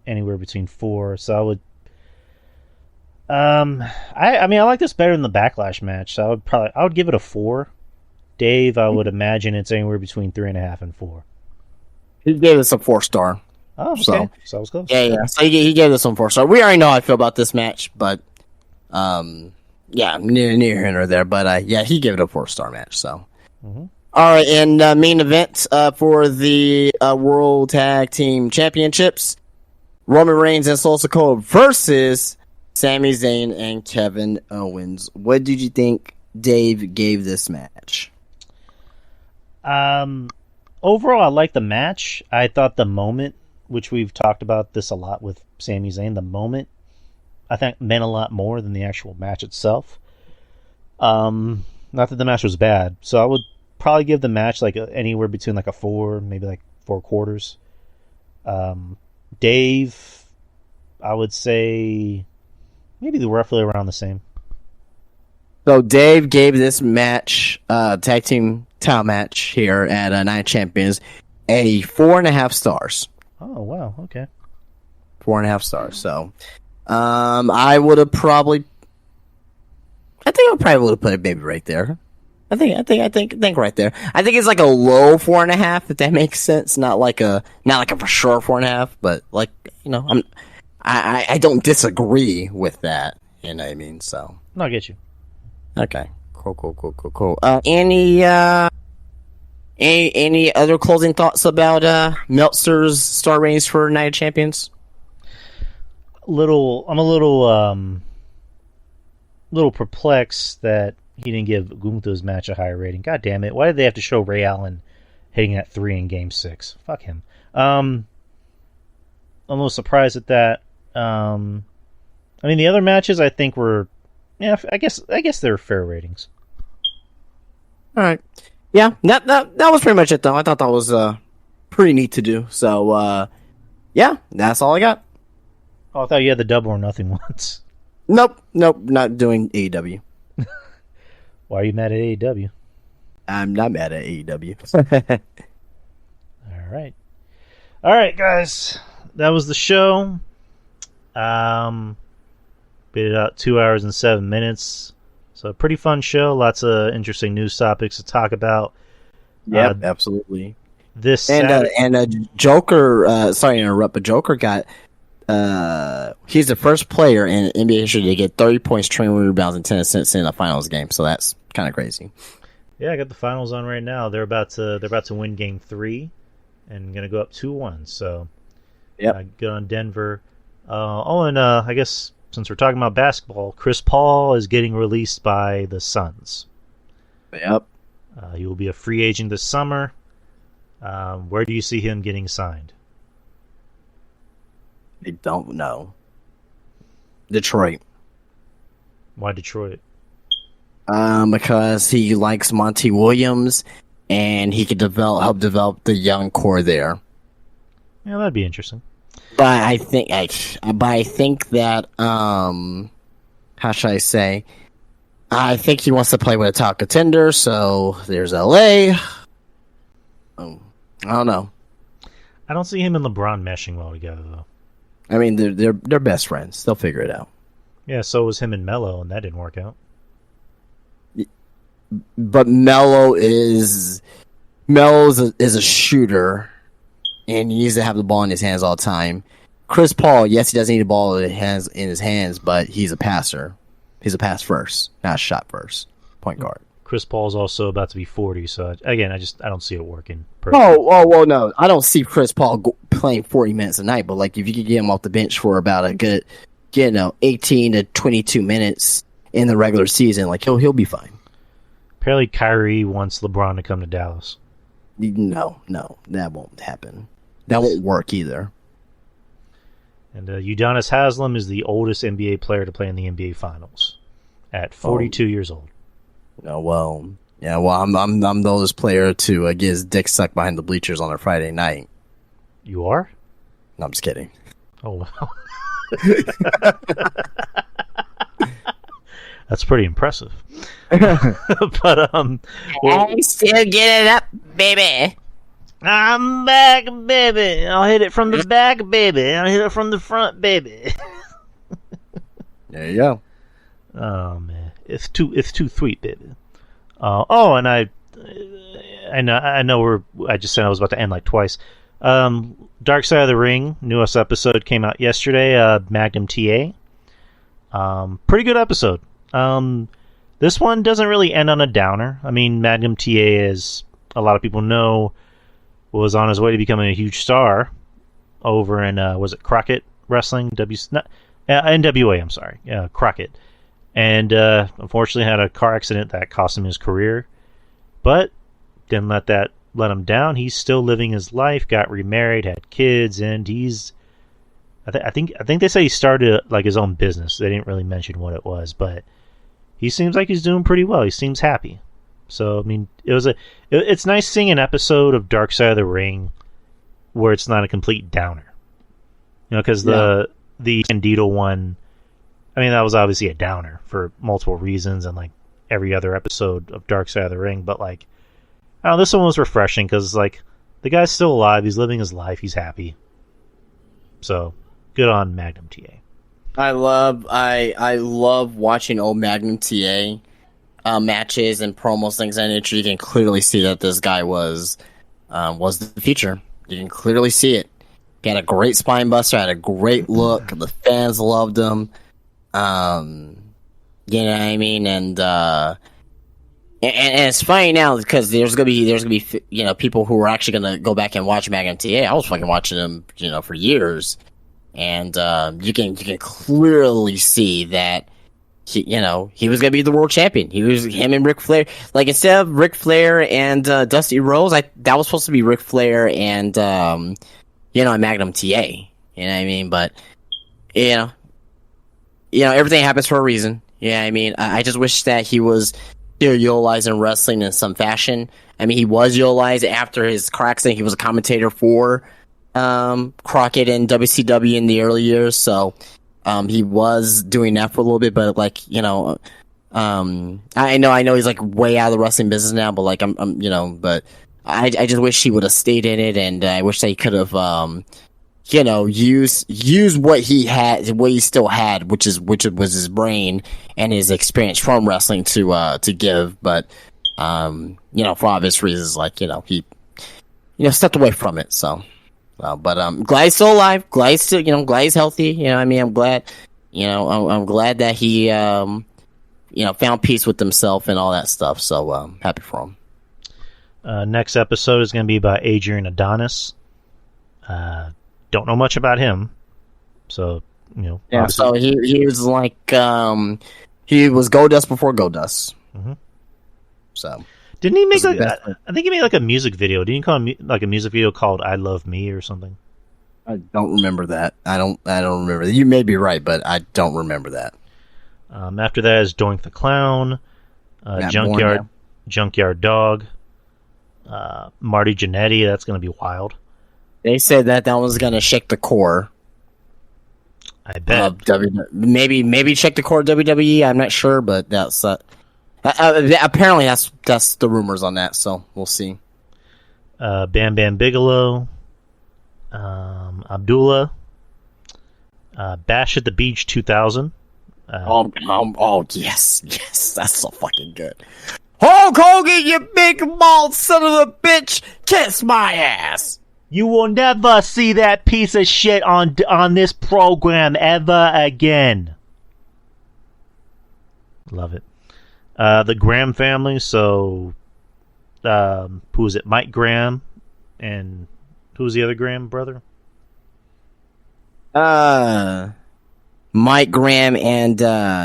anywhere between 4. So I would. I mean, I like this better than the Backlash match. So I would give it a 4. Dave, I would imagine it's anywhere between 3.5 and 4.
He gave us a 4-star.
Oh, okay. So I was close.
Yeah. So he gave us some 4-star. We already know how I feel about this match, but near here nor there. But yeah, he gave it a 4-star match. So, all right, and main event for the World Tag Team Championships: Roman Reigns and Solo Sikoa versus Sami Zayn and Kevin Owens. What did you think Dave gave this match?
Overall, I liked the match. I thought the moment, which we've talked about this a lot with Sami Zayn, the moment I think meant a lot more than the actual match itself. Not that the match was bad, so I would probably give the match like anywhere between like a 4, maybe like 4/4. Dave, I would say maybe roughly around the same.
So Dave gave this match, tag team title match here at Night Champions, a 4.5 stars.
Oh wow, okay.
4.5 stars. So, I would have probably. I think I probably would have put it maybe right there. I think right there. I think it's like a low 4.5, if that makes sense. Not like a for sure 4.5, but like, you know, I don't disagree with that. You know what I mean? So.
No, I get you.
Okay. Cool. Any other closing thoughts about Meltzer's star ratings for Night of Champions?
I'm a little perplexed that he didn't give Gunther's match a higher rating. God damn it! Why did they have to show Ray Allen hitting that 3 in Game 6? Fuck him. I'm a little surprised at that. I mean, the other matches I think were, yeah, I guess they're fair ratings.
All right. Yeah, that was pretty much it though. I thought that was pretty neat to do. So, yeah, that's all I got.
Oh, I thought you had the Double or Nothing ones.
Nope, not doing AEW.
Why are you mad at AEW?
I'm not mad at AEW.
All right, guys. That was the show. Beat it out 2 hours and 7 minutes. So, pretty fun show. Lots of interesting news topics to talk about.
Yeah, absolutely.
This
and Joker. Sorry to interrupt, but Joker got. He's the first player in NBA history to get 30 points, 21 rebounds, and 10 assists in a finals game. So that's kind of crazy.
Yeah, I got the finals on right now. They're about to win Game 3, and going to go up 2-1. So, good on Denver. I guess since we're talking about basketball, Chris Paul is getting released by the Suns.
Yep.
He will be a free agent this summer. Where do you see him getting signed?
I don't know. Detroit.
Why Detroit?
Because he likes Monty Williams, and he could help develop the young core there.
Yeah, that'd be interesting.
But I think that how should I say? I think he wants to play with a top contender. So there's LA. I don't know.
I don't see him and LeBron meshing well together, though.
I mean, they're best friends. They'll figure it out.
Yeah, so was him and Melo, and that didn't work out.
But Melo is a shooter, and he needs to have the ball in his hands all the time. Chris Paul, yes, he doesn't need the ball in his hands, but he's a passer. He's a pass first, not a shot first. Point guard.
Chris Paul's also about to be 40, so again, I don't see it working perfectly.
Well, no, I don't see Chris Paul playing 40 minutes a night, but like if you could get him off the bench for about a good, 18 to 22 minutes in the regular season, like he'll be fine.
Apparently, Kyrie wants LeBron to come to Dallas.
No, that won't happen. That won't work either.
And Udonis Haslem is the oldest NBA player to play in the NBA Finals at 42 years old.
Oh, well, yeah. Well, I'm the oldest player to get his dick sucked behind the bleachers on a Friday night.
You are?
No, I'm just kidding.
Oh wow, that's pretty impressive. But
I still get it up, baby.
I'm back, baby. I'll hit it from the back, baby. I'll hit it from the front, baby.
There you go.
Oh man, it's too sweet, baby. And I know I just said I was about to end like twice. Dark Side of the Ring newest episode came out yesterday. Magnum TA. Pretty good episode. This one doesn't really end on a downer. I mean, Magnum TA, as a lot of people know, was on his way to becoming a huge star over in was it Crockett Wrestling? NWA. I'm sorry, Crockett. And unfortunately had a car accident that cost him his career, but didn't let him down. He's still living his life, got remarried, had kids, and he's I think they say he started like his own business. They didn't really mention what it was, but he seems like he's doing pretty well. He seems happy. So I mean, it's nice seeing an episode of Dark Side of the Ring where it's not a complete downer. Because the Bandito one, I mean, that was obviously a downer for multiple reasons, and like every other episode of Dark Side of the Ring. But like, I don't know, this one was refreshing because like the guy's still alive, he's living his life, he's happy. So good on Magnum TA.
I love watching old Magnum TA matches and promos, things of that nature. You can clearly see that this guy was the future. You can clearly see it. He had a great spine buster, had a great look. The fans loved him. You know what I mean? And it's funny now because there's gonna be people who are actually gonna go back and watch Magnum TA. I was fucking watching him for years, and you can clearly see that he was gonna be the world champion. Him and Ric Flair. Like instead of Ric Flair and Dusty Rhodes, that was supposed to be Ric Flair and Magnum TA. You know what I mean? But everything happens for a reason. Yeah, I mean, I just wish that he was still utilized in wrestling in some fashion. I mean, he was utilized after his car accident. He was a commentator for Crockett and WCW in the early years, so he was doing that for a little bit. But like, I know he's like way out of the wrestling business now. But like, but I just wish he would have stayed in it, and I wish they could have use what he had, what he still had, which was his brain and his experience from wrestling to give. But for obvious reasons, like he stepped away from it. So, but glad he's still alive. Glad he's still, glad he's healthy. I'm glad. I'm glad that he found peace with himself and all that stuff. So happy for him.
Next episode is going to be about Adrian Adonis. Don't know much about him, so
Yeah, obviously. So he was like he was Goldust before Goldust.
Mm-hmm.
So
didn't he make I think he made like a music video. Didn't you call him like a music video called "I Love Me" or something?
I don't remember that. I don't remember that. You may be right, but I don't remember that.
After that is Doink the Clown, Junkyard Dog, Marty Jannetty. That's going to be wild.
They said that was going to shake the core.
I bet.
Maybe shake the core of WWE. I'm not sure, but that's apparently that's the rumors on that. So we'll see.
Bam Bam Bigelow, Abdullah, Bash at the Beach 2000.
Yes, that's so fucking good. Hulk Hogan, you big bald son of a bitch, kiss my ass.
You will never see that piece of shit on this program ever again. Love it. The Graham family, so who is it? Mike Graham, and who's the other Graham brother?
Mike Graham and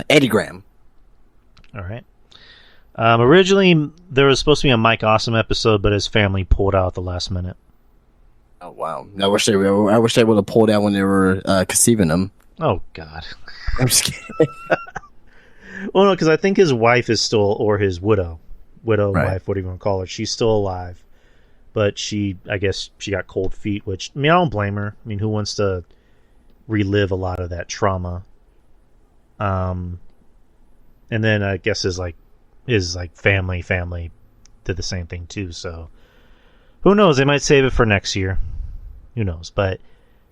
Eddie Graham.
All right. Originally, there was supposed to be a Mike Awesome episode, but his family pulled out at the last minute.
Oh wow! I wish they would have pulled out when they were conceiving him.
Oh God!
I'm just kidding.
Well, no, because I think his wife is still, or his widow, right. Wife, whatever you want to call her, she's still alive, but I guess she got cold feet. Which I don't blame her. I mean, who wants to relive a lot of that trauma? And then I guess his family did the same thing too. So who knows? They might save it for next year. Who knows? But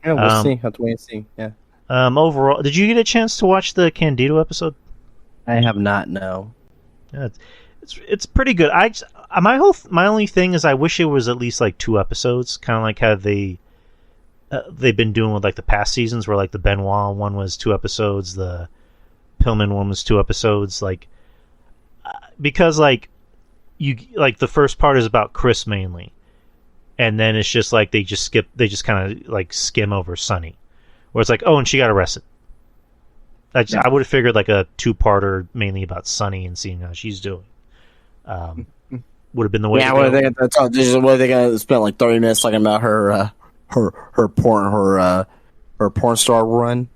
yeah, we'll see. Have to wait and see. Yeah.
Overall, did you get a chance to watch the Candido episode?
I have not. No.
Yeah, it's pretty good. My only thing is I wish it was at least like 2 episodes, kind of like how they've been doing with like the past seasons, where like the Benoit one was 2 episodes, the Pillman one was 2 episodes, like because like the first part is about Chris mainly. And then it's just like they just kind of like skim over Sunny, where it's like, oh, and she got arrested. I would have figured like a 2-parter mainly about Sunny and seeing how she's doing. Would have been the way.
Yeah, what are they gonna spend like 30 minutes talking about her porn star run?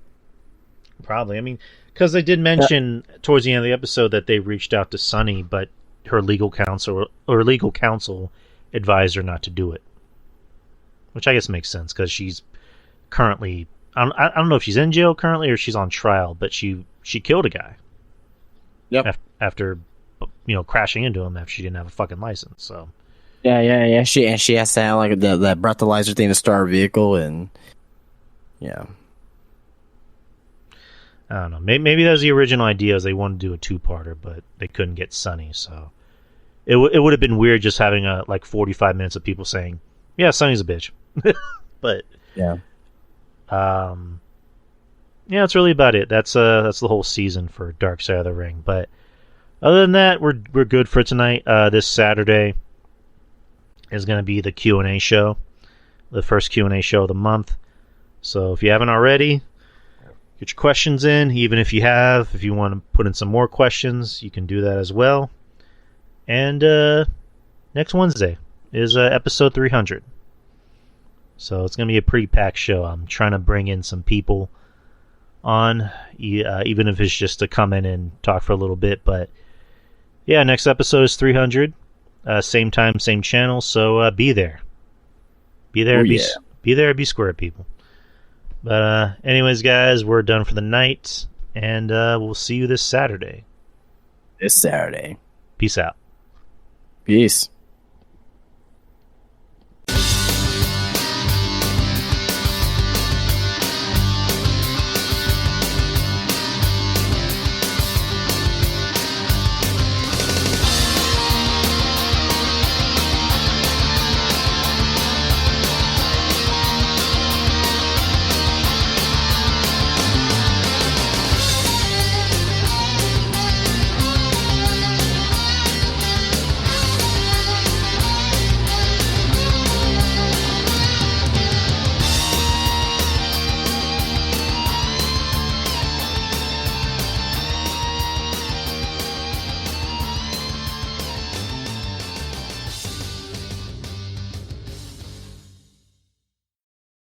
Probably. I mean, because they did mention towards the end of the episode that they reached out to Sunny, but her legal counsel advised her not to do it. Which I guess makes sense, because she's currently... I don't know if she's in jail currently or she's on trial, but she killed a guy.
Yep.
After crashing into him after she didn't have a fucking license. So.
Yeah. She has to have like that breathalyzer thing to start a vehicle, and yeah.
I don't know. Maybe that was the original idea, is they wanted to do a 2-parter, but they couldn't get Sunny, so it would have been weird just having 45 minutes of people saying, "Yeah, Sunny's a bitch," but
yeah.
Yeah, that's really about it. That's the whole season for Dark Side of the Ring. But other than that, we're good for tonight. This Saturday is going to be the Q&A show, the first Q&A show of the month. So if you haven't already, get your questions in. Even if you want to put in some more questions, you can do that as well. And next Wednesday is episode 300. So it's going to be a pretty packed show. I'm trying to bring in some people on, even if it's just to come in and talk for a little bit. But Yeah, next episode is 300. Same time, same channel. So be there. Be there. Be there. Be square, people. But anyways, guys, we're done for the night, and we'll see you this Saturday.
This Saturday.
Peace out.
Peace.